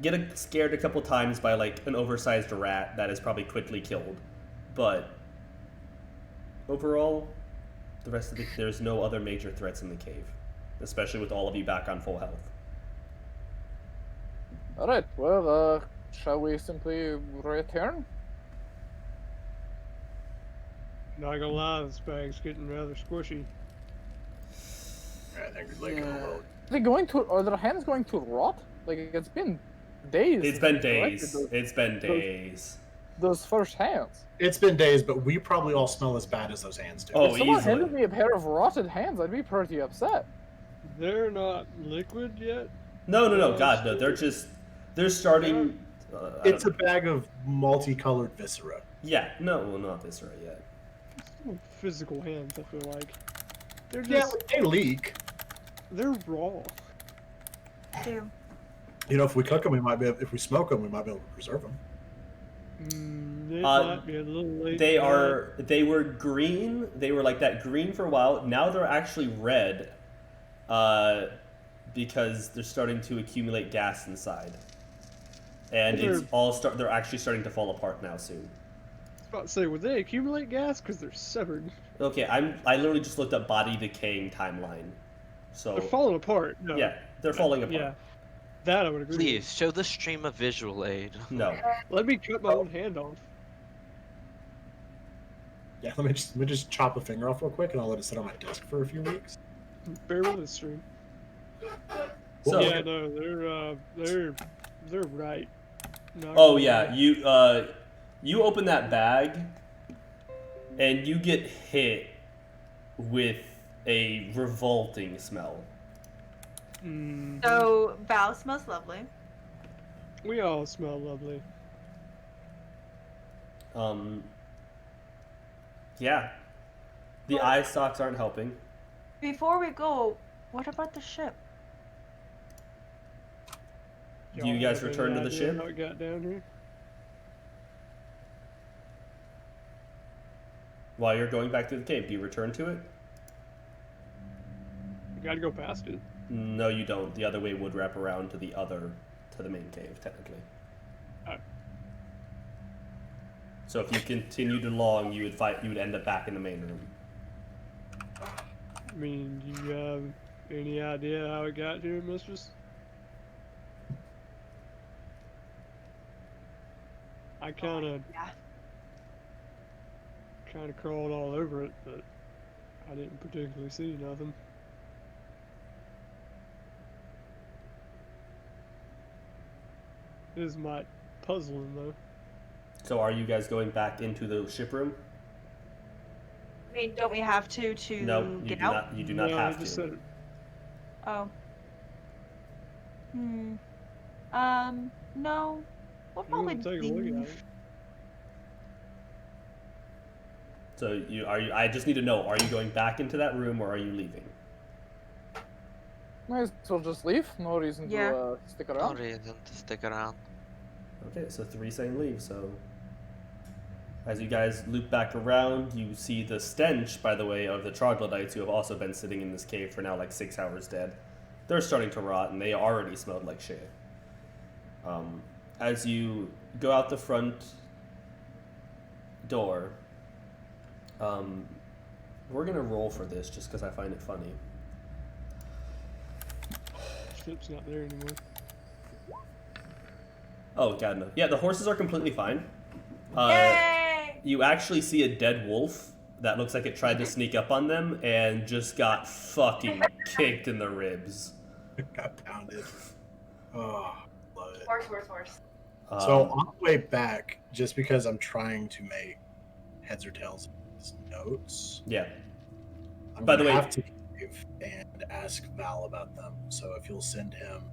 B: Get scared a couple times by like an oversized rat that is probably quickly killed, but overall, the rest of there's no other major threats in the cave, especially with all of you back on full health.
A: All right. Well, shall we simply return?
F: Not gonna lie, this bag's getting rather squishy.
C: I think we're like in a little.
A: Are their hands going to rot? Like it's been days.
B: It's
A: since
B: been
A: we collected
B: days. It's been days.
A: Those first hands.
C: It's been days, but we probably all smell as bad as those hands do.
B: Oh,
A: If someone
B: easily.
A: handed me a pair of rotted hands, I'd be pretty upset.
F: They're not liquid yet.
B: No, God, no. They're starting.
C: It's a bag of multicolored viscera.
B: Yeah, no, well, not viscera yet.
F: Still physical hands, I feel like. They're
C: Yeah,
F: just,
C: they leak.
F: they're raw.
D: Two.
C: You know, if we cook them, we might be. If we smoke them, we might be able to preserve them.
F: It
B: Uh,
F: might be a little late.
B: They
F: for that.
B: They were green. They were like that green for a while. Now they're actually red, because they're starting to accumulate gas inside, and they're actually starting to fall apart now soon.
F: I was about to say, would they accumulate gas? Because they're severed.
B: Okay, I literally just looked up body decaying timeline, so
F: They're falling apart. No.
B: yeah, they're falling apart.
F: Yeah. That I would agree.
E: Please show the stream a visual aid.
B: No,
F: With. Let me cut my own hand off.
C: Yeah, let me just chop a finger off real quick, and I'll let it sit on my desk for a few weeks.
F: Bear with this stream.
B: so
F: Yeah, no, they're right. Not
B: oh
F: gonna
B: yeah,
F: lie.
B: you open that bag, and you get hit with a revolting smell.
D: So Val smells lovely.
F: We all smell lovely.
B: Yeah, the eye stalks aren't helping.
D: Before we go, what about the ship?
B: Do you guys
F: have any
B: return to the
F: idea
B: ship?
F: How it got down here?
B: While you're going back to the cave, do you return to it?
F: We gotta go past it.
B: No, you don't. The other way would wrap around to the main cave, technically.
F: Alright.
B: So if you continued along, you would end up back in the main room.
F: I mean, do you have any idea how it got here, mistress? I kinda crawled all over it, but I didn't particularly see nothing. It is my puzzling though.
B: So are you guys going back into the ship room?
D: I mean, don't we have to
B: No, you
D: get
B: do
D: out?
B: not. You do not
F: No, I
B: have
F: just
B: to.
F: said it.
D: Oh. No. We'll
F: You
D: probably
F: wanna take a look at
D: leave.
F: it?
B: So I just need to know: are you going back into that room or are you leaving?
A: Might as well just leave. No reason
D: Yeah.
A: to stick
E: No
A: around.
E: reason to stick around.
B: Okay, so 3 saying leave. So as you guys loop back around, you see the stench, by the way, of the troglodytes who have also been sitting in this cave for now like 6 hours dead. They're starting to rot, and they already smelled like shit. As you go out the front door, we're gonna roll for this just because I find it funny.
F: Ship's not there anymore.
B: Oh god, no. Yeah, the horses are completely fine.
D: Yay!
B: You actually see a dead wolf that looks like it tried to sneak up on them and just got fucking kicked in the ribs.
C: Got pounded. Oh, love it.
G: Horse.
C: So on the way back, just because I'm trying to make heads or tails of these notes,
B: Yeah.
C: I'm
B: By the
C: gonna
B: way-
C: have to cave and ask Val about them. So if you'll send him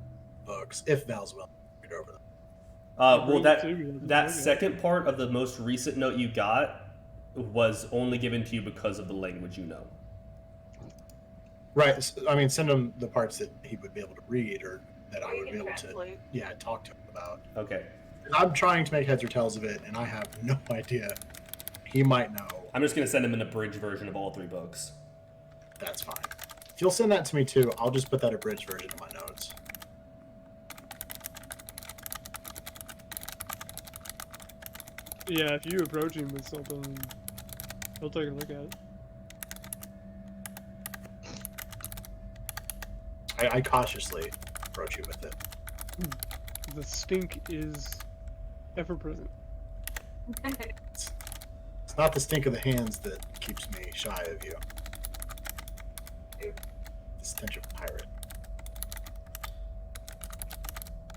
C: books, if Val's willing to read over them.
B: Well,
F: Bring it to me, I'll
B: that
F: just look at it.
B: second part of the most recent note you got was only given to you because of the language you know.
C: Right. I mean, send him the parts that he would be able to read, or that I
G: You
C: would
G: can
C: be able
G: translate.
C: to, talk to him about.
B: Okay.
C: I'm trying to make heads or tails of it, and I have no idea. He might know.
B: I'm just gonna send him an abridged version of all 3 books.
C: That's fine. If you'll send that to me too, I'll just put that abridged version in my notes.
F: Yeah, if you approach him with something, he'll take a look at it.
C: I cautiously approach you with it.
F: The stink is ever present.
C: It's not the stink of the hands that keeps me shy of you. The stench of pirate.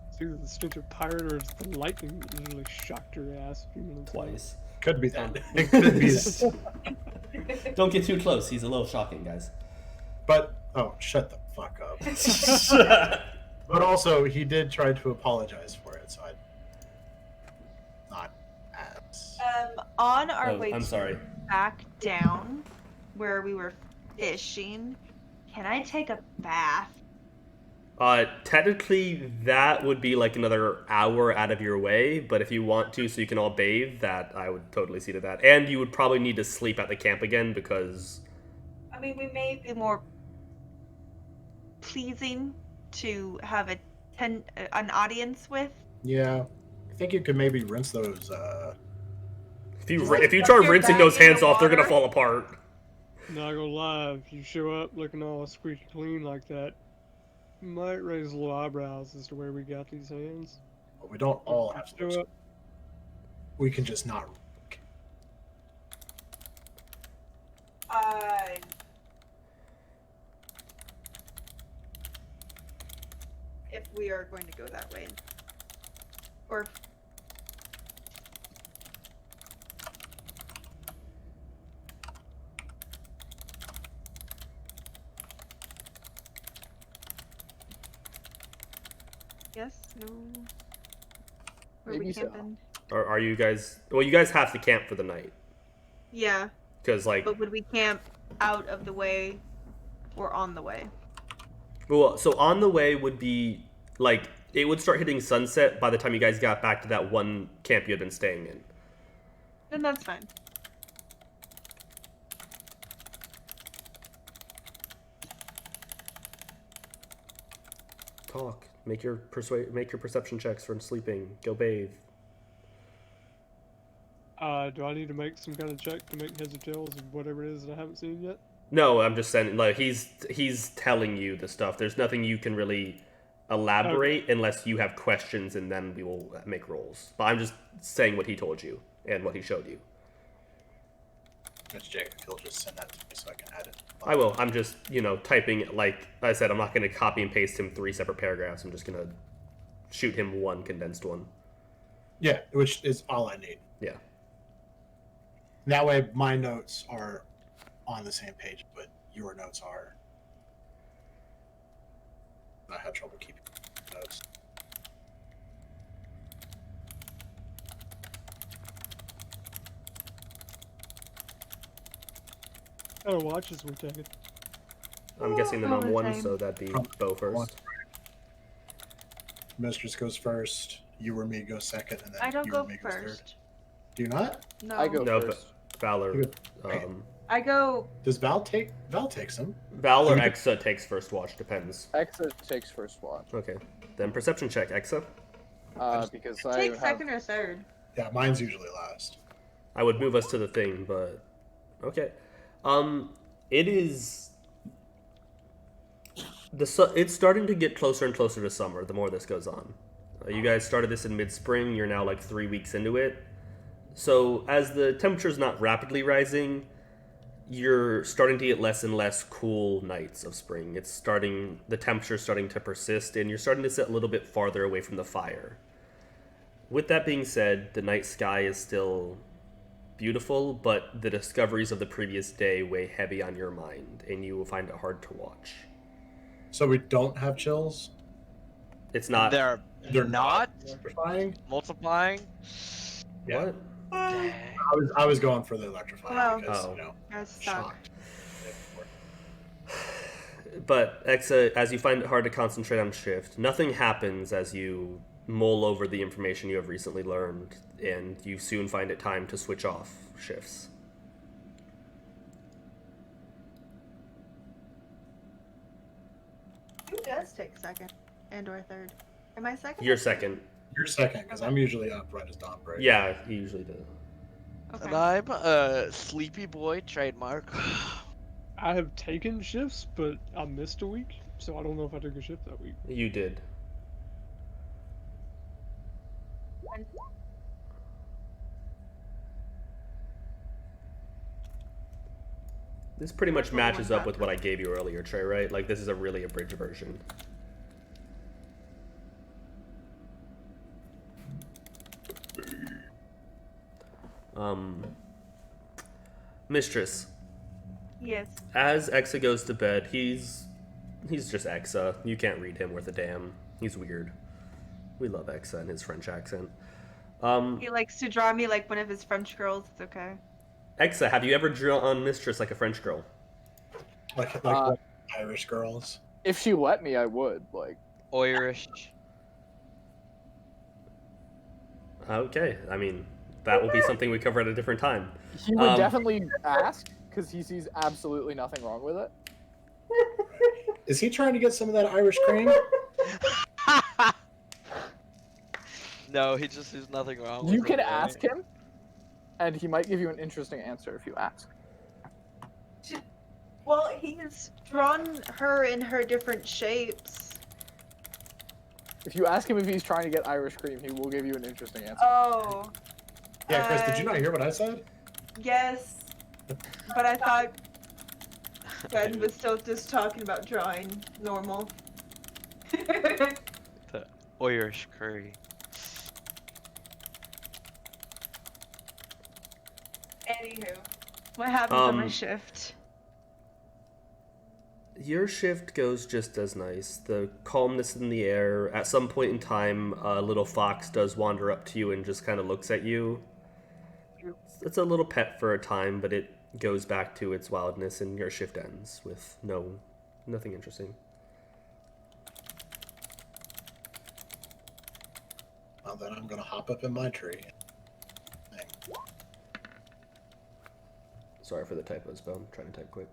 F: It's either the stench of pirate or it's the lightning that literally shocked your ass a few minutes ago.
B: Twice.
C: Could be that. It could be.
B: Don't get too close. He's a little shocking, guys.
C: But shut the fuck up. But also, he did try to apologize for it, so I not as.
D: On our way
B: I'm sorry.
D: back down where we were fishing, can I take a bath?
B: Technically, that would be like another hour out of your way, but if you want to, so you can all bathe, that I would totally see to that. And you would probably need to sleep at the camp again because.
D: I mean, we may be more pleasing to have an audience with.
C: Yeah, I think you could maybe rinse those.
B: If you
D: Just
B: try
D: put your
B: rinsing
D: bag
B: those
D: in
B: hands
D: the
B: off, they're gonna
D: water.
B: fall apart.
F: Not gonna lie, if you show up looking all squeaky clean like that, you might raise a little eyebrows as to where we got these hands.
C: Well, we don't all have to.
F: Show up.
C: We can just not.
D: If we are going to go that way. Or yes, no. Where
A: Maybe
D: we
A: so.
D: camping?
B: Are you guys? Well, you guys have to camp for the night
D: Yeah,
B: because, like,
D: but would we camp out of the way or on the way?
B: well, so on the way would be like it would start hitting sunset by the time you guys got back to that one camp you had been staying in.
D: Then that's fine.
B: Talk. Make your perception checks for sleeping. Go bathe.
F: Do I need to make some kind of check to make heads or tails of whatever it is that I haven't seen yet?
B: No, I'm just saying, like, he's telling you the stuff. There's nothing you can really elaborate unless you have questions, and then we will make rolls. But I'm just saying what he told you and what he showed you.
C: That's Jake. If you'll just send that to me so I can add it.
B: I will. I'm just, typing, like I said, I'm not going to copy and paste him 3 separate paragraphs. I'm just going to shoot him one condensed one.
C: Yeah, which is all I need.
B: Yeah.
C: That way, my notes are on the same page, but your notes are. I had trouble keeping notes.
F: How to watch as we take it.
B: I'm guessing the
D: all the
B: normal one,
D: same.
B: so that'd be Bo first.
C: Mistress goes first. You or me go second, and then
D: I don't
C: you
D: go
C: or me goes third.
D: first.
C: Do you not?
D: No.
A: I go
B: No,
A: first.
B: Valor.
C: Okay.
D: I go.
C: Does Val take? Val takes them.
B: Val or Exa takes first watch, depends.
A: Exa takes first watch.
B: Okay. Then perception check, Exa.
A: Because I
D: Take
A: have
D: second or third.
C: Yeah, mine's usually last.
B: I would move us to the thing, but okay. It is it's starting to get closer and closer to summer the more this goes on. You guys started this in mid-spring. You're now like 3 weeks into it. So as the temperature's not rapidly rising, you're starting to get less and less cool nights of spring. The temperature's starting to persist, and you're starting to sit a little bit farther away from the fire. With that being said, the night sky is still beautiful, but the discoveries of the previous day weigh heavy on your mind, and you will find it hard to watch.
C: So we don't have chills?
B: It's not.
E: They're
C: They're
E: not
C: electrifying?
E: multiplying.
C: Yeah.
B: What?
E: Dang.
C: I was going for the electrifying
D: Wow.
C: because,
B: Oh.
D: Guys suck.
C: shocked.
B: But Exa, as you find it hard to concentrate on shift, nothing happens as you mull over the information you have recently learned, and you soon find it time to switch off shifts.
D: Who does take second and or third? Am I second?
B: You're second.
C: You're second, because I'm usually up right as dawn breaks.
B: Yeah, you usually do.
D: Okay.
E: And I'm a sleepy boy trademark.
F: I have taken shifts, but I missed a week, so I don't know if I took a shift that week.
B: You did. This pretty much matches up with what I gave you earlier, Trey, right? Like, this is a really abridged version. Mistress,
D: Yes.
B: as Exa goes to bed, he's just Exa. You can't read him worth a damn. He's weird. We love Exa and his French accent.
D: He likes to draw me like one of his French girls. It's okay.
B: Exa, have you ever drawn Mistress like a French girl?
C: Like Irish girls.
A: If she let me, I would. Like,
E: Irish.
B: Okay, I mean, that will be something we cover at a different time.
A: he would definitely ask because he sees absolutely nothing wrong with it.
C: Is he trying to get some of that Irish cream?
E: No, he just sees nothing wrong with
A: You
E: it.
A: can
E: right?
A: ask him, and he might give you an interesting answer if you ask.
D: Well, he's drawn her in her different shapes.
A: If you ask him if he's trying to get Irish cream, he will give you an interesting answer.
D: Oh.
C: Yeah, Chris, did you not hear what I said?
D: Yes. But I thought Ben was still just talking about drawing normal.
E: The Irish curry.
D: Anywho, what happened on my
B: Um,
D: shift?
B: Your shift goes just as nice. The calmness in the air. At some point in time, a little fox does wander up to you and just kind of looks at you. It's a little pet for a time, but it goes back to its wildness, and your shift ends with nothing interesting.
C: Well, then I'm gonna hop up in my tree.
B: Sorry for the typos, but I'm trying to type quick.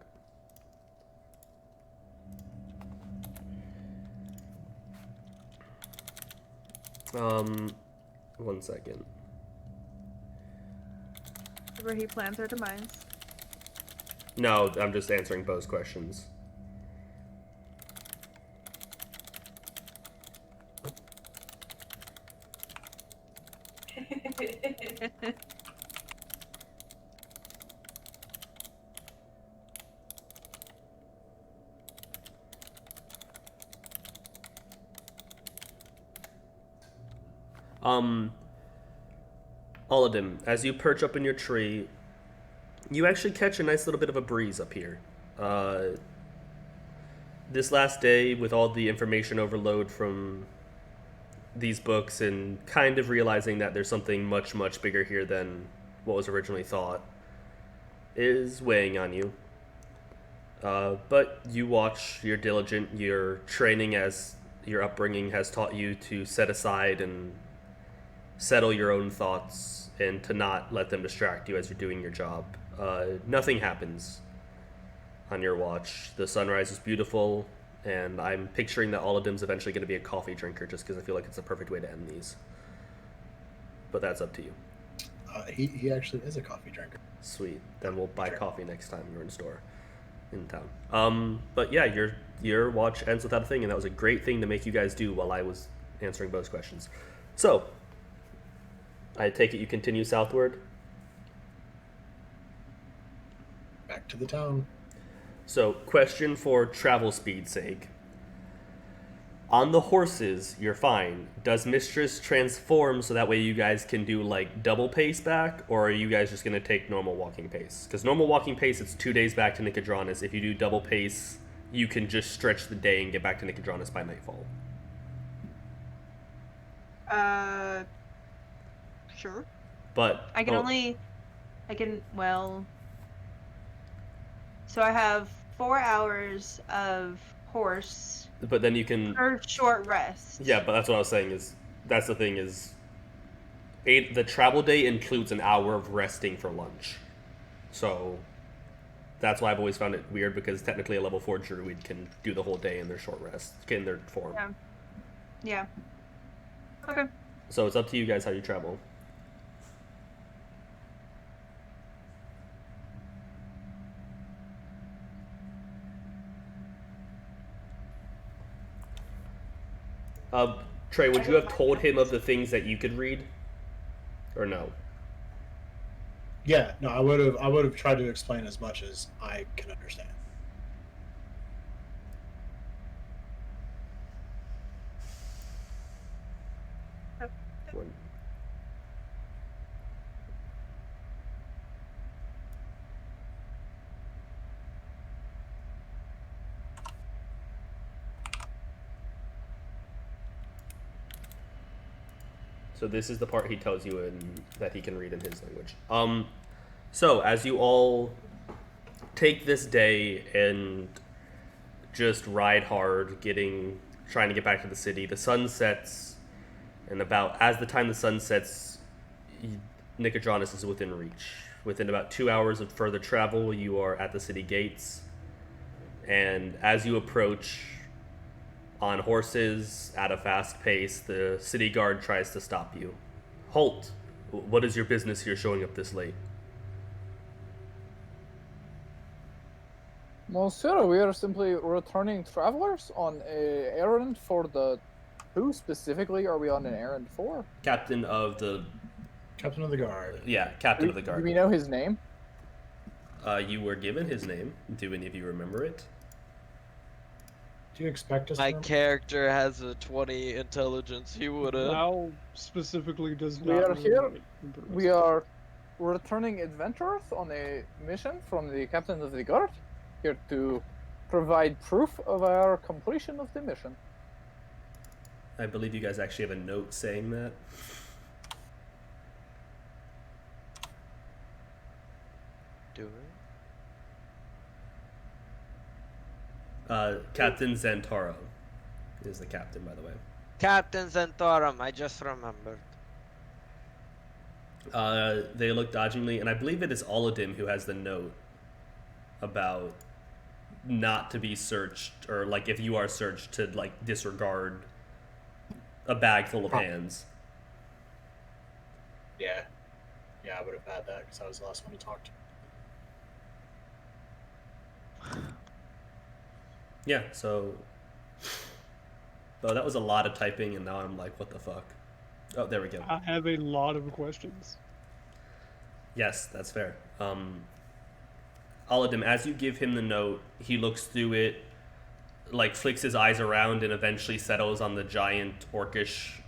B: One second.
D: Where he plans our demise.
B: No, I'm just answering Bo's questions. Oladim, as you perch up in your tree, you actually catch a nice little bit of a breeze up here. This last day, with all the information overload from these books and kind of realizing that there's something much, much bigger here than what was originally thought, is weighing on you. But you watch, you're diligent, your training as your upbringing has taught you to set aside and settle your own thoughts and to not let them distract you as you're doing your job. Nothing happens on your watch. The sunrise is beautiful, and I'm picturing that Oladim's eventually going to be a coffee drinker just because I feel like it's the perfect way to end these. But that's up to you.
C: He actually is a coffee drinker.
B: Sweet. Then we'll buy
C: Sure.
B: coffee next time we're in store in town. But yeah, your watch ends without a thing, and that was a great thing to make you guys do while I was answering Bo's questions. So, I take it you continue southward.
C: Back to the town.
B: So, question for travel speed's sake. On the horses, you're fine. Does Mistress transform so that way you guys can do like double pace back, or are you guys just gonna take normal walking pace? Because normal walking pace, it's 2 days back to Nicodranus. If you do double pace, you can just stretch the day and get back to Nicodranus by nightfall.
D: Sure.
B: But
D: I can so I have 4 hours of horse
B: But then you can.
D: or short rest.
B: Yeah, but that's what I was saying. That's the thing is, the travel day includes an hour of resting for lunch, so that's why I've always found it weird because technically a level 4 druid can do the whole day in their short rest, in their form.
D: Yeah. Okay.
B: So it's up to you guys how you travel. Trey, would you have told him of the things that you could read, or no?
C: Yeah, no, I would have tried to explain as much as I can understand.
B: When- So this is the part he tells you that he can read in his language. So as you all take this day and just ride hard, trying to get back to the city, the sun sets, and as the time the sun sets, Nicodranus is within reach. Within about 2 hours of further travel, you are at the city gates, and as you approach on horses at a fast pace, the city guard tries to stop you. Halt! What is your business here showing up this late?
A: Monsieur, we are simply returning travelers on a errand for the... Who specifically are we on an errand for?
B: Captain of the
C: guard.
B: Yeah, captain of the
A: Do
B: guard.
A: we know his name?
B: You were given his name. Do any of you remember it?
C: Do you expect us
E: My
C: to?
E: character has a 20 intelligence. He would have.
F: Mal specifically does not.
A: We are
F: really
A: here.
F: remember
A: We
F: us.
A: are returning adventurers on a mission from the captain of the guard, here to provide proof of our completion of the mission.
B: I believe you guys actually have a note saying that.
E: Do it.
B: Captain Zantaro is the captain, by the way.
E: Captain Zentorum, I just remembered.
B: They look dodgingly, and I believe it is Oladim who has the note about not to be searched, or like if you are searched to like disregard a bag full of hands.
C: Yeah. Yeah, I would have had that because I was the last one to talk to.
B: Yeah, so... Oh, that was a lot of typing, and now I'm like, what the fuck? Oh, there we go.
F: I have a lot of questions.
B: Yes, that's fair. Aladim, as you give him the note, he looks through it, like flicks his eyes around, and eventually settles on the giant orcish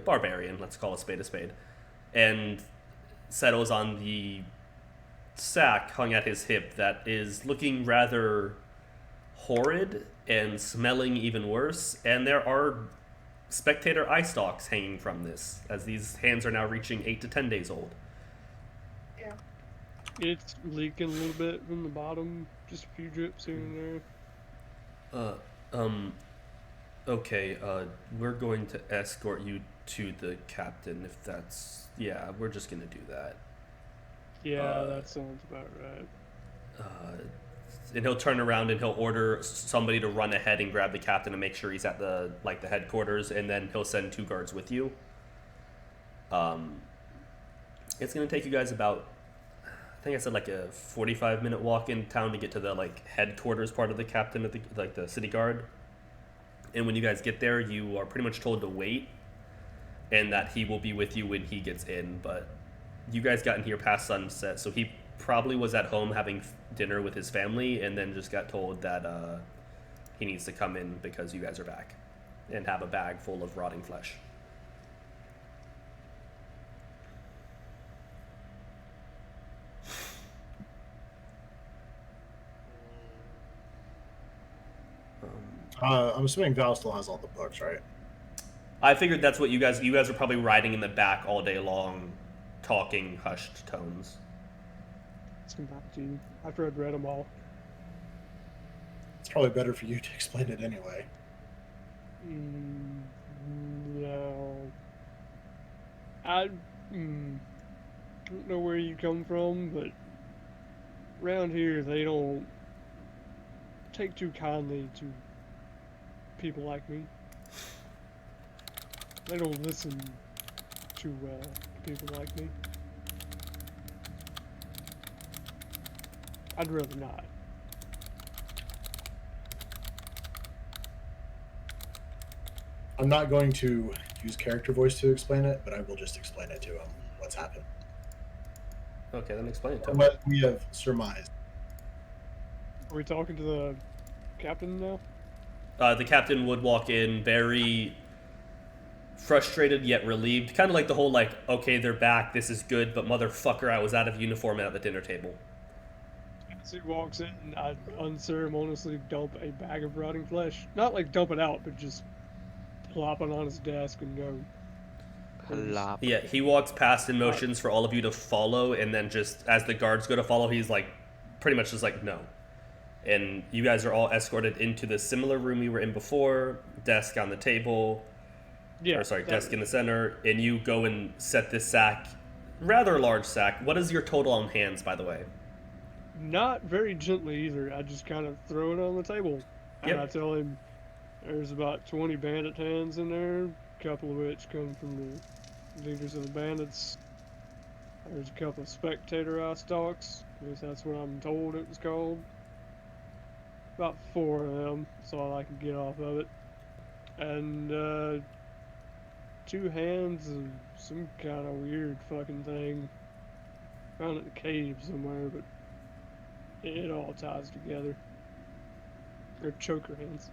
B: barbarian, let's call a spade, and settles on the sack hung at his hip that is looking rather horrid and smelling even worse, and there are spectator eye stalks hanging from this, as these hands are now reaching 8 to 10 days old.
F: It's leaking a little bit from the bottom, just a few drips here and there.
B: Okay, we're going to escort you to the captain if that's... Yeah, we're just gonna do that.
F: Yeah, that sounds about right.
B: And he'll turn around and he'll order somebody to run ahead and grab the captain and make sure he's at the headquarters, and then he'll send 2 guards with you. It's gonna take you guys about, I think I said like a 45-minute walk in town to get to the headquarters part of the captain of the city guard. And when you guys get there, you are pretty much told to wait, and that he will be with you when he gets in. But you guys got in here past sunset, so he probably was at home having dinner with his family, and then just got told that he needs to come in because you guys are back and have a bag full of rotting flesh.
C: I'm assuming Val still has all the books, right?
B: I figured that's what you guys are probably riding in the back all day long, talking hushed tones.
F: Let's come back to you after I'd read them all.
C: It's probably better for you to explain it anyway.
F: No. I don't know where you come from, but around here they don't take too kindly to people like me. They don't listen too well to people like me. I'd rather not.
C: I'm not going to use character voice to explain it, but I will just explain it to him what's happened.
B: Okay, then explain it to him.
C: What we have surmised.
F: Are we talking to the captain now?
B: The captain would walk in very frustrated yet relieved, kind of like the whole like, okay, they're back, this is good, but motherfucker, I was out of uniform at the dinner table.
F: As he walks in, I'd unceremoniously dump a bag of rotting flesh. Not like dump it out, but just plop it on his desk and go.
E: Plop.
B: Yeah, he walks past and motions for all of you to follow, and then just as the guards go to follow, he's like, pretty much just like, no. And you guys are all escorted into the similar room you were in before, desk on the table, desk in the center, and you go and set this sack, rather large sack. What is your total on hands, by the way?
F: Not very gently either. I just kind of throw it on the table. And
B: Yep.
F: I tell him there's about 20 bandit hands in there, a couple of which come from the leaders of the bandits. There's a couple of spectator eye stalks, at least that's what I'm told it was called. About 4 of them, so I can get off of it. And 2 hands of some kind of weird fucking thing. Found it in a cave somewhere, but it all ties together. They're choker hands.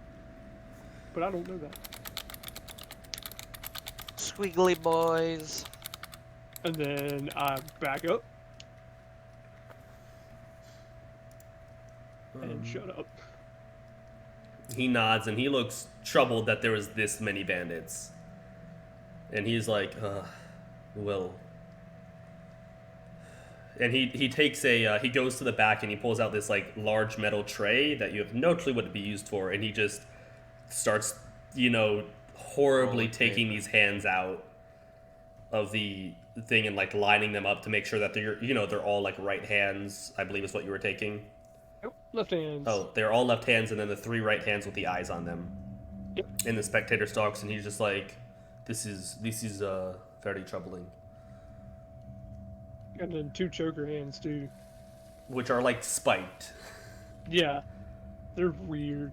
F: But I don't know that.
E: Squiggly boys.
F: And then I back up and shut up.
B: He nods and he looks troubled that there was this many bandits. And he's like, well. And he takes he goes to the back and he pulls out this like large metal tray that you have no clue what it'd be used for, and he just starts, horribly taking these hands out of the thing and like lining them up to make sure that they're all like right hands, I believe is what you were taking.
F: Nope, left hands.
B: Oh, they're all left hands, and then the 3 right hands with the eyes on them.
F: Yep.
B: In the spectator stalks, and he's just like, this is very troubling.
F: And then 2 choker hands too.
B: Which are like spiked.
F: Yeah, they're weird.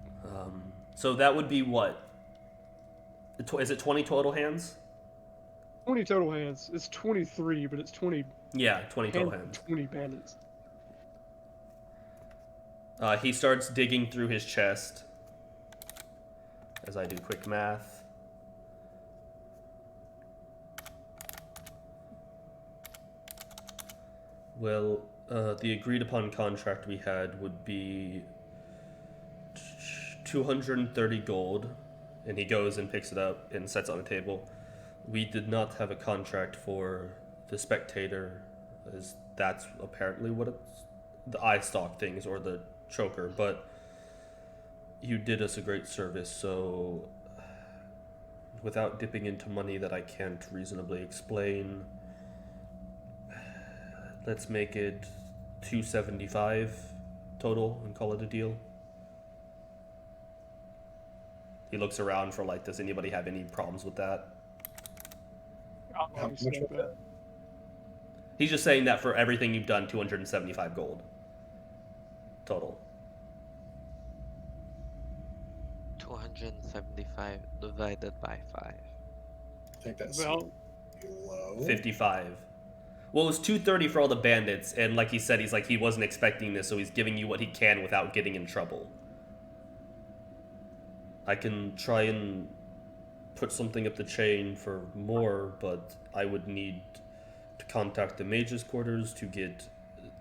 B: So that would be what? Is it 20 total hands?
F: 20 total hands. It's 23, but it's 20.
B: Yeah, 20 total hands.
F: 20 bandits.
B: He starts digging through his chest. As I do quick math. Well, the agreed upon contract we had would be 230 gold, and he goes and picks it up and sets it on the table. We did not have a contract for the spectator, as that's apparently what it's, the eye stalk things or the choker, but you did us a great service, so without dipping into money that I can't reasonably explain, let's make it 275 total and call it a deal. He looks around for like, does anybody have any problems with that?
F: I'll
C: How much
F: accept
C: was
F: that.
B: He's just saying that for everything you've done, 275 gold total.
E: 275 divided by 5.
C: I think that's
F: Well,
C: low.
B: 55. Well, it was 230 for all the bandits, and like he said, he wasn't expecting this, so he's giving you what he can without getting in trouble. I can try and put something up the chain for more, but I would need to contact the mage's quarters to get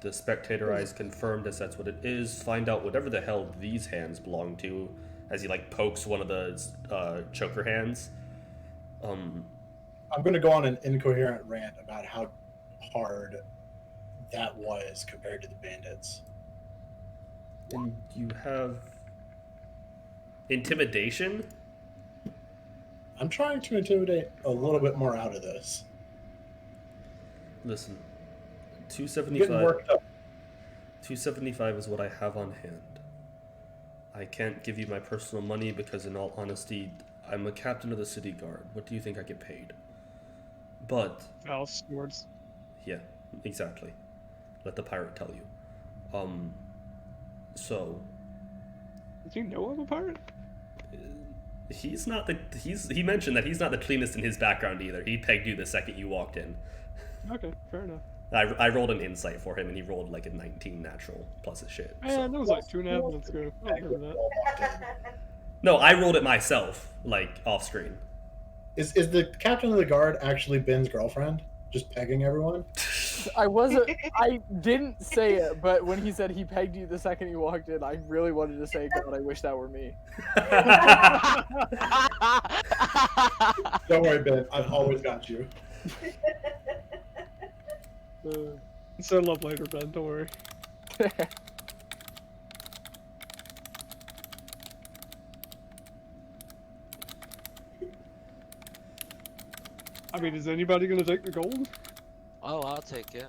B: the spectator eyes confirmed as that's what it is, find out whatever the hell these hands belong to, as he like pokes one of the choker hands.
C: I'm going to go on an incoherent rant about how hard that was compared to the bandits.
B: And you have intimidation?
C: I'm trying to intimidate a little bit more out of this.
B: Listen,
C: I'm
B: 275.
C: getting worked up.
B: 275 is what I have on hand. I can't give you my personal money because, in all honesty, I'm a captain of the city guard. What do you think I get paid? But
F: House swords.
B: yeah, exactly. Let the pirate tell you. So
F: Did you know I'm a pirate?
B: he's not the he mentioned that he's not the cleanest in his background either. He pegged you the second you walked in.
F: Okay, fair enough.
B: I rolled an insight for him and he rolled like a 19 natural plus his shit.
F: Man, that was like 2.5 months ago. I don't remember that.
B: No, I rolled it myself, like off screen.
C: Is the captain of the guard actually Ben's girlfriend? Just pegging everyone?
A: I didn't say it, but when he said he pegged you the second you walked in, I really wanted to say, God, I wish that were me.
C: Don't worry, Ben. I've always got you.
F: Settle up later, Ben. Don't worry. I mean, is anybody gonna take the gold?
E: Oh, I'll take it.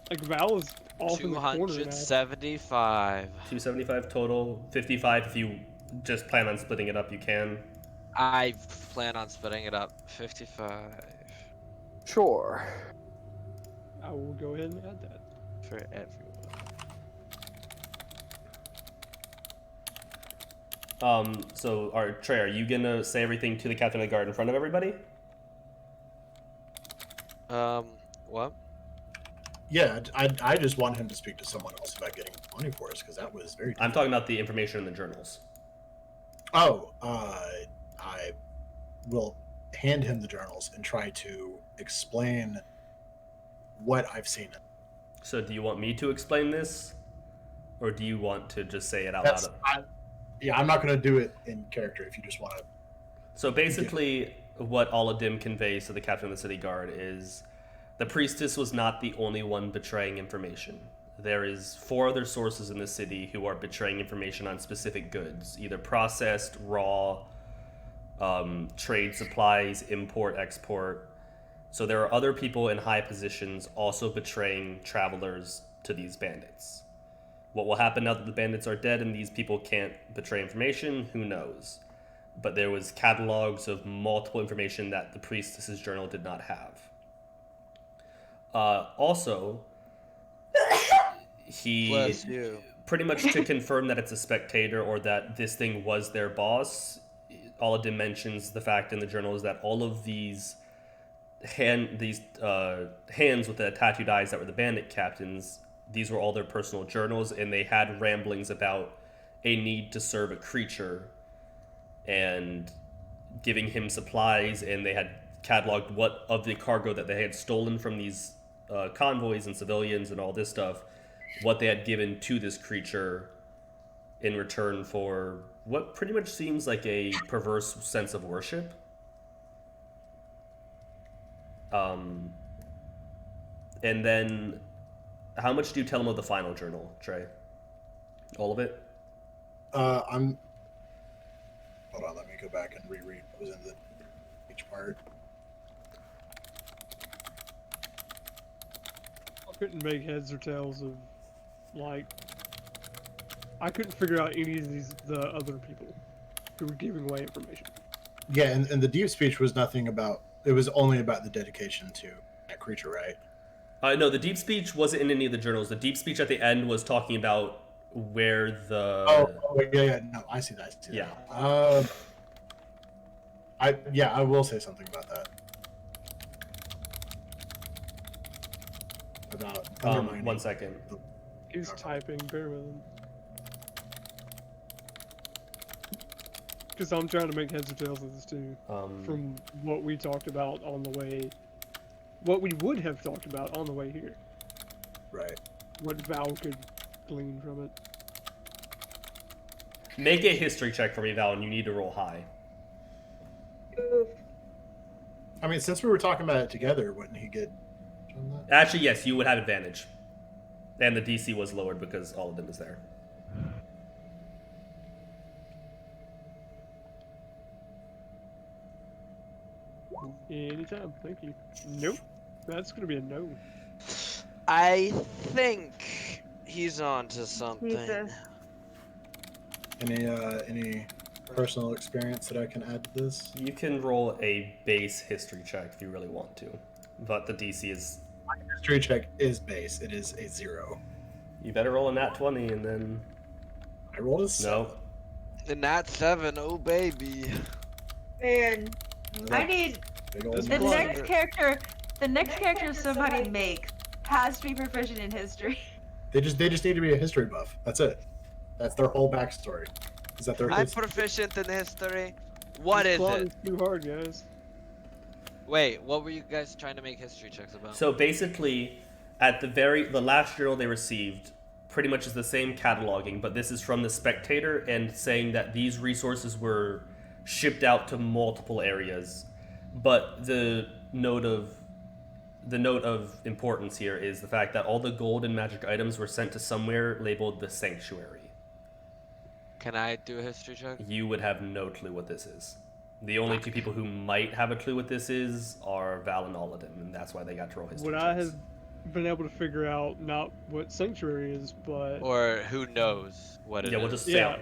F: Like Val is off in the corner now.
E: 275.
B: 275 total, 55 if you just plan on splitting it up, you can.
E: I plan on splitting it up. 55
A: Sure.
F: I will go ahead and add that.
E: for everyone.
B: So, Trey, are you gonna say everything to the captain of the guard in front of everybody?
E: What?
C: Yeah, I just want him to speak to someone else about getting money for us, because that was very...
B: I'm talking about the information in the journals.
C: Oh, I will hand him the journals and try to explain what I've seen.
B: So do you want me to explain this? Or do you want to just say it out
C: That's,
B: loud?
C: I'm not going to do it in character if you just want to...
B: So basically, what Aladim conveys to the captain of the city guard is the priestess was not the only one betraying information. There is 4 other sources in the city who are betraying information on specific goods, either processed, raw, trade supplies, import, export. So there are other people in high positions also betraying travelers to these bandits. What will happen now that the bandits are dead and these people can't betray information, who knows? But there was catalogs of multiple information that the priestess's journal did not have. Also, he
E: Bless you.
B: pretty much to confirm that it's a spectator or that this thing was their boss. Aladim mentions the fact in the journal is that all of these hands with the tattooed eyes that were the bandit captains, these were all their personal journals, and they had ramblings about a need to serve a creature and giving him supplies, and they had cataloged what of the cargo that they had stolen from these convoys and civilians and all this stuff, what they had given to this creature in return for what pretty much seems like a perverse sense of worship. And then, how much do you tell them of the final journal, Trey? All of it?
C: Hold on, let me go back and reread what was in each part.
F: I couldn't make heads or tails of, like, I couldn't figure out any of the other people who were giving away information.
C: Yeah, and the deep speech was nothing about, it was only about the dedication to that creature, right?
B: No, the deep speech wasn't in any of the journals. The deep speech at the end was talking about where the...
C: Oh yeah, no, I see that.
B: Yeah.
C: I will say something about that. About undermining
B: 1 second.
F: He's typing, bear with him. because I'm trying to make heads or tails of this too. From what we talked about on the way, what we would have talked about on the way here.
C: Right.
F: What Val could glean from it.
B: Make a history check for me, Val, and you need to roll high.
G: Oof.
C: I mean, since we were talking about it together, wouldn't he get on that?
B: Actually, yes, you would have advantage. And the DC was lowered because all of them is there.
F: Anytime, thank you. Nope. That's gonna be a no.
E: I think he's on to something.
D: Jesus.
C: Any personal experience that I can add to this?
B: You can roll a base history check if you really want to. But the DC is...
C: My history check is base. It is a 0.
B: You better roll a nat 20 and then...
C: I rolled a 7.
B: No.
E: The nat 7, oh baby.
G: Man,
D: I need
C: Big old
F: This
D: the
F: blood.
D: next character. The next character somebody makes has to be proficient in history.
C: They just need to be a history buff. That's it. That's their whole backstory. Is that their
E: I'm proficient in history. What
F: This
E: is
F: plot
E: it?
F: is too hard, guys.
E: Wait, what were you guys trying to make history checks about?
B: So basically, at the last journal they received pretty much is the same cataloging, but this is from the Spectator and saying that these resources were shipped out to multiple areas. But the note of importance here is the fact that all the gold and magic items were sent to somewhere labeled the Sanctuary.
E: Can I do a history check?
B: You would have no clue what this is. The only two people who might have a clue what this is are Val and Aladdin, and that's why they got to roll history
F: Would
B: checks.
F: I have been able to figure out not what Sanctuary is, but
E: Or who knows what it is?
B: Yeah, we'll just say
F: Yeah.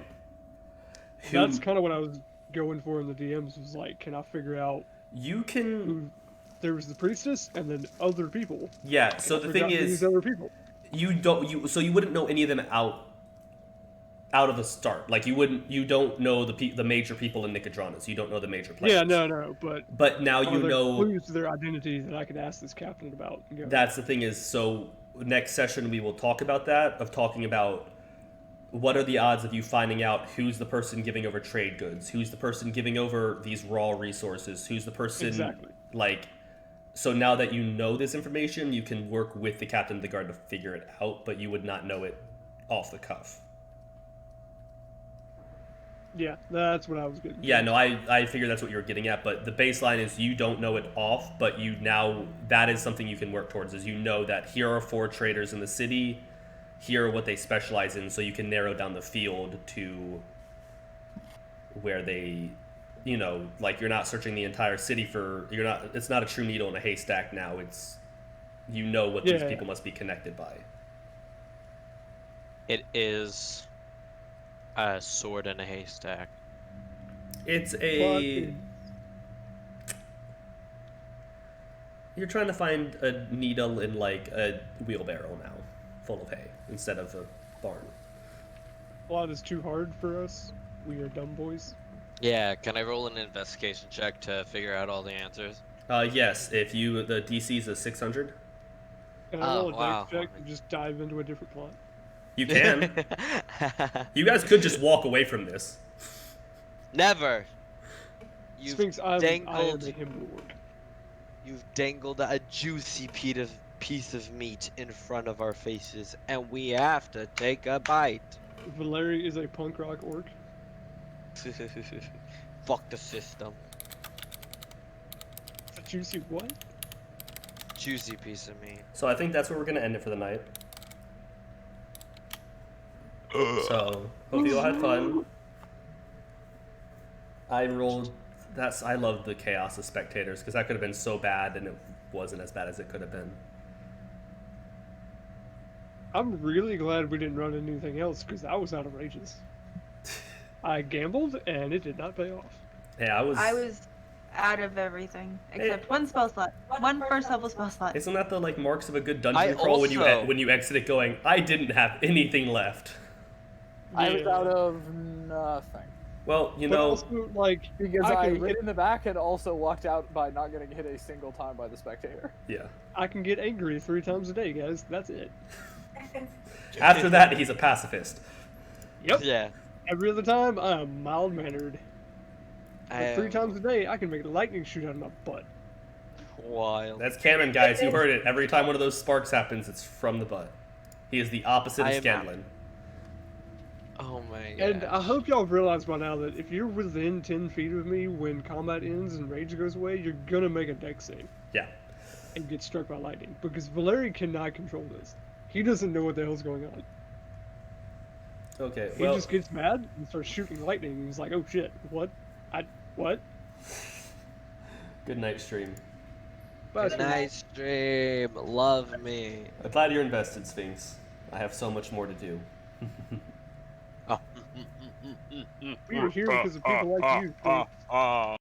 B: who
F: that's kind of what I was going for in the DMs. Was like, can I figure out
B: you can.
F: who? There was the priestess, and then other people.
B: Yeah. So the
F: Figure
B: thing
F: out
B: is,
F: these other people.
B: so you wouldn't know any of them out of the start. Like you don't know the major people in Nicodranas. You don't know the major players.
F: Yeah, no, but
B: But now
F: are
B: you
F: there
B: know.
F: clues to their identity that I could ask this captain about. And go,
B: That's the thing is, so next session we will talk about that, of talking about what are the odds of you finding out who's the person giving over trade goods, who's the person giving over these raw resources, who's the person,
F: Exactly.
B: like, so now that you know this information, you can work with the captain of the guard to figure it out, but you would not know it off the cuff.
F: Yeah, that's what I was getting.
B: Yeah, no, I figure that's what you're getting at, but the baseline is you don't know it off, but you now, that is something you can work towards, is you know that here are 4 traders in the city, here are what they specialize in, so you can narrow down the field to where they, you know, like you're not searching the entire city for, it's not a true needle in a haystack now, it's, you know what these people must be connected by.
E: It is a sword in a haystack.
B: It's a...
F: Fucking-
B: You're trying to find a needle in like a wheelbarrow now, full of hay, instead of a barn.
F: A lot is too hard for us. We are dumb boys.
E: Yeah, can I roll an investigation check to figure out all the answers?
B: Yes, if you, the DC is a 600.
F: Can I roll a
E: wow.
F: dice check and just dive into a different plot?
B: You can. You guys could just walk away from this.
E: Never. You've
F: Sphinx, I am
E: dangled.
F: a Himmelward.
E: You've dangled a juicy piece of meat in front of our faces, and we have to take a bite.
F: Valeri is a punk rock orc.
E: Fuck the system.
F: A juicy what?
E: Juicy piece of meat.
B: So I think that's where we're gonna end it for the night. So hope you all had fun. I love the chaos of spectators because that could have been so bad and it wasn't as bad as it could have been.
F: I'm really glad we didn't run into anything else because that was outrageous. I gambled and it did not pay off.
B: Yeah,
D: I was out of everything except one spell slot, one first level spell slot.
B: Isn't that the like marks of a good dungeon
E: I
B: crawl
E: also-
B: when you exit it going, I didn't have anything left.
A: I was
F: Yeah.
A: out of nothing.
B: Well, you
F: But
B: know,
F: also, like,
A: Because
F: I
A: I
F: can
A: hit in the back and also walked out by not getting hit a single time by the spectator.
B: yeah.
F: I can get angry 3 times a day, guys. That's it.
B: After that, he's a pacifist.
F: Yep.
E: Yeah.
F: Every other time, I'm mild mannered. But 3 times a day, I can make lightning shoot out of my butt.
E: Wild.
B: That's canon, guys. You heard it. Every time one of those sparks happens, it's from the butt. He is the opposite
E: I
B: of
E: am-
B: Scanlan.
E: Oh my god.
F: And I hope y'all realize by now that if you're within 10 feet of me when combat ends and rage goes away, you're gonna make a dex save
B: Yeah.
F: and get struck by lightning. Because Valeri cannot control this. He doesn't know what the hell's going on.
B: Okay,
F: He
B: well,
F: just gets mad and starts shooting lightning. And he's like, oh shit, what? What?
B: good night, stream.
F: Bye,
E: Good night, stream. Love me.
B: I'm glad you're invested, Sphinx. I have so much more to do.
E: Oh.
F: We are here because of people like you. Dude.